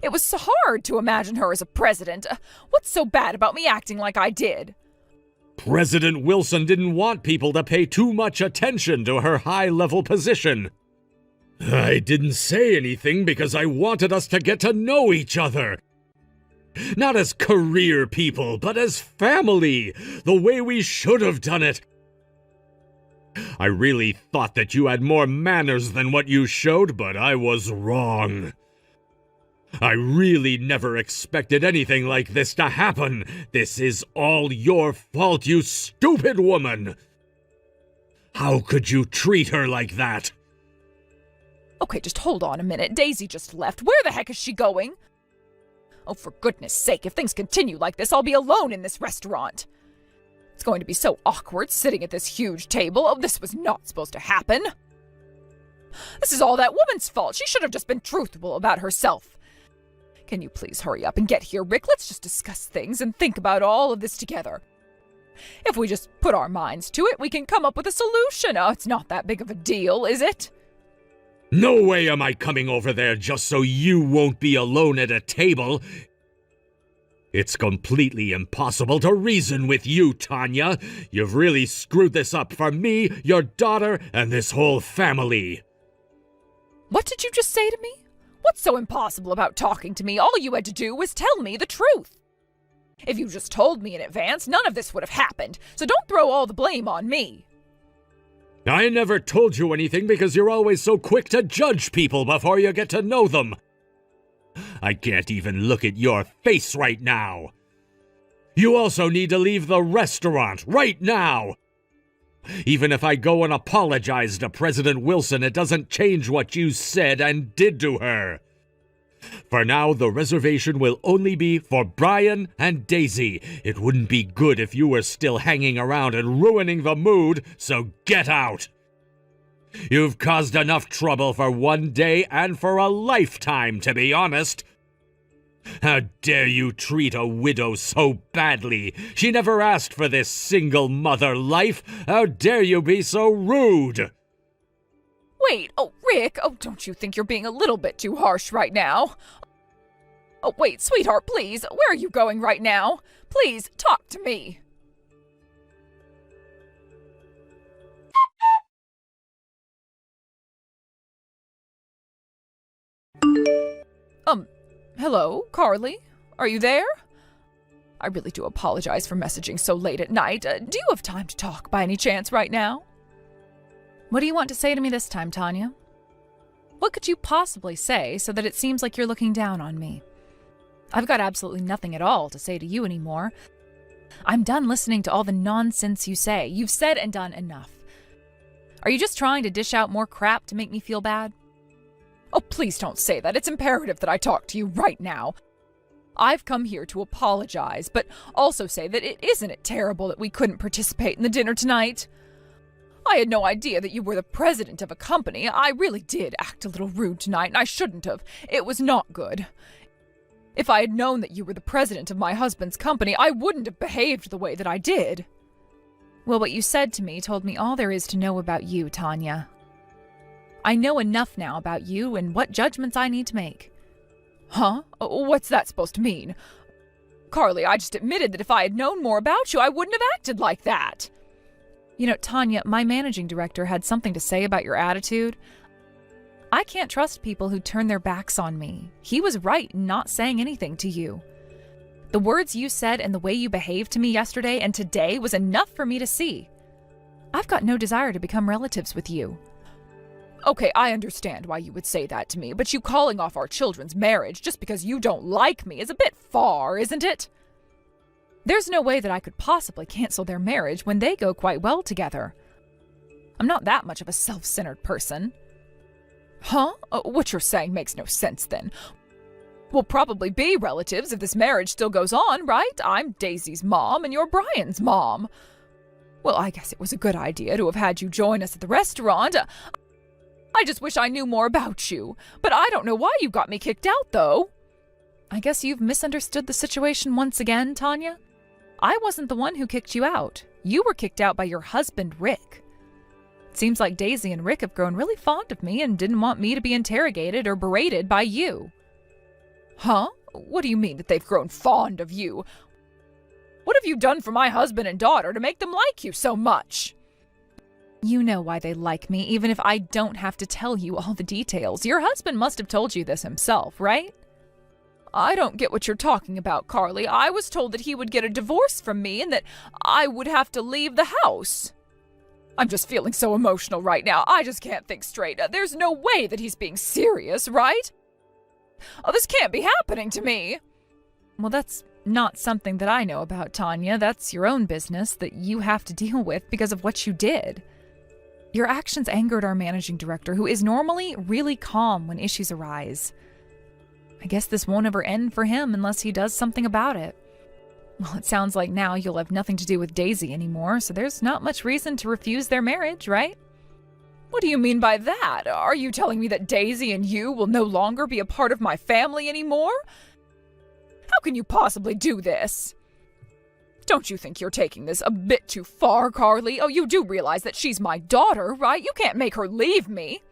It was so hard to imagine her as a president. What's so bad about me acting like I did? President Wilson didn't want people to pay too much attention to her high-level position. I didn't say anything because I wanted us to get to know each other. Not as career people, but as family, the way we should have done it. I really thought that you had more manners than what you showed, but I was wrong. I really never expected anything like this to happen. This is all your fault, you stupid woman. How could you treat her like that? Okay, just hold on a minute. Daisy just left. Where the heck is she going? Oh, for goodness sake, if things continue like this, I'll be alone in this restaurant. It's going to be so awkward sitting at this huge table. Oh, this was not supposed to happen. This is all that woman's fault. She should have just been truthful about herself. Can you please hurry up and get here, Rick? Let's just discuss things and think about all of this together. If we just put our minds to it, we can come up with a solution. Oh, it's not that big of a deal, is it? No way am I coming over there just so you won't be alone at a table. It's completely impossible to reason with you, Tanya. You've really screwed this up for me, your daughter, and this whole family. What did you just say to me? What's so impossible about talking to me? All you had to do was tell me the truth. If you just told me in advance, none of this would have happened, so don't throw all the blame on me. I never told you anything because you're always so quick to judge people before you get to know them. I can't even look at your face right now. You also need to leave the restaurant right now. Even if I go and apologize to President Wilson, it doesn't change what you said and did to her. For now, the reservation will only be for Brian and Daisy. It wouldn't be good if you were still hanging around and ruining the mood, so get out. You've caused enough trouble for one day and for a lifetime, to be honest. How dare you treat a widow so badly? She never asked for this single mother life. How dare you be so rude? Wait, Rick, don't you think you're being a little bit too harsh right now? Oh, wait, sweetheart, please, where are you going right now? Please, talk to me. Hello, Carly? Are you there? I really do apologize for messaging so late at night. Do you have time to talk by any chance right now? What do you want to say to me this time, Tanya? What could you possibly say so that it seems like you're looking down on me? I've got absolutely nothing at all to say to you anymore. I'm done listening to all the nonsense you say. You've said and done enough. Are you just trying to dish out more crap to make me feel bad? Oh, please don't say that. It's imperative that I talk to you right now. I've come here to apologize, but also say that isn't it terrible that we couldn't participate in the dinner tonight? I had no idea that you were the president of a company. I really did act a little rude tonight, and I shouldn't have. It was not good. If I had known that you were the president of my husband's company, I wouldn't have behaved the way that I did. Well, what you said to me told me all there is to know about you, Tanya. I know enough now about you and what judgments I need to make. Huh? What's that supposed to mean? Carly, I just admitted that if I had known more about you, I wouldn't have acted like that. You know, Tanya, my managing director had something to say about your attitude. I can't trust people who turn their backs on me. He was right in not saying anything to you. The words you said and the way you behaved to me yesterday and today was enough for me to see. I've got no desire to become relatives with you. Okay, I understand why you would say that to me, but you calling off our children's marriage just because you don't like me is a bit far, isn't it? There's no way that I could possibly cancel their marriage when they go quite well together. I'm not that much of a self-centered person. Huh? What you're saying makes no sense then. We'll probably be relatives if this marriage still goes on, right? I'm Daisy's mom and you're Brian's mom. Well, I guess it was a good idea to have had you join us at the restaurant. I just wish I knew more about you, but I don't know why you got me kicked out, though. I guess you've misunderstood the situation once again, Tanya. I wasn't the one who kicked you out. You were kicked out by your husband, Rick. It seems like Daisy and Rick have grown really fond of me and didn't want me to be interrogated or berated by you. Huh? What do you mean that they've grown fond of you? What have you done for my husband and daughter to make them like you so much? You know why they like me, even if I don't have to tell you all the details. Your husband must have told you this himself, right? I don't get what you're talking about, Carly. I was told that he would get a divorce from me and that I would have to leave the house. I'm just feeling so emotional right now. I just can't think straight. There's no way that he's being serious, right? Oh, this can't be happening to me. Well, that's not something that I know about, Tanya. That's your own business that you have to deal with because of what you did. Your actions angered our managing director, who is normally really calm when issues arise. I guess this won't ever end for him unless he does something about it. Well, it sounds like now you'll have nothing to do with Daisy anymore, so there's not much reason to refuse their marriage, right? What do you mean by that? Are you telling me that Daisy and you will no longer be a part of my family anymore? How can you possibly do this? Don't you think you're taking this a bit too far, Carly? Oh, you do realize that she's my daughter, right? You can't make her leave me.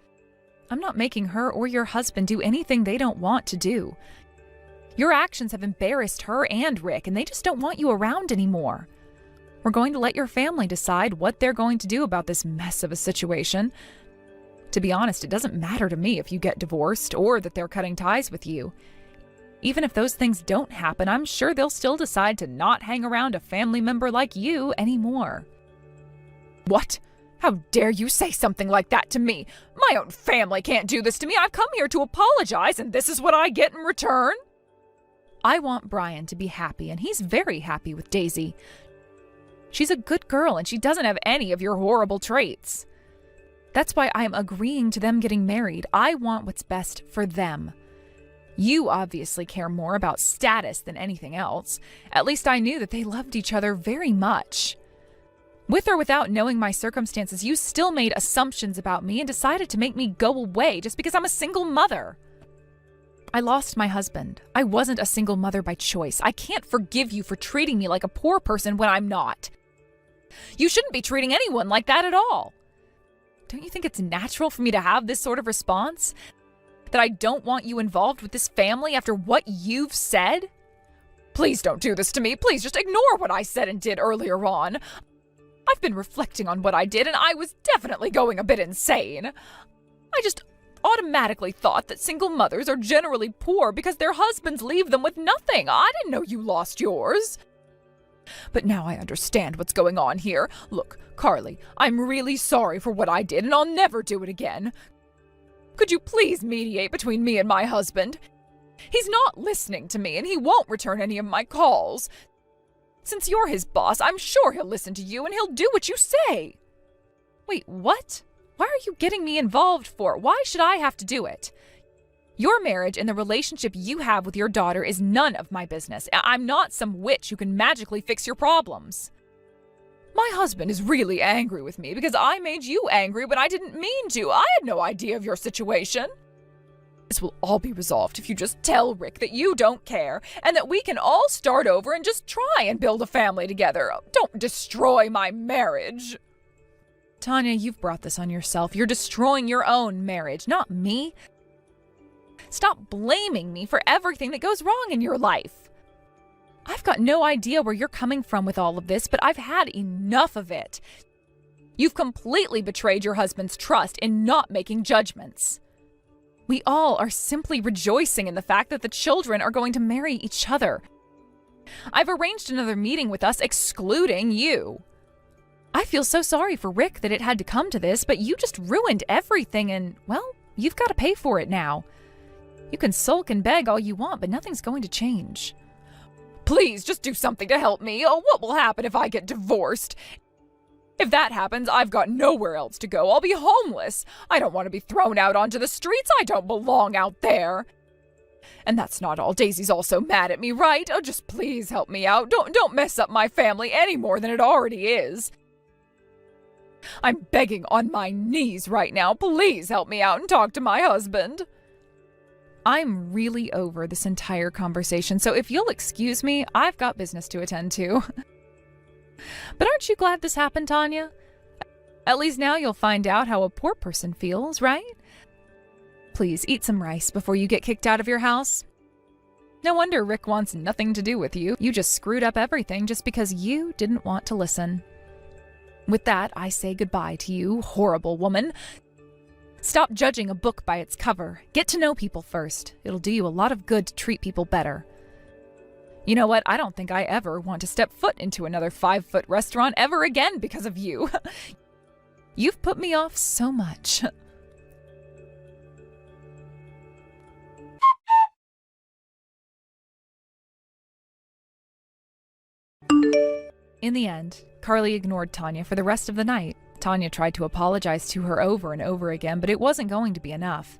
I'm not making her or your husband do anything they don't want to do. Your actions have embarrassed her and Rick, and they just don't want you around anymore. We're going to let your family decide what they're going to do about this mess of a situation. To be honest, it doesn't matter to me if you get divorced or that they're cutting ties with you. Even if those things don't happen, I'm sure they'll still decide to not hang around a family member like you anymore. What? How dare you say something like that to me? My own family can't do this to me. I've come here to apologize, and this is what I get in return? I want Brian to be happy, and he's very happy with Daisy. She's a good girl, and she doesn't have any of your horrible traits. That's why I'm agreeing to them getting married. I want what's best for them. You obviously care more about status than anything else. At least I knew that they loved each other very much. With or without knowing my circumstances, you still made assumptions about me and decided to make me go away just because I'm a single mother. I lost my husband. I wasn't a single mother by choice. I can't forgive you for treating me like a poor person when I'm not. You shouldn't be treating anyone like that at all. Don't you think it's natural for me to have this sort of response? That I don't want you involved with this family after what you've said? Please don't do this to me. Please just ignore what I said and did earlier on. I've been reflecting on what I did, and I was definitely going a bit insane. I just automatically thought that single mothers are generally poor because their husbands leave them with nothing. I didn't know you lost yours. But now I understand what's going on here. Look, Carly, I'm really sorry for what I did, and I'll never do it again. Could you please mediate between me and my husband? He's not listening to me, and he won't return any of my calls. Since you're his boss, I'm sure he'll listen to you and he'll do what you say. Wait, what? Why are you getting me involved for? Why should I have to do it? Your marriage and the relationship you have with your daughter is none of my business. I'm not some witch who can magically fix your problems. My husband is really angry with me because I made you angry when I didn't mean to. I had no idea of your situation. This will all be resolved if you just tell Rick that you don't care and that we can all start over and just try and build a family together. Don't destroy my marriage. Tanya, you've brought this on yourself. You're destroying your own marriage, not me. Stop blaming me for everything that goes wrong in your life. I've got no idea where you're coming from with all of this, but I've had enough of it. You've completely betrayed your husband's trust in not making judgments. We all are simply rejoicing in the fact that the children are going to marry each other. I've arranged another meeting with us excluding you. I feel so sorry for Rick that it had to come to this, but you just ruined everything and, well, you've got to pay for it now. You can sulk and beg all you want, but nothing's going to change. Please, just do something to help me. Oh, what will happen if I get divorced? If that happens, I've got nowhere else to go. I'll be homeless. I don't want to be thrown out onto the streets. I don't belong out there. And that's not all. Daisy's also mad at me, right? Oh, just please help me out. Don't mess up my family any more than it already is. I'm begging on my knees right now. Please help me out and talk to my husband. I'm really over this entire conversation, so if you'll excuse me, I've got business to attend to. But aren't you glad this happened, Tanya? At least now you'll find out how a poor person feels, right? Please, eat some rice before you get kicked out of your house. No wonder Rick wants nothing to do with you. You just screwed up everything just because you didn't want to listen. With that, I say goodbye to you, horrible woman. Stop judging a book by its cover. Get to know people first. It'll do you a lot of good to treat people better. You know what? I don't think I ever want to step foot into another 5-foot restaurant ever again because of you. You've put me off so much. In the end, Carly ignored Tanya for the rest of the night. Tanya tried to apologize to her over and over again, but it wasn't going to be enough.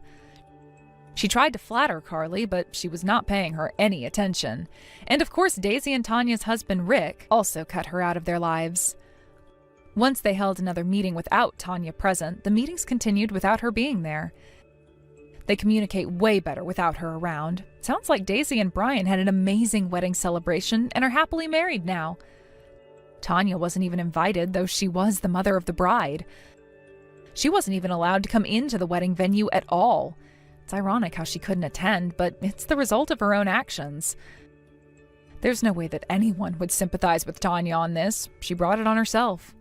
She tried to flatter Carly, but she was not paying her any attention. And of course, Daisy and Tanya's husband, Rick, also cut her out of their lives. Once they held another meeting without Tanya present, the meetings continued without her being there. They communicate way better without her around. Sounds like Daisy and Brian had an amazing wedding celebration and are happily married now. Tanya wasn't even invited, though she was the mother of the bride. She wasn't even allowed to come into the wedding venue at all. It's ironic how she couldn't attend, but it's the result of her own actions. There's no way that anyone would sympathize with Tanya on this. She brought it on herself.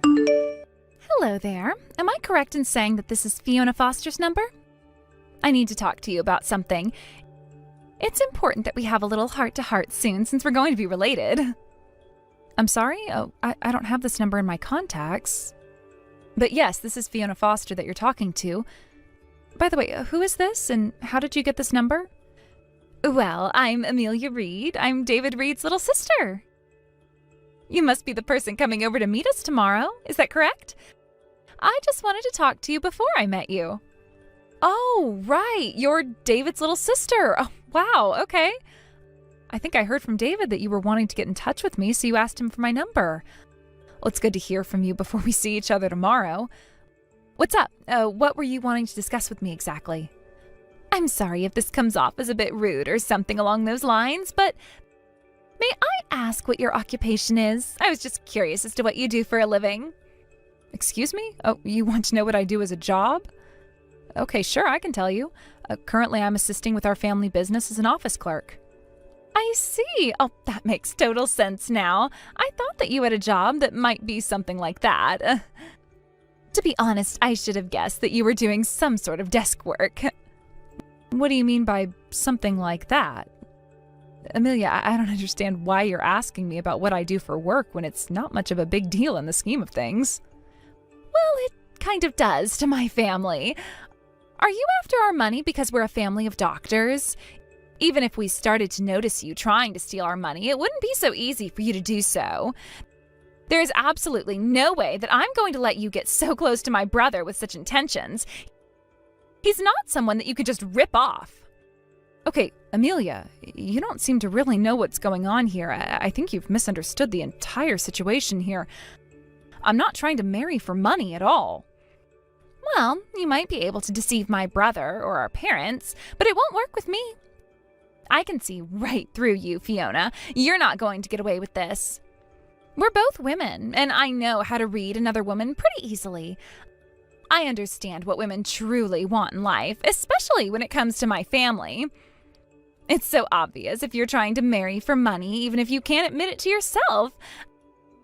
Hello there. Am I correct in saying that this is Fiona Foster's number? I need to talk to you about something. It's important that we have a little heart-to-heart soon since we're going to be related. I'm sorry? Oh, I don't have this number in my contacts. But yes, this is Fiona Foster that you're talking to. By the way, who is this, and how did you get this number? Well, I'm Amelia Reed. I'm David Reed's little sister. You must be the person coming over to meet us tomorrow. Is that correct? I just wanted to talk to you before I met you. Oh, right. You're David's little sister. Oh, wow. Okay. I think I heard from David that you were wanting to get in touch with me, so you asked him for my number. Well, it's good to hear from you before we see each other tomorrow. What's up? What were you wanting to discuss with me exactly? I'm sorry if this comes off as a bit rude or something along those lines, but may I ask what your occupation is? I was just curious as to what you do for a living. Excuse me? Oh, you want to know what I do as a job? Okay, sure, I can tell you. Currently, I'm assisting with our family business as an office clerk. I see. Oh, that makes total sense now. I thought that you had a job that might be something like that. To be honest, I should have guessed that you were doing some sort of desk work. What do you mean by something like that? Amelia, I don't understand why you're asking me about what I do for work when it's not much of a big deal in the scheme of things. Well, it kind of does to my family. Are you after our money because we're a family of doctors? Even if we started to notice you trying to steal our money, it wouldn't be so easy for you to do so. There is absolutely no way that I'm going to let you get so close to my brother with such intentions. He's not someone that you could just rip off. Okay, Amelia, you don't seem to really know what's going on here. I think you've misunderstood the entire situation here. I'm not trying to marry for money at all. Well, you might be able to deceive my brother or our parents, but it won't work with me. I can see right through you, Fiona. You're not going to get away with this. We're both women, and I know how to read another woman pretty easily. I understand what women truly want in life, especially when it comes to my family. It's so obvious if you're trying to marry for money, even if you can't admit it to yourself.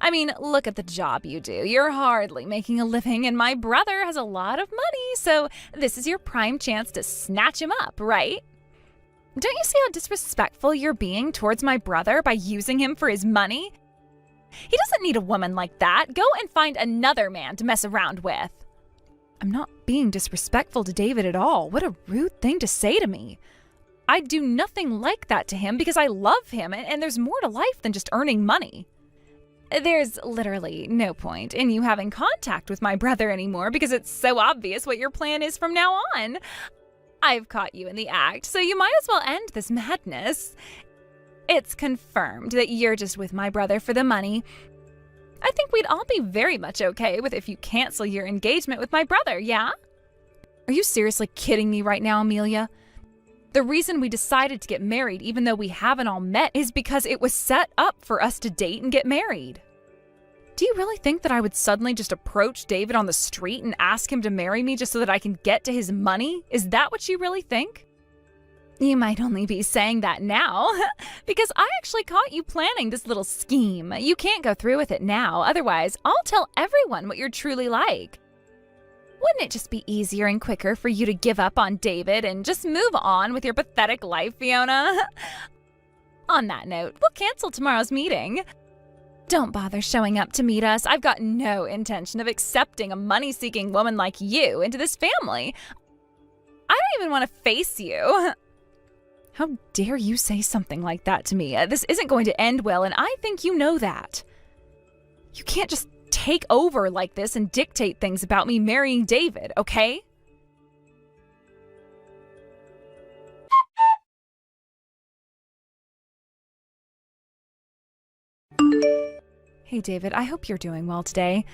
I mean, look at the job you do. You're hardly making a living, and my brother has a lot of money, so this is your prime chance to snatch him up, right? Don't you see how disrespectful you're being towards my brother by using him for his money? He doesn't need a woman like that. Go and find another man to mess around with. I'm not being disrespectful to David at all. What a rude thing to say to me. I'd do nothing like that to him because I love him, and there's more to life than just earning money. There's literally no point in you having contact with my brother anymore because it's so obvious what your plan is from now on. I've caught you in the act, so you might as well end this madness. It's confirmed that you're just with my brother for the money. I think we'd all be very much okay with if you cancel your engagement with my brother, yeah? Are you seriously kidding me right now, Amelia? The reason we decided to get married, even though we haven't all met, is because it was set up for us to date and get married. Do you really think that I would suddenly just approach David on the street and ask him to marry me just so that I can get to his money? Is that what you really think? You might only be saying that now, because I actually caught you planning this little scheme. You can't go through with it now, otherwise I'll tell everyone what you're truly like. Wouldn't it just be easier and quicker for you to give up on David and just move on with your pathetic life, Fiona? On that note, we'll cancel tomorrow's meeting. Don't bother showing up to meet us. I've got no intention of accepting a money-seeking woman like you into this family. I don't even want to face you. How dare you say something like that to me? This isn't going to end well, and I think you know that. You can't just take over like this and dictate things about me marrying David, okay? Hey, David, I hope you're doing well today.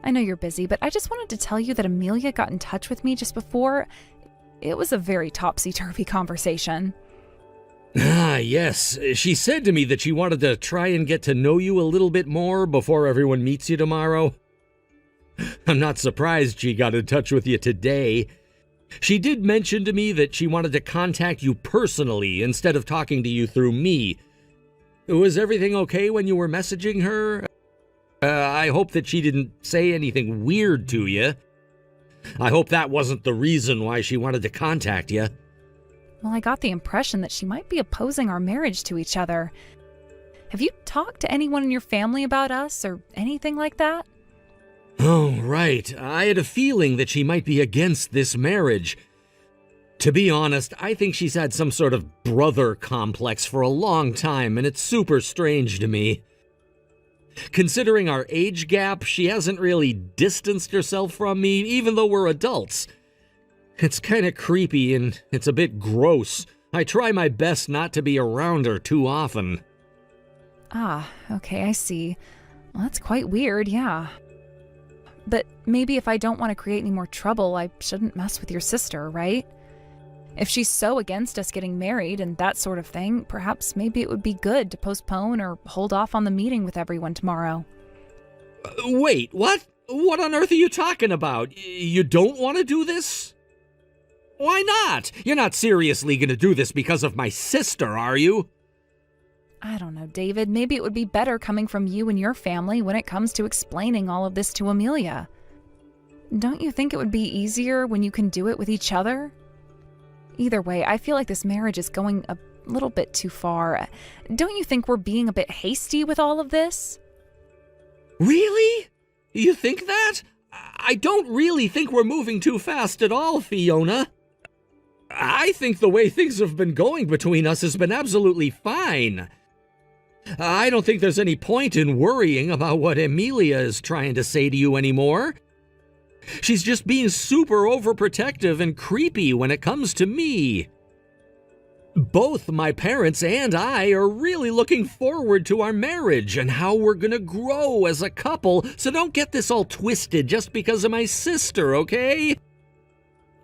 I know you're busy, but I just wanted to tell you that Amelia got in touch with me just before. It was a very topsy-turvy conversation. Ah, yes. She said to me that she wanted to try and get to know you a little bit more before everyone meets you tomorrow. I'm not surprised she got in touch with you today. She did mention to me that she wanted to contact you personally instead of talking to you through me. Was everything okay when you were messaging her? I hope that she didn't say anything weird to you. I hope that wasn't the reason why she wanted to contact you. Well, I got the impression that she might be opposing our marriage to each other. Have you talked to anyone in your family about us or anything like that? Oh, right. I had a feeling that she might be against this marriage. To be honest, I think she's had some sort of brother complex for a long time, and it's super strange to me. Considering our age gap, she hasn't really distanced herself from me, even though we're adults. It's kind of creepy and it's a bit gross. I try my best not to be around her too often. Ah, okay, I see. Well, that's quite weird, yeah. But maybe if I don't want to create any more trouble, I shouldn't mess with your sister, right? If she's so against us getting married and that sort of thing, perhaps maybe it would be good to postpone or hold off on the meeting with everyone tomorrow. Wait, what? What on earth are you talking about? You don't want to do this? Why not? You're not seriously going to do this because of my sister, are you? I don't know, David. Maybe it would be better coming from you and your family when it comes to explaining all of this to Amelia. Don't you think it would be easier when you can do it with each other? Either way, I feel like this marriage is going a little bit too far. Don't you think we're being a bit hasty with all of this? Really? You think that? I don't really think we're moving too fast at all, Fiona. I think the way things have been going between us has been absolutely fine. I don't think there's any point in worrying about what Amelia is trying to say to you anymore. She's just being super overprotective and creepy when it comes to me. Both my parents and I are really looking forward to our marriage and how we're gonna grow as a couple, so don't get this all twisted just because of my sister, okay?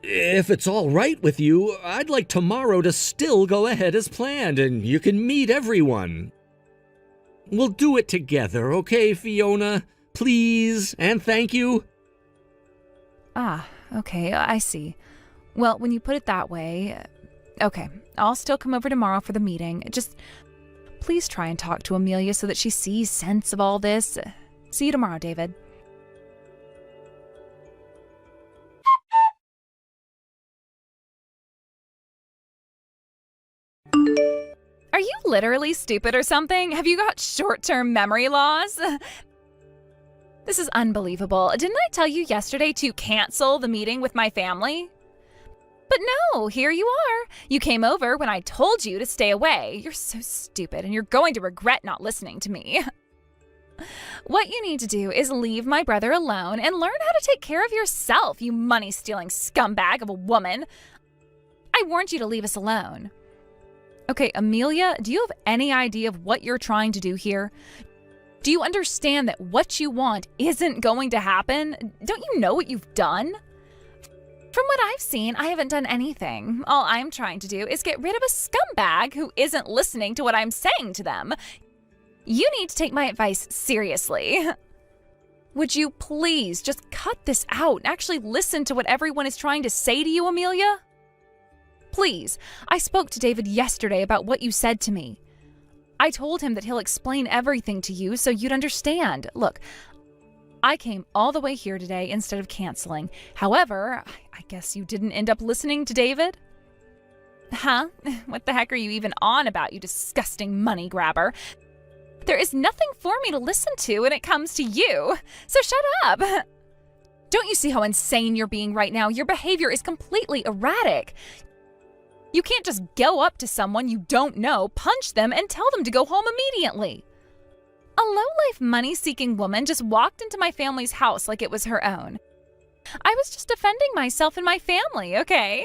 If it's all right with you, I'd like tomorrow to still go ahead as planned and you can meet everyone. We'll do it together, okay, Fiona? Please, and thank you. Ah, okay, I see. Well, when you put it that way, okay, I'll still come over tomorrow for the meeting. Just please try and talk to Amelia so that she sees sense of all this. See you tomorrow, David. Are you literally stupid or something? Have you got short-term memory loss? This is unbelievable. Didn't I tell you yesterday to cancel the meeting with my family? But no, here you are. You came over when I told you to stay away. You're so stupid and you're going to regret not listening to me. What you need to do is leave my brother alone and learn how to take care of yourself, you money-stealing scumbag of a woman. I warned you to leave us alone. Okay, Amelia, do you have any idea of what you're trying to do here? Do you understand that what you want isn't going to happen? Don't you know what you've done? From what I've seen, I haven't done anything. All I'm trying to do is get rid of a scumbag who isn't listening to what I'm saying to them. You need to take my advice seriously. Would you please just cut this out and actually listen to what everyone is trying to say to you, Amelia? Please, I spoke to David yesterday about what you said to me. I told him that he'll explain everything to you so you'd understand. Look, I came all the way here today instead of canceling. However, I guess you didn't end up listening to David? Huh? What the heck are you even on about, you disgusting money grabber? There is nothing for me to listen to when it comes to you, so shut up. Don't you see how insane you're being right now? Your behavior is completely erratic. You can't just go up to someone you don't know, punch them, and tell them to go home immediately. A low-life, money-seeking woman just walked into my family's house like it was her own. I was just defending myself and my family, okay?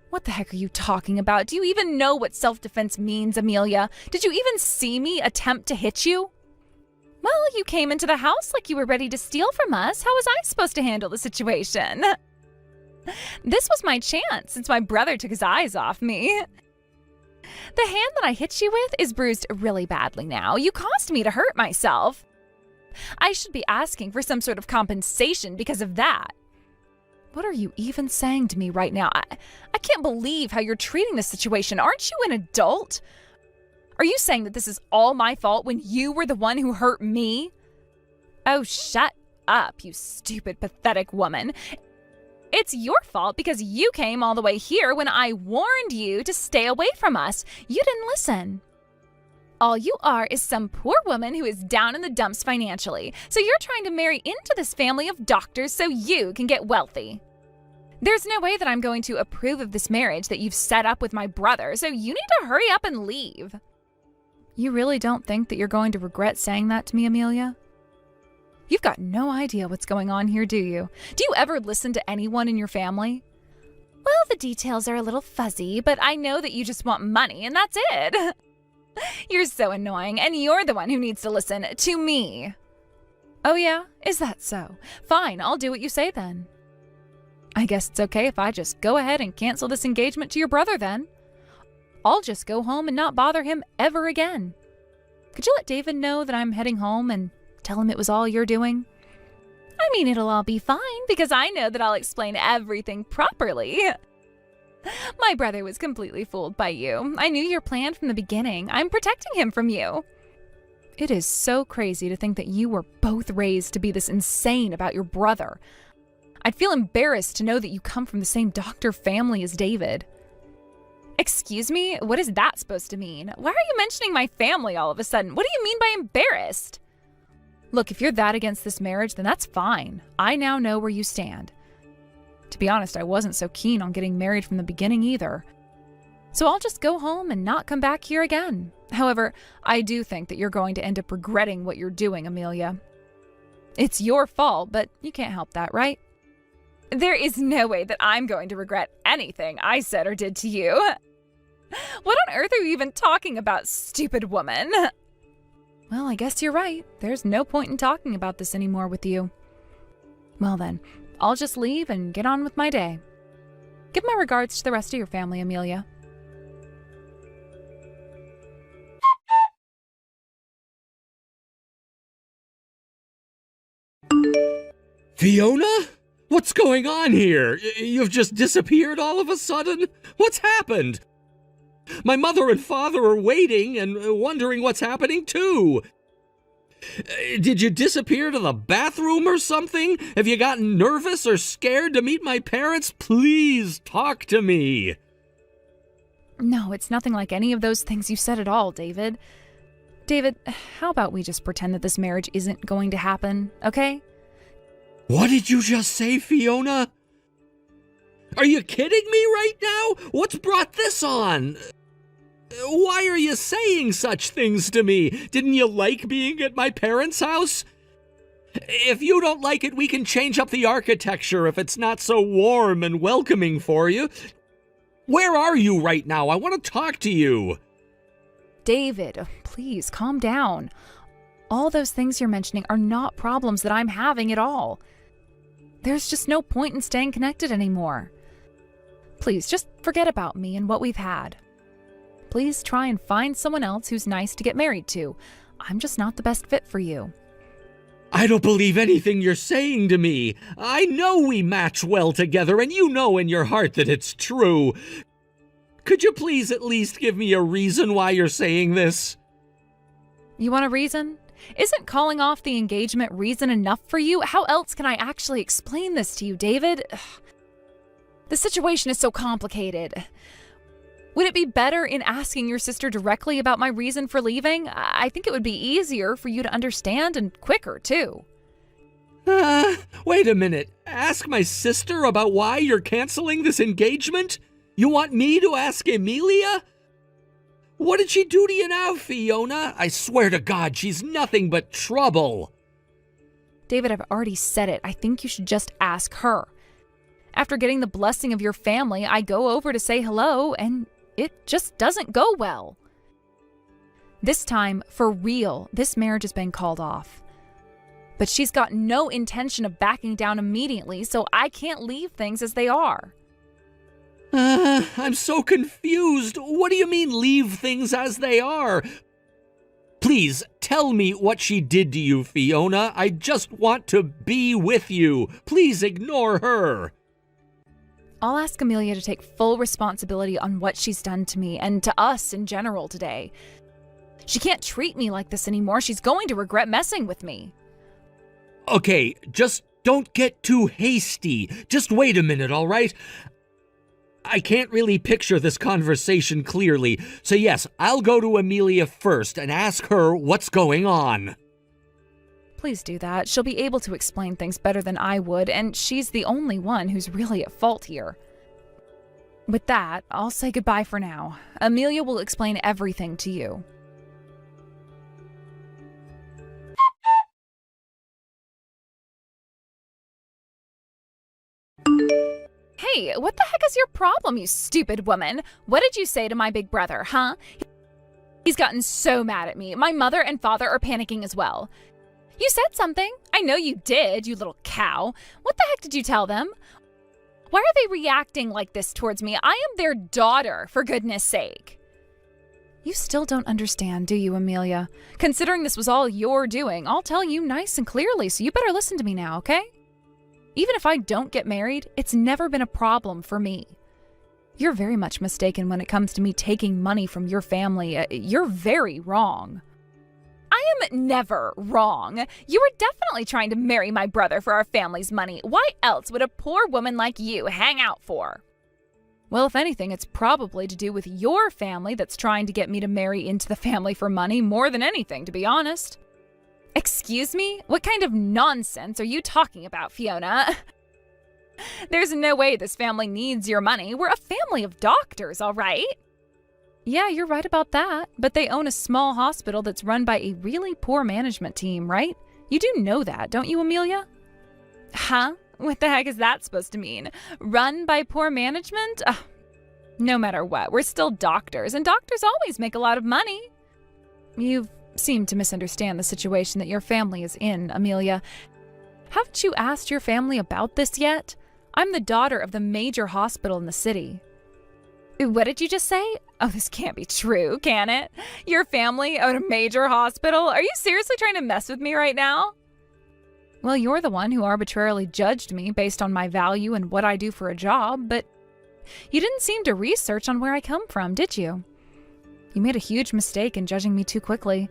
What the heck are you talking about? Do you even know what self-defense means, Amelia? Did you even see me attempt to hit you? Well, you came into the house like you were ready to steal from us. How was I supposed to handle the situation? This was my chance since my brother took his eyes off me. The hand that I hit you with is bruised really badly now. You caused me to hurt myself. I should be asking for some sort of compensation because of that. What are you even saying to me right now? I can't believe how you're treating this situation. Aren't you an adult? Are you saying that this is all my fault when you were the one who hurt me? Oh, shut up, you stupid, pathetic woman. It's your fault because you came all the way here when I warned you to stay away from us. You didn't listen. All you are is some poor woman who is down in the dumps financially, so you're trying to marry into this family of doctors so you can get wealthy. There's no way that I'm going to approve of this marriage that you've set up with my brother, so you need to hurry up and leave. You really don't think that you're going to regret saying that to me, Amelia? You've got no idea what's going on here, do you? Do you ever listen to anyone in your family? Well, the details are a little fuzzy, but I know that you just want money, and that's it. You're so annoying, and you're the one who needs to listen to me. Oh yeah? Is that so? Fine, I'll do what you say then. I guess it's okay if I just go ahead and cancel this engagement to your brother then. I'll just go home and not bother him ever again. Could you let David know that I'm heading home and tell him it was all you're doing? I mean, it'll all be fine because I know that I'll explain everything properly. My brother was completely fooled by you. I knew your plan from the beginning. I'm protecting him from you. It is so crazy to think that you were both raised to be this insane about your brother. I'd feel embarrassed to know that you come from the same doctor family as David. Excuse me? What is that supposed to mean? Why are you mentioning my family all of a sudden? What do you mean by embarrassed? Look, if you're that against this marriage, then that's fine. I now know where you stand. To be honest, I wasn't so keen on getting married from the beginning either. So I'll just go home and not come back here again. However, I do think that you're going to end up regretting what you're doing, Amelia. It's your fault, but you can't help that, right? There is no way that I'm going to regret anything I said or did to you. What on earth are you even talking about, stupid woman? Well, I guess you're right. There's no point in talking about this anymore with you. Well then, I'll just leave and get on with my day. Give my regards to the rest of your family, Amelia. Fiona? What's going on here? You've just disappeared all of a sudden? What's happened? My mother and father are waiting and wondering what's happening too. Did you disappear to the bathroom or something? Have you gotten nervous or scared to meet my parents? Please talk to me. No, it's nothing like any of those things you said at all, David. David, how about we just pretend that this marriage isn't going to happen, okay? What did you just say, Fiona? Are you kidding me right now? What's brought this on? Why are you saying such things to me? Didn't you like being at my parents' house? If you don't like it, we can change up the architecture if it's not so warm and welcoming for you. Where are you right now? I want to talk to you. David, please calm down. All those things you're mentioning are not problems that I'm having at all. There's just no point in staying connected anymore. Please, just forget about me and what we've had. Please try and find someone else who's nice to get married to. I'm just not the best fit for you. I don't believe anything you're saying to me. I know we match well together, and you know in your heart that it's true. Could you please at least give me a reason why you're saying this? You want a reason? Isn't calling off the engagement reason enough for you? How else can I actually explain this to you, David? Ugh. The situation is so complicated. Would it be better in asking your sister directly about my reason for leaving? I think it would be easier for you to understand and quicker, too. Wait a minute. Ask my sister about why you're canceling this engagement? You want me to ask Amelia? What did she do to you now, Fiona? I swear to God, she's nothing but trouble. David, I've already said it. I think you should just ask her. After getting the blessing of your family, I go over to say hello, and it just doesn't go well. This time, for real, this marriage has been called off. But she's got no intention of backing down immediately, so I can't leave things as they are. I'm so confused. What do you mean leave things as they are? Please, tell me what she did to you, Fiona. I just want to be with you. Please ignore her. I'll ask Amelia to take full responsibility on what she's done to me and to us in general today. She can't treat me like this anymore. She's going to regret messing with me. Okay, just don't get too hasty. Just wait a minute, all right? I can't really picture this conversation clearly, so yes, I'll go to Amelia first and ask her what's going on. Please do that. She'll be able to explain things better than I would, and she's the only one who's really at fault here. With that, I'll say goodbye for now. Amelia will explain everything to you. Hey, what the heck is your problem, you stupid woman? What did you say to my big brother, huh? He's gotten so mad at me. My mother and father are panicking as well. You said something. I know you did, you little cow. What the heck did you tell them? Why are they reacting like this towards me? I am their daughter, for goodness sake. You still don't understand, do you, Amelia? Considering this was all your doing, I'll tell you nice and clearly, so you better listen to me now, okay? Even if I don't get married, it's never been a problem for me. You're very much mistaken when it comes to me taking money from your family. You're very wrong. I am never wrong. You were definitely trying to marry my brother for our family's money. Why else would a poor woman like you hang out for? Well, if anything, it's probably to do with your family that's trying to get me to marry into the family for money more than anything, to be honest. Excuse me? What kind of nonsense are you talking about, Fiona? There's no way this family needs your money. We're a family of doctors, all right? Yeah, you're right about that, but they own a small hospital that's run by a really poor management team, right? You do know that, don't you, Amelia? Huh? What the heck is that supposed to mean? Run by poor management? No matter what, we're still doctors, and doctors always make a lot of money. You seem to misunderstand the situation that your family is in, Amelia. Haven't you asked your family about this yet? I'm the daughter of the major hospital in the city. What did you just say? Oh, this can't be true, can it? Your family own a major hospital? Are you seriously trying to mess with me right now? Well, you're the one who arbitrarily judged me based on my value and what I do for a job, but you didn't seem to research on where I come from, did you? You made a huge mistake in judging me too quickly.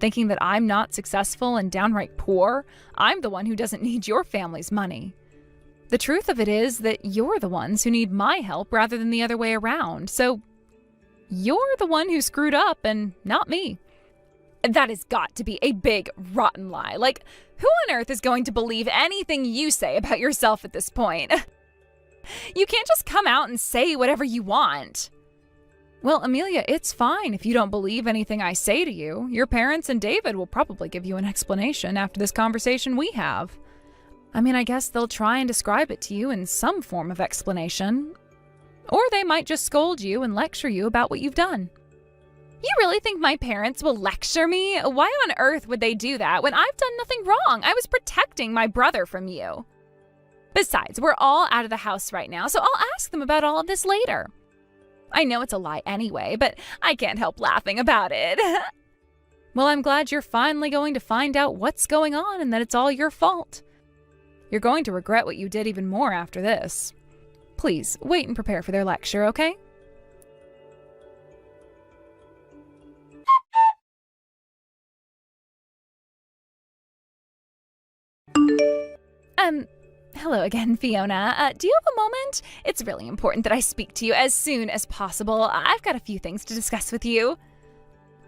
Thinking that I'm not successful and downright poor, I'm the one who doesn't need your family's money. The truth of it is that you're the ones who need my help rather than the other way around, so you're the one who screwed up and not me. That has got to be a big, rotten lie. Like, who on earth is going to believe anything you say about yourself at this point? You can't just come out and say whatever you want. Well, Amelia, it's fine if you don't believe anything I say to you. Your parents and David will probably give you an explanation after this conversation we have. I mean, I guess they'll try and describe it to you in some form of explanation. Or they might just scold you and lecture you about what you've done. You really think my parents will lecture me? Why on earth would they do that when I've done nothing wrong? I was protecting my brother from you. Besides, we're all out of the house right now, so I'll ask them about all of this later. I know it's a lie anyway, but I can't help laughing about it. Well, I'm glad you're finally going to find out what's going on and that it's all your fault. You're going to regret what you did even more after this. Please, wait and prepare for their lecture, okay? Hello again, Fiona. Do you have a moment? It's really important that I speak to you as soon as possible. I've got a few things to discuss with you.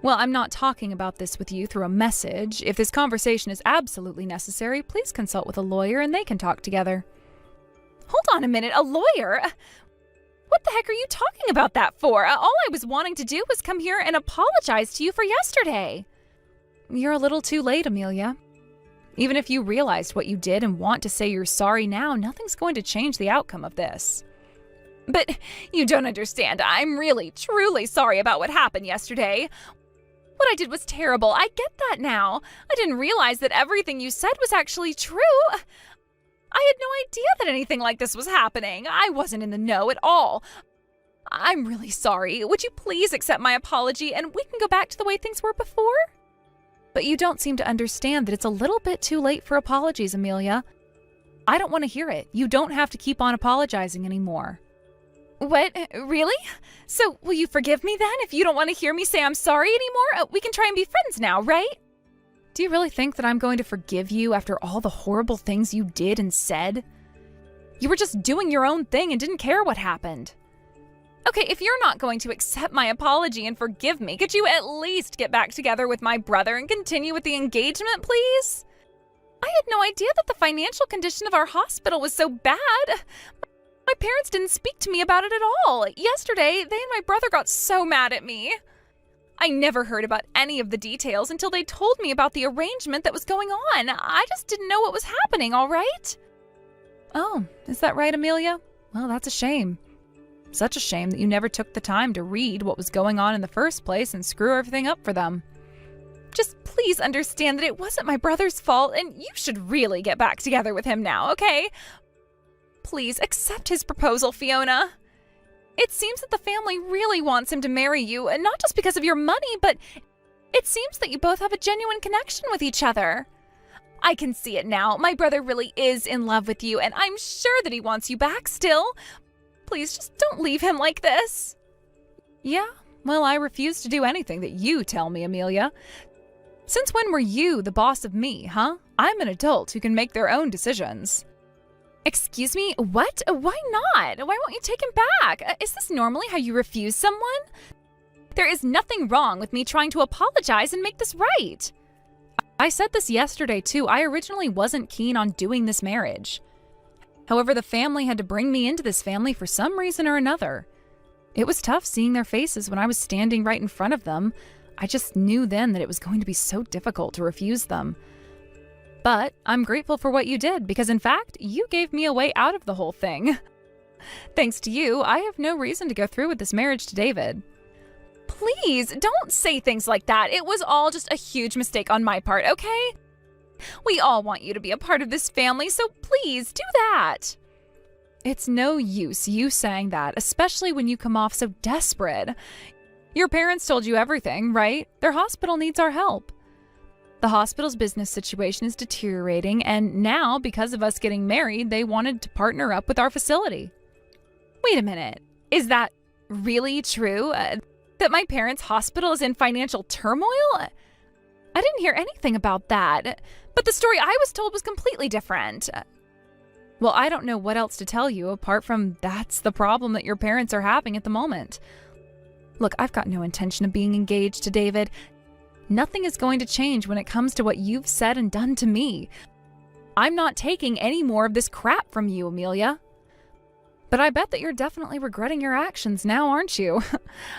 Well, I'm not talking about this with you through a message. If this conversation is absolutely necessary, please consult with a lawyer and they can talk together. Hold on a minute, a lawyer? What the heck are you talking about that for? All I was wanting to do was come here and apologize to you for yesterday. You're a little too late, Amelia. Even if you realized what you did and want to say you're sorry now, nothing's going to change the outcome of this. But you don't understand. I'm really, truly sorry about what happened yesterday. What I did was terrible. I get that now. I didn't realize that everything you said was actually true. I had no idea that anything like this was happening. I wasn't in the know at all. I'm really sorry. Would you please accept my apology and we can go back to the way things were before? But you don't seem to understand that it's a little bit too late for apologies, Amelia. I don't want to hear it. You don't have to keep on apologizing anymore. What? Really? So will you forgive me then if you don't want to hear me say I'm sorry anymore? We can try and be friends now, right? Do you really think that I'm going to forgive you after all the horrible things you did and said? You were just doing your own thing and didn't care what happened. Okay, if you're not going to accept my apology and forgive me, could you at least get back together with my brother and continue with the engagement, please? I had no idea that the financial condition of our hospital was so bad. My parents didn't speak to me about it at all. Yesterday, they and my brother got so mad at me. I never heard about any of the details until they told me about the arrangement that was going on. I just didn't know what was happening, all right? Oh, is that right, Amelia? Well, that's a shame. Such a shame that you never took the time to read what was going on in the first place and screw everything up for them. Just please understand that it wasn't my brother's fault, and you should really get back together with him now, okay? Please accept his proposal, Fiona. It seems that the family really wants him to marry you, and not just because of your money, but it seems that you both have a genuine connection with each other. I can see it now. My brother really is in love with you, and I'm sure that he wants you back still. Please just don't leave him like this. Yeah, well, I refuse to do anything that you tell me, Amelia. Since when were you the boss of me, huh? I'm an adult who can make their own decisions. Excuse me? What? Why not? Why won't you take him back? Is this normally how you refuse someone? There is nothing wrong with me trying to apologize and make this right. I said this yesterday too. I originally wasn't keen on doing this marriage. However, the family had to bring me into this family for some reason or another. It was tough seeing their faces when I was standing right in front of them. I just knew then that it was going to be so difficult to refuse them. But I'm grateful for what you did because, in fact, you gave me a way out of the whole thing. Thanks to you, I have no reason to go through with this marriage to David. Please, don't say things like that. It was all just a huge mistake on my part, okay? We all want you to be a part of this family, so please do that. It's no use you saying that, especially when you come off so desperate. Your parents told you everything, right? Their hospital needs our help. The hospital's business situation is deteriorating, and now, because of us getting married, they wanted to partner up with our facility. Wait a minute. Is that really true? That my parents' hospital is in financial turmoil? I didn't hear anything about that, but the story I was told was completely different. Well, I don't know what else to tell you apart from that's the problem that your parents are having at the moment. Look, I've got no intention of being engaged to David. Nothing is going to change when it comes to what you've said and done to me. I'm not taking any more of this crap from you, Amelia. But I bet that you're definitely regretting your actions now, aren't you?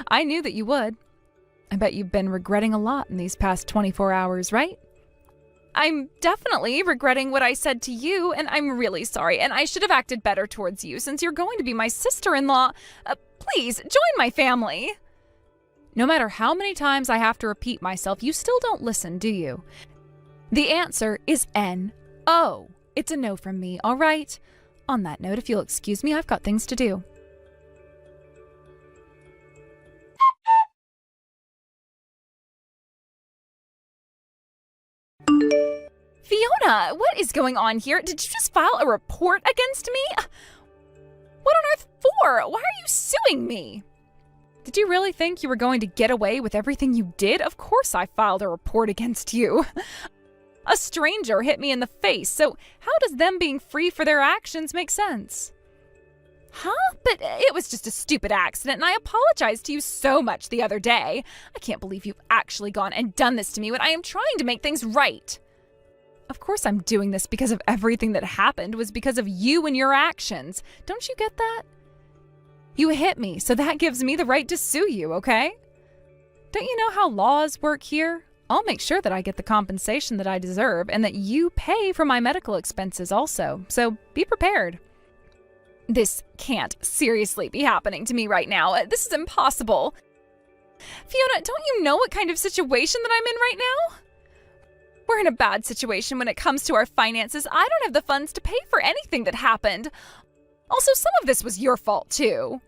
I knew that you would. I bet you've been regretting a lot in these past 24 hours, right? I'm definitely regretting what I said to you, and I'm really sorry, and I should have acted better towards you since you're going to be my sister-in-law. Please, join my family. No matter how many times I have to repeat myself, you still don't listen, do you? The answer is N-O. It's a no from me, all right? On that note, if you'll excuse me, I've got things to do. Fiona, what is going on here? Did you just file a report against me? What on earth for? Why are you suing me? Did you really think you were going to get away with everything you did? Of course I filed a report against you. A stranger hit me in the face, so how does them being free for their actions make sense? Huh? But it was just a stupid accident, and I apologized to you so much the other day. I can't believe you've actually gone and done this to me when I am trying to make things right. Of course I'm doing this because of everything that happened was because of you and your actions. Don't you get that? You hit me, so that gives me the right to sue you, okay? Don't you know how laws work here? I'll make sure that I get the compensation that I deserve and that you pay for my medical expenses also, so be prepared. This can't seriously be happening to me right now. This is impossible. Fiona, don't you know what kind of situation that I'm in right now? We're in a bad situation when it comes to our finances. I don't have the funds to pay for anything that happened. Also, some of this was your fault too.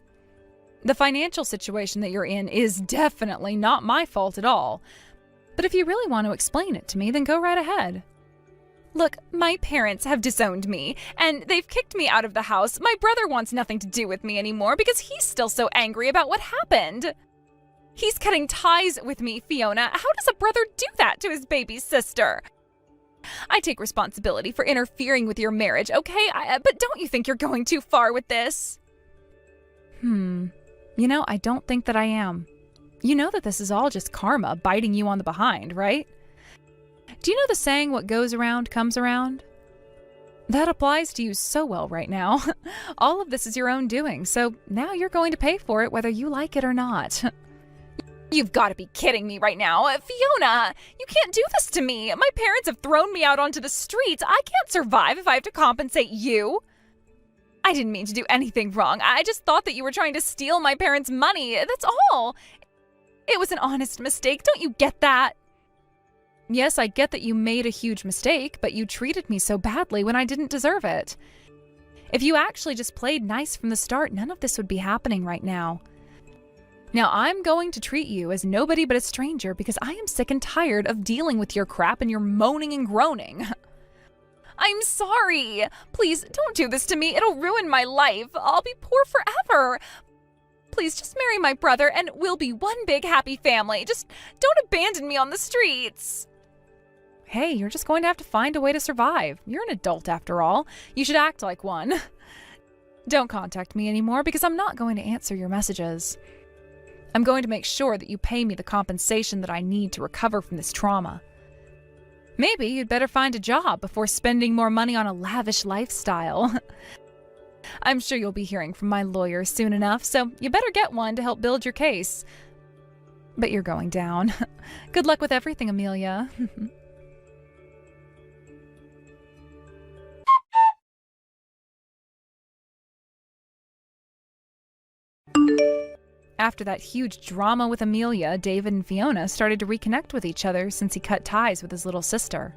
The financial situation that you're in is definitely not my fault at all. But if you really want to explain it to me, then go right ahead. Look, my parents have disowned me, and they've kicked me out of the house. My brother wants nothing to do with me anymore because he's still so angry about what happened. He's cutting ties with me, Fiona. How does a brother do that to his baby sister? I take responsibility for interfering with your marriage, okay? But don't you think you're going too far with this? I don't think that I am. You know that this is all just karma biting you on the behind, right? Do you know the saying, what goes around comes around? That applies to you so well right now. All of this is your own doing, so now you're going to pay for it whether you like it or not. You've got to be kidding me right now. Fiona, you can't do this to me. My parents have thrown me out onto the streets. I can't survive if I have to compensate you. I didn't mean to do anything wrong. I just thought that you were trying to steal my parents' money. That's all. It was an honest mistake. Don't you get that? Yes, I get that you made a huge mistake, but you treated me so badly when I didn't deserve it. If you actually just played nice from the start, none of this would be happening right now. Now, I'm going to treat you as nobody but a stranger because I am sick and tired of dealing with your crap and your moaning and groaning. I'm sorry. Please, don't do this to me. It'll ruin my life. I'll be poor forever. Please, just marry my brother and we'll be one big happy family. Just don't abandon me on the streets. Hey, you're just going to have to find a way to survive. You're an adult after all. You should act like one. Don't contact me anymore because I'm not going to answer your messages. I'm going to make sure that you pay me the compensation that I need to recover from this trauma. Maybe you'd better find a job before spending more money on a lavish lifestyle. I'm sure you'll be hearing from my lawyer soon enough, so you better get one to help build your case. But you're going down. Good luck with everything, Amelia. After that huge drama with Amelia, David and Fiona started to reconnect with each other since he cut ties with his little sister.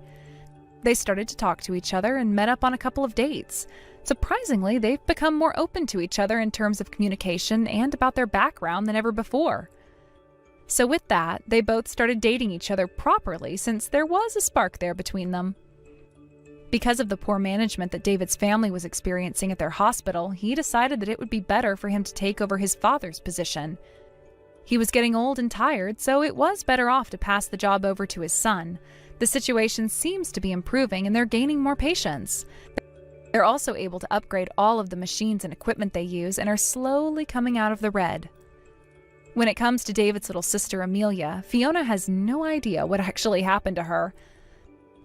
They started to talk to each other and met up on a couple of dates. Surprisingly, they've become more open to each other in terms of communication and about their background than ever before. So with that, they both started dating each other properly since there was a spark there between them. Because of the poor management that David's family was experiencing at their hospital, he decided that it would be better for him to take over his father's position. He was getting old and tired, so it was better off to pass the job over to his son. The situation seems to be improving and they're gaining more patients. They're also able to upgrade all of the machines and equipment they use and are slowly coming out of the red. When it comes to David's little sister Amelia, Fiona has no idea what actually happened to her.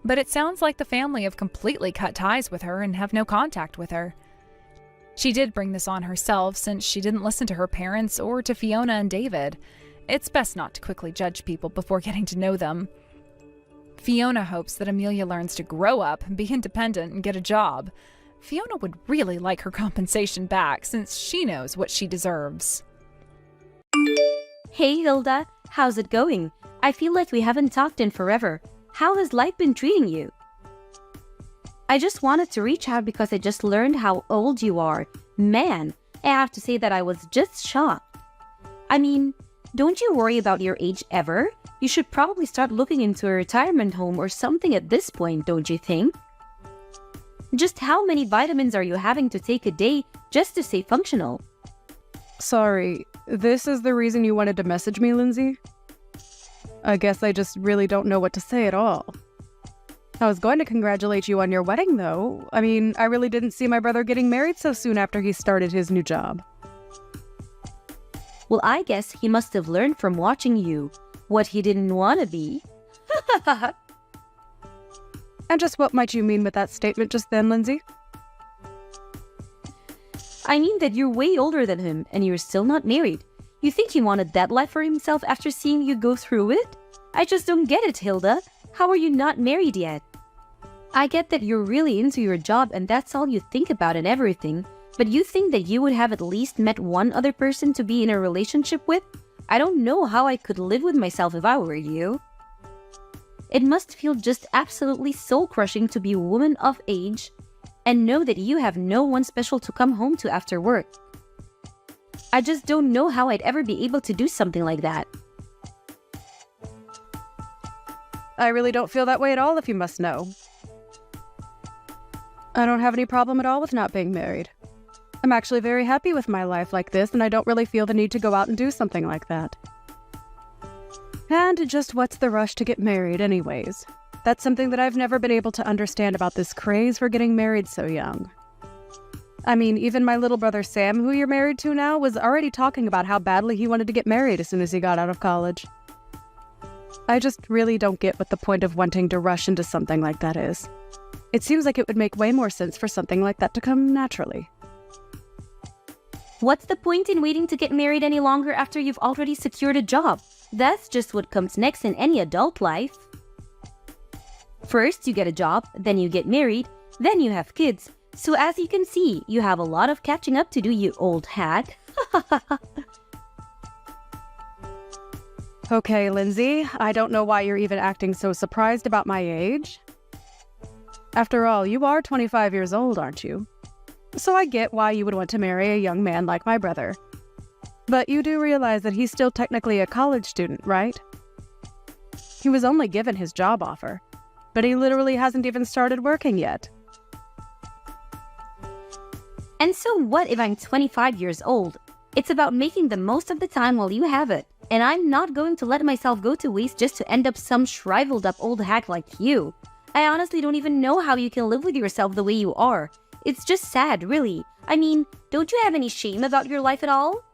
But it sounds like the family have completely cut ties with her and have no contact with her. She did bring this on herself since she didn't listen to her parents or to Fiona and David. It's best not to quickly judge people before getting to know them. Fiona hopes that Amelia learns to grow up, be independent, and get a job. Fiona would really like her compensation back since she knows what she deserves. Hey Hilda, how's it going? I feel like we haven't talked in forever. How has life been treating you? I just wanted to reach out because I just learned how old you are. Man, I have to say that I was just shocked. I mean, don't you worry about your age ever? You should probably start looking into a retirement home or something at this point, don't you think? Just how many vitamins are you having to take a day just to stay functional? Sorry, this is the reason you wanted to message me, Lindsay? I guess I just really don't know what to say at all. I was going to congratulate you on your wedding, though. I mean, I really didn't see my brother getting married so soon after he started his new job. Well, I guess he must have learned from watching you what he didn't want to be. And just what might you mean with that statement just then, Lindsay? I mean that you're way older than him and you're still not married. You think he wanted that life for himself after seeing you go through it? I just don't get it, Hilda. How are you not married yet? I get that you're really into your job and that's all you think about and everything, but you think that you would have at least met one other person to be in a relationship with? I don't know how I could live with myself if I were you. It must feel just absolutely soul-crushing to be a woman of age and know that you have no one special to come home to after work. I just don't know how I'd ever be able to do something like that. I really don't feel that way at all, if you must know. I don't have any problem at all with not being married. I'm actually very happy with my life like this, and I don't really feel the need to go out and do something like that. And just what's the rush to get married anyways? That's something that I've never been able to understand about this craze for getting married so young. I mean, even my little brother Sam, who you're married to now, was already talking about how badly he wanted to get married as soon as he got out of college. I just really don't get what the point of wanting to rush into something like that is. It seems like it would make way more sense for something like that to come naturally. What's the point in waiting to get married any longer after you've already secured a job? That's just what comes next in any adult life. First, you get a job, then you get married, then you have kids. So as you can see, you have a lot of catching up to do, you old hag. Okay, Lindsay, I don't know why you're even acting so surprised about my age. After all, you are 25 years old, aren't you? So I get why you would want to marry a young man like my brother. But you do realize that he's still technically a college student, right? He was only given his job offer, but he literally hasn't even started working yet. And so what if I'm 25 years old? It's about making the most of the time while you have it. And I'm not going to let myself go to waste just to end up some shriveled up old hack like you. I honestly don't even know how you can live with yourself the way you are. It's just sad, really. I mean, don't you have any shame about your life at all?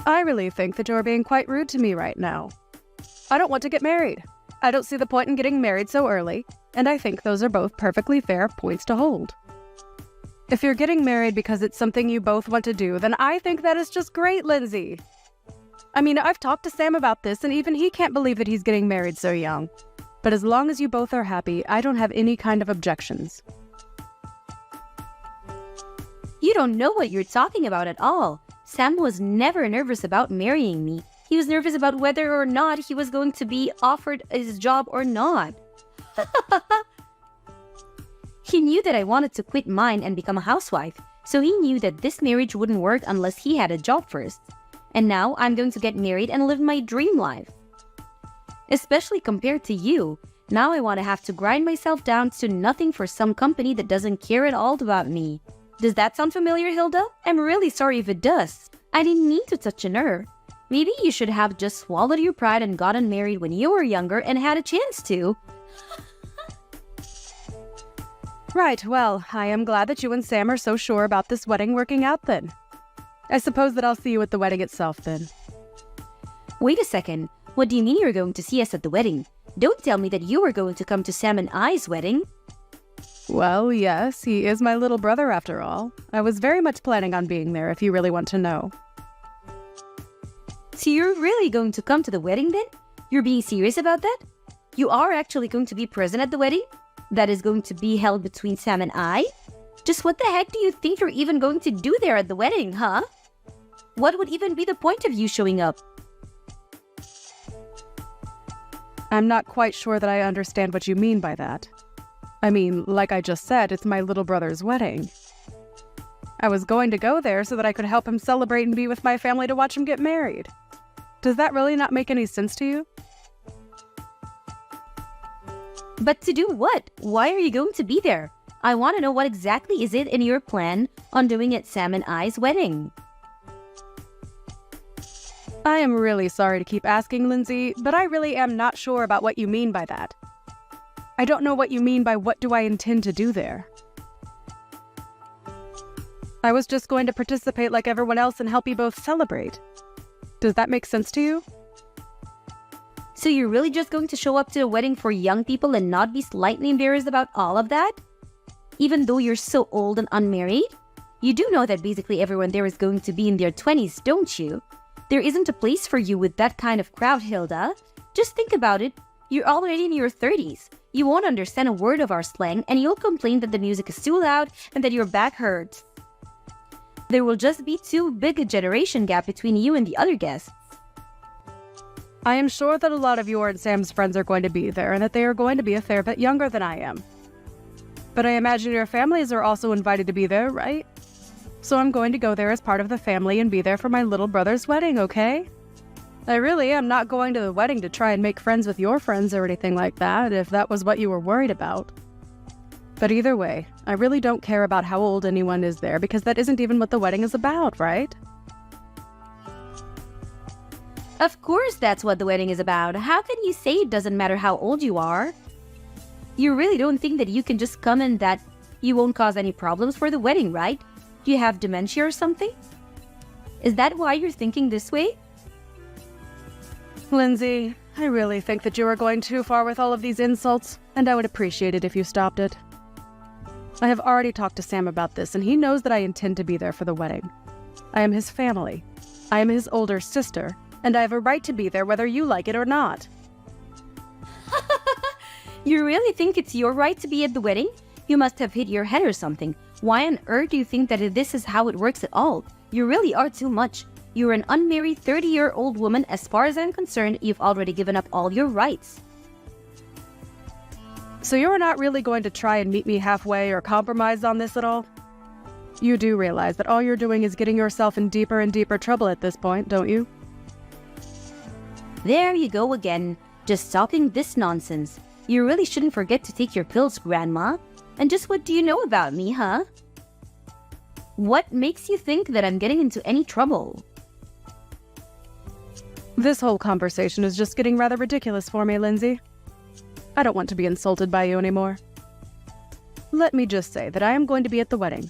I really think that you're being quite rude to me right now. I don't want to get married. I don't see the point in getting married so early, and I think those are both perfectly fair points to hold. If you're getting married because it's something you both want to do, then I think that is just great, Lindsay. I mean, I've talked to Sam about this, and even he can't believe that he's getting married so young. But as long as you both are happy, I don't have any kind of objections. You don't know what you're talking about at all. Sam was never nervous about marrying me. He was nervous about whether or not he was going to be offered his job or not. He knew that I wanted to quit mine and become a housewife, so he knew that this marriage wouldn't work unless he had a job first. And now I'm going to get married and live my dream life. Especially compared to you, now I want to have to grind myself down to nothing for some company that doesn't care at all about me. Does that sound familiar, Hilda? I'm really sorry if it does. I didn't mean to touch a nerve. Maybe you should have just swallowed your pride and gotten married when you were younger and had a chance to. Right, well, I am glad that you and Sam are so sure about this wedding working out then. I suppose that I'll see you at the wedding itself then. Wait a second. What do you mean you're going to see us at the wedding? Don't tell me that you were going to come to Sam and I's wedding. Well, yes, he is my little brother after all. I was very much planning on being there if you really want to know. So you're really going to come to the wedding then? You're being serious about that? You are actually going to be present at the wedding? That is going to be held between Sam and I? Just what the heck do you think you're even going to do there at the wedding, huh? What would even be the point of you showing up? I'm not quite sure that I understand what you mean by that. I mean, like I just said, it's my little brother's wedding. I was going to go there so that I could help him celebrate and be with my family to watch him get married. Does that really not make any sense to you? But to do what? Why are you going to be there? I want to know what exactly is it in your plan on doing at Sam and I's wedding. I am really sorry to keep asking, Lindsay, but I really am not sure about what you mean by that. I don't know what you mean by what do I intend to do there. I was just going to participate like everyone else and help you both celebrate. Does that make sense to you? So you're really just going to show up to a wedding for young people and not be slightly embarrassed about all of that? Even though you're so old and unmarried? You do know that basically everyone there is going to be in their 20s, don't you? There isn't a place for you with that kind of crowd, Hilda. Just think about it. You're already in your 30s. You won't understand a word of our slang and you'll complain that the music is too loud and that your back hurts. There will just be too big a generation gap between you and the other guests. I am sure that a lot of your and Sam's friends are going to be there and that they are going to be a fair bit younger than I am. But I imagine your families are also invited to be there, right? So I'm going to go there as part of the family and be there for my little brother's wedding, okay? I really am not going to the wedding to try and make friends with your friends or anything like that, if that was what you were worried about. But either way, I really don't care about how old anyone is there because that isn't even what the wedding is about, right? Of course that's what the wedding is about. How can you say it doesn't matter how old you are? You really don't think that you can just come and that you won't cause any problems for the wedding, right? Do you have dementia or something? Is that why you're thinking this way? Lindsay, I really think that you are going too far with all of these insults, and I would appreciate it if you stopped it. I have already talked to Sam about this, and he knows that I intend to be there for the wedding. I am his family. I am his older sister, and I have a right to be there whether you like it or not. You really think it's your right to be at the wedding? You must have hit your head or something. Why on earth do you think that this is how it works at all? You really are too much. You're an unmarried 30-year-old woman. As far as I'm concerned, you've already given up all your rights. So you're not really going to try and meet me halfway or compromise on this at all? You do realize that all you're doing is getting yourself in deeper and deeper trouble at this point, don't you? There you go again, just talking this nonsense. You really shouldn't forget to take your pills, Grandma. And just what do you know about me, huh? What makes you think that I'm getting into any trouble? This whole conversation is just getting rather ridiculous for me, Lindsay. I don't want to be insulted by you anymore. Let me just say that I am going to be at the wedding,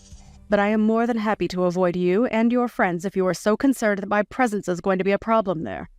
but I am more than happy to avoid you and your friends if you are so concerned that my presence is going to be a problem there.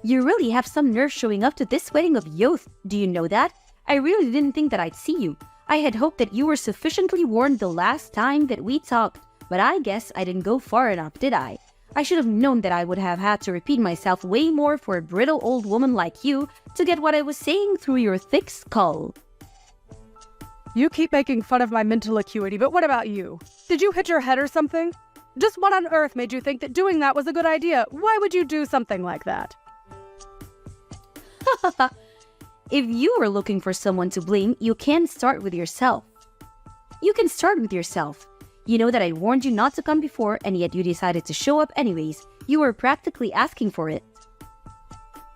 You really have some nerve showing up to this wedding of youth. Do you know that? I really didn't think that I'd see you. I had hoped that you were sufficiently warned the last time that we talked, but I guess I didn't go far enough, did I? I should have known that I would have had to repeat myself way more for a brittle old woman like you to get what I was saying through your thick skull. You keep making fun of my mental acuity, but what about you? Did you hit your head or something? Just what on earth made you think that doing that was a good idea? Why would you do something like that? If you were looking for someone to blame, you can start with yourself. You can start with yourself. You know that I warned you not to come before, and yet you decided to show up anyways. You were practically asking for it.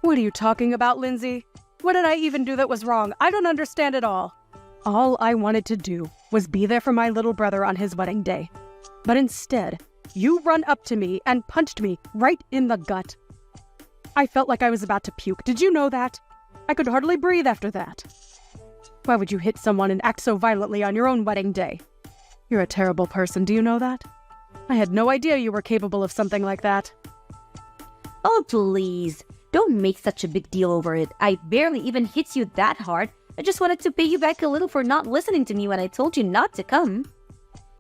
What are you talking about, Lindsay? What did I even do that was wrong? I don't understand it all. All I wanted to do was be there for my little brother on his wedding day. But instead, you run up to me and punched me right in the gut. I felt like I was about to puke. Did you know that? I could hardly breathe after that. Why would you hit someone and act so violently on your own wedding day? You're a terrible person, do you know that? I had no idea you were capable of something like that. Oh, please. Don't make such a big deal over it. I barely even hit you that hard. I just wanted to pay you back a little for not listening to me when I told you not to come.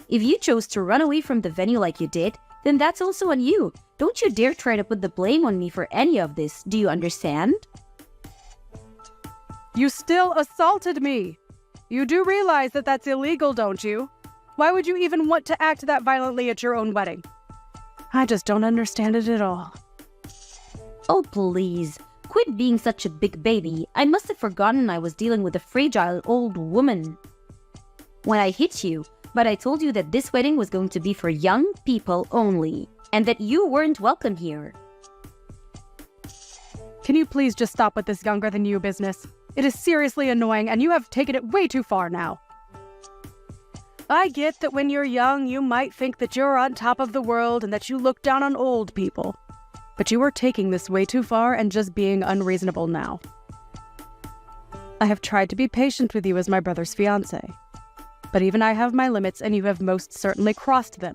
If you chose to run away from the venue like you did, then that's also on you. Don't you dare try to put the blame on me for any of this. Do you understand? You still assaulted me. You do realize that that's illegal, don't you? Why would you even want to act that violently at your own wedding? I just don't understand it at all. Oh, please. Quit being such a big baby. I must have forgotten I was dealing with a fragile old woman when I hit you, but I told you that this wedding was going to be for young people only, and that you weren't welcome here. Can you please just stop with this younger than you business? It is seriously annoying, and you have taken it way too far now. I get that when you're young, you might think that you're on top of the world and that you look down on old people. But you are taking this way too far and just being unreasonable now. I have tried to be patient with you as my brother's fiancé, but even I have my limits, and you have most certainly crossed them.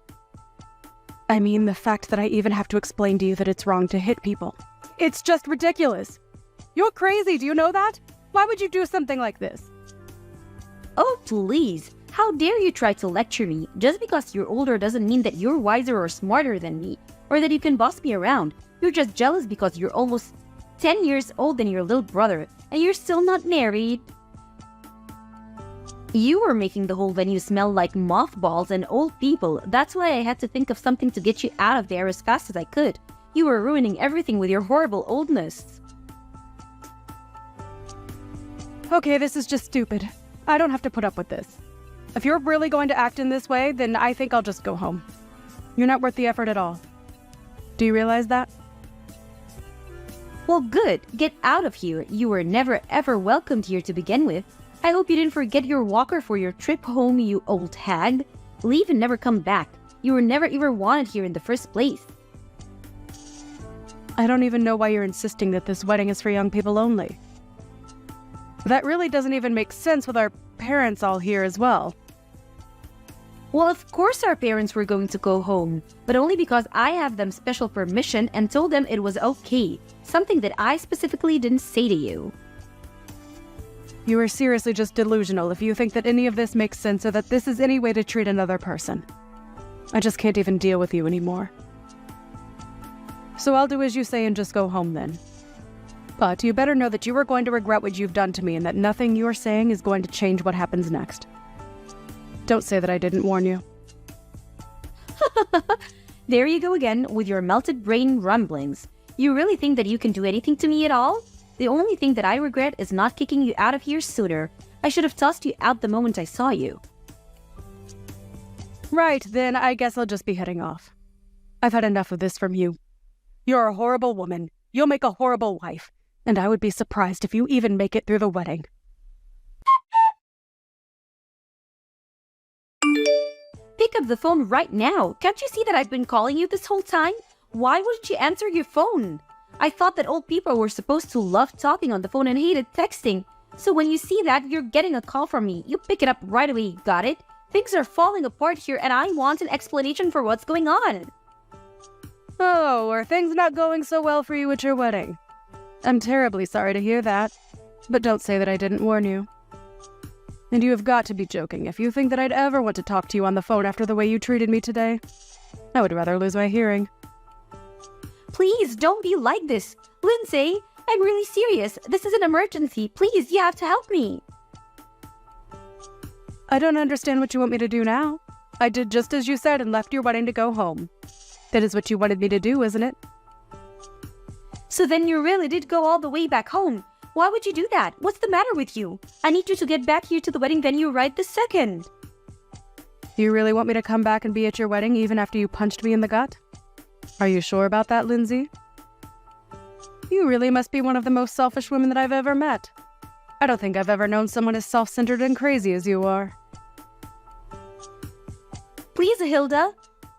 I mean, the fact that I even have to explain to you that it's wrong to hit people. It's just ridiculous. You're crazy, do you know that? Why would you do something like this? Oh, please. How dare you try to lecture me? Just because you're older doesn't mean that you're wiser or smarter than me, or that you can boss me around. You're just jealous because you're almost 10 years older than your little brother, and you're still not married. You were making the whole venue smell like mothballs and old people. That's why I had to think of something to get you out of there as fast as I could. You were ruining everything with your horrible oldness. Okay, this is just stupid. I don't have to put up with this. If you're really going to act in this way, then I think I'll just go home. You're not worth the effort at all. Do you realize that? Well, good. Get out of here. You were never ever welcomed here to begin with. I hope you didn't forget your walker for your trip home, you old hag. Leave and never come back. You were never even wanted here in the first place. I don't even know why you're insisting that this wedding is for young people only. That really doesn't even make sense with our parents all here as well. Well, of course our parents were going to go home, but only because I have them special permission and told them it was okay, something that I specifically didn't say to you. You are seriously just delusional if you think that any of this makes sense or that this is any way to treat another person. I just can't even deal with you anymore. So I'll do as you say and just go home then. But you better know that you are going to regret what you've done to me and that nothing you're saying is going to change what happens next. Don't say that I didn't warn you. There you go again with your melted brain rumblings. You really think that you can do anything to me at all? The only thing that I regret is not kicking you out of here sooner. I should have tossed you out the moment I saw you. Right, then I guess I'll just be heading off. I've had enough of this from you. You're a horrible woman. You'll make a horrible wife. And I would be surprised if you even make it through the wedding. Pick up the phone right now. Can't you see that I've been calling you this whole time? Why wouldn't you answer your phone? I thought that old people were supposed to love talking on the phone and hated texting. So when you see that you're getting a call from me, you pick it up right away, got it? Things are falling apart here and I want an explanation for what's going on. Oh, are things not going so well for you at your wedding? I'm terribly sorry to hear that, but don't say that I didn't warn you. And you have got to be joking if you think that I'd ever want to talk to you on the phone after the way you treated me today. I would rather lose my hearing. Please, don't be like this. Lindsay, I'm really serious. This is an emergency. Please, you have to help me. I don't understand what you want me to do now. I did just as you said and left your wedding to go home. That is what you wanted me to do, isn't it? So then you really did go all the way back home. Why would you do that? What's the matter with you? I need you to get back here to the wedding venue right this second. You really want me to come back and be at your wedding even after you punched me in the gut? Are you sure about that, Lindsay? You really must be one of the most selfish women that I've ever met. I don't think I've ever known someone as self-centered and crazy as you are. Please, Hilda.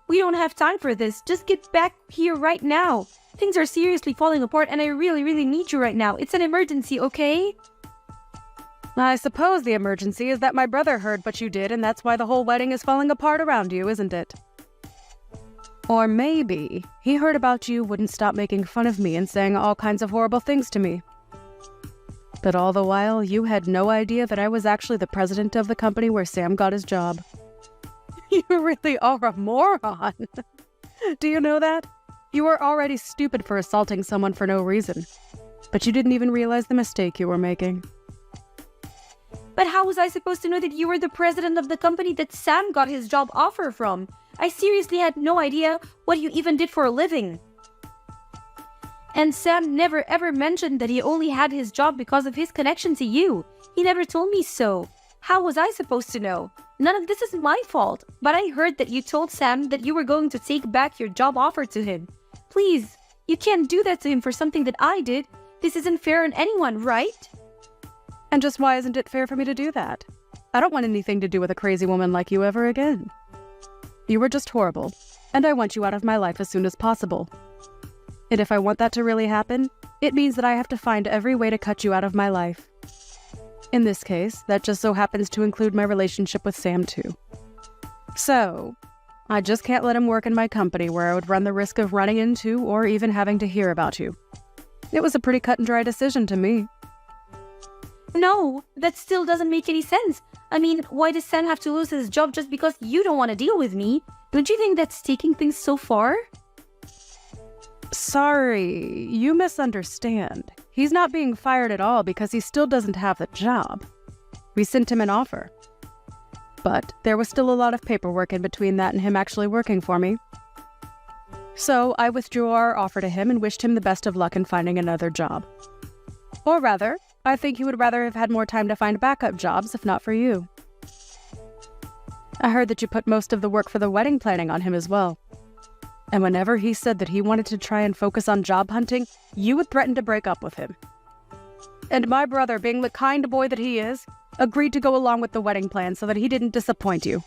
We don't have time for this. Just get back here right now. Things are seriously falling apart and I really, really need you right now. It's an emergency, okay? I suppose the emergency is that my brother heard what you did and that's why the whole wedding is falling apart around you, isn't it? Or maybe he heard about you, wouldn't stop making fun of me and saying all kinds of horrible things to me. But all the while, you had no idea that I was actually the president of the company where Sam got his job. You really are a moron. Do you know that? You were already stupid for assaulting someone for no reason. But you didn't even realize the mistake you were making. But how was I supposed to know that you were the president of the company that Sam got his job offer from? I seriously had no idea what you even did for a living. And Sam never ever mentioned that he only had his job because of his connection to you. He never told me so. How was I supposed to know? None of this is my fault. But I heard that you told Sam that you were going to take back your job offer to him. Please, you can't do that to him for something that I did. This isn't fair on anyone, right? And just why isn't it fair for me to do that? I don't want anything to do with a crazy woman like you ever again. You were just horrible, and I want you out of my life as soon as possible. And if I want that to really happen, it means that I have to find every way to cut you out of my life. In this case, that just so happens to include my relationship with Sam too. So, I just can't let him work in my company where I would run the risk of running into or even having to hear about you. It was a pretty cut and dry decision to me. No, that still doesn't make any sense. I mean, why does Sam have to lose his job just because you don't want to deal with me? Don't you think that's taking things so far? Sorry, you misunderstand. He's not being fired at all because he still doesn't have the job. We sent him an offer. But there was still a lot of paperwork in between that and him actually working for me. So I withdrew our offer to him and wished him the best of luck in finding another job. Or rather, I think he would rather have had more time to find backup jobs if not for you. I heard that you put most of the work for the wedding planning on him as well. And whenever he said that he wanted to try and focus on job hunting, you would threaten to break up with him. And my brother, being the kind boy that he is, agreed to go along with the wedding plan so that he didn't disappoint you.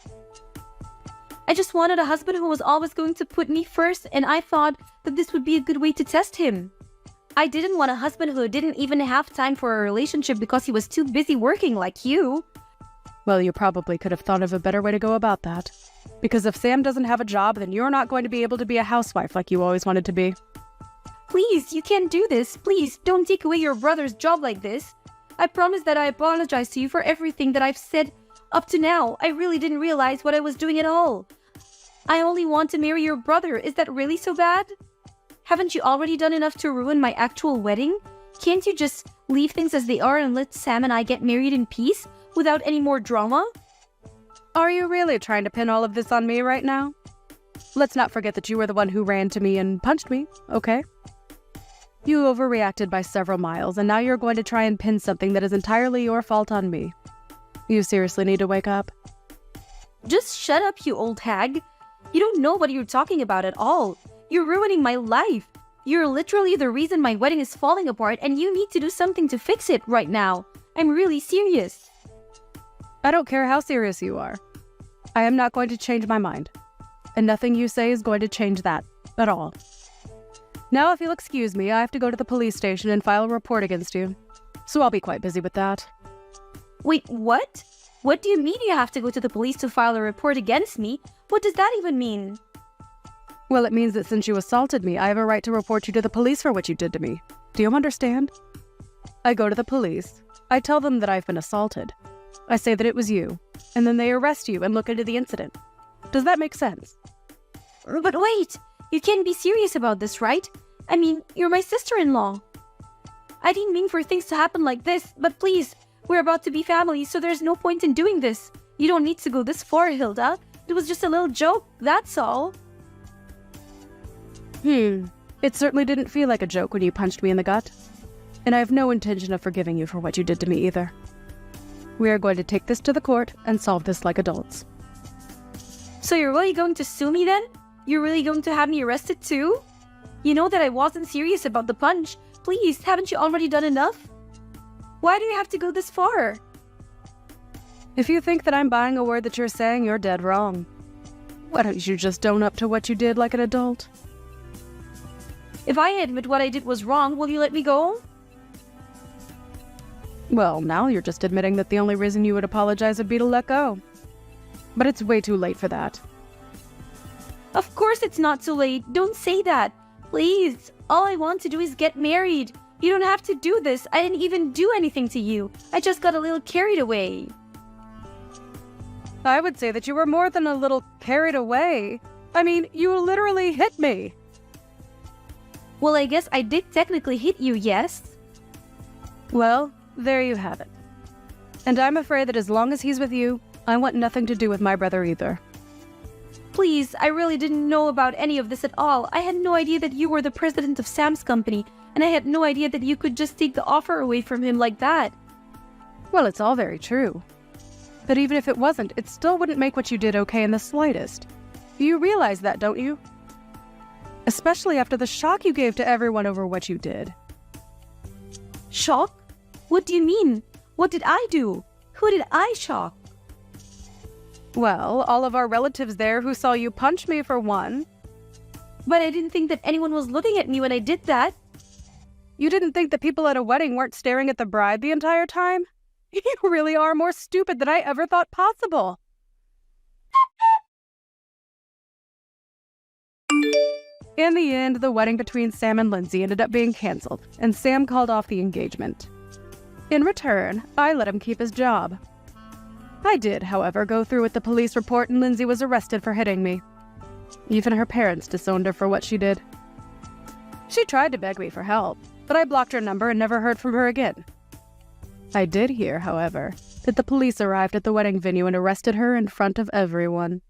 I just wanted a husband who was always going to put me first, and I thought that this would be a good way to test him. I didn't want a husband who didn't even have time for a relationship because he was too busy working like you. Well, you probably could have thought of a better way to go about that. Because if Sam doesn't have a job, then you're not going to be able to be a housewife like you always wanted to be. Please, you can't do this. Please, don't take away your brother's job like this. I promise that I apologize to you for everything that I've said up to now. I really didn't realize what I was doing at all. I only want to marry your brother. Is that really so bad? Haven't you already done enough to ruin my actual wedding? Can't you just leave things as they are and let Sam and I get married in peace without any more drama? Are you really trying to pin all of this on me right now? Let's not forget that you were the one who ran to me and punched me, okay? You overreacted by several miles, and now you're going to try and pin something that is entirely your fault on me. You seriously need to wake up. Just shut up, you old hag. You don't know what you're talking about at all. You're ruining my life. You're literally the reason my wedding is falling apart, and you need to do something to fix it right now. I'm really serious. I don't care how serious you are. I am not going to change my mind. And nothing you say is going to change that at all. Now, if you'll excuse me, I have to go to the police station and file a report against you. So I'll be quite busy with that. Wait, what? What do you mean you have to go to the police to file a report against me? What does that even mean? Well, it means that since you assaulted me, I have a right to report you to the police for what you did to me. Do you understand? I go to the police. I tell them that I've been assaulted. I say that it was you, and then they arrest you and look into the incident. Does that make sense? But wait, you can't be serious about this, right? I mean, you're my sister-in-law. I didn't mean for things to happen like this, but please, we're about to be family, so there's no point in doing this. You don't need to go this far, Hilda. It was just a little joke, that's all. It certainly didn't feel like a joke when you punched me in the gut. And I have no intention of forgiving you for what you did to me either. We are going to take this to the court and solve this like adults. So you're really going to sue me then? You're really going to have me arrested too? You know that I wasn't serious about the punch. Please, haven't you already done enough? Why do you have to go this far? If you think that I'm buying a word that you're saying, you're dead wrong. Why don't you just own up to what you did like an adult? If I admit what I did was wrong, will you let me go? Well, now you're just admitting that the only reason you would apologize would be to let go. But it's way too late for that. Of course it's not too late. Don't say that. Please. All I want to do is get married. You don't have to do this. I didn't even do anything to you. I just got a little carried away. I would say that you were more than a little carried away. I mean, you literally hit me. Well, I guess I did technically hit you, yes? Well, there you have it. And I'm afraid that as long as he's with you, I want nothing to do with my brother either. Please, I really didn't know about any of this at all. I had no idea that you were the president of Sam's company, and I had no idea that you could just take the offer away from him like that. Well, it's all very true. But even if it wasn't, it still wouldn't make what you did okay in the slightest. You realize that, don't you? Especially after the shock you gave to everyone over what you did. Shock? What do you mean? What did I do? Who did I shock? Well, all of our relatives there who saw you punch me for one. But I didn't think that anyone was looking at me when I did that. You didn't think that people at a wedding weren't staring at the bride the entire time? You really are more stupid than I ever thought possible. In the end, the wedding between Sam and Lindsay ended up being canceled, and Sam called off the engagement. In return, I let him keep his job. I did, however, go through with the police report, and Lindsay was arrested for hitting me. Even her parents disowned her for what she did. She tried to beg me for help, but I blocked her number and never heard from her again. I did hear, however, that the police arrived at the wedding venue and arrested her in front of everyone.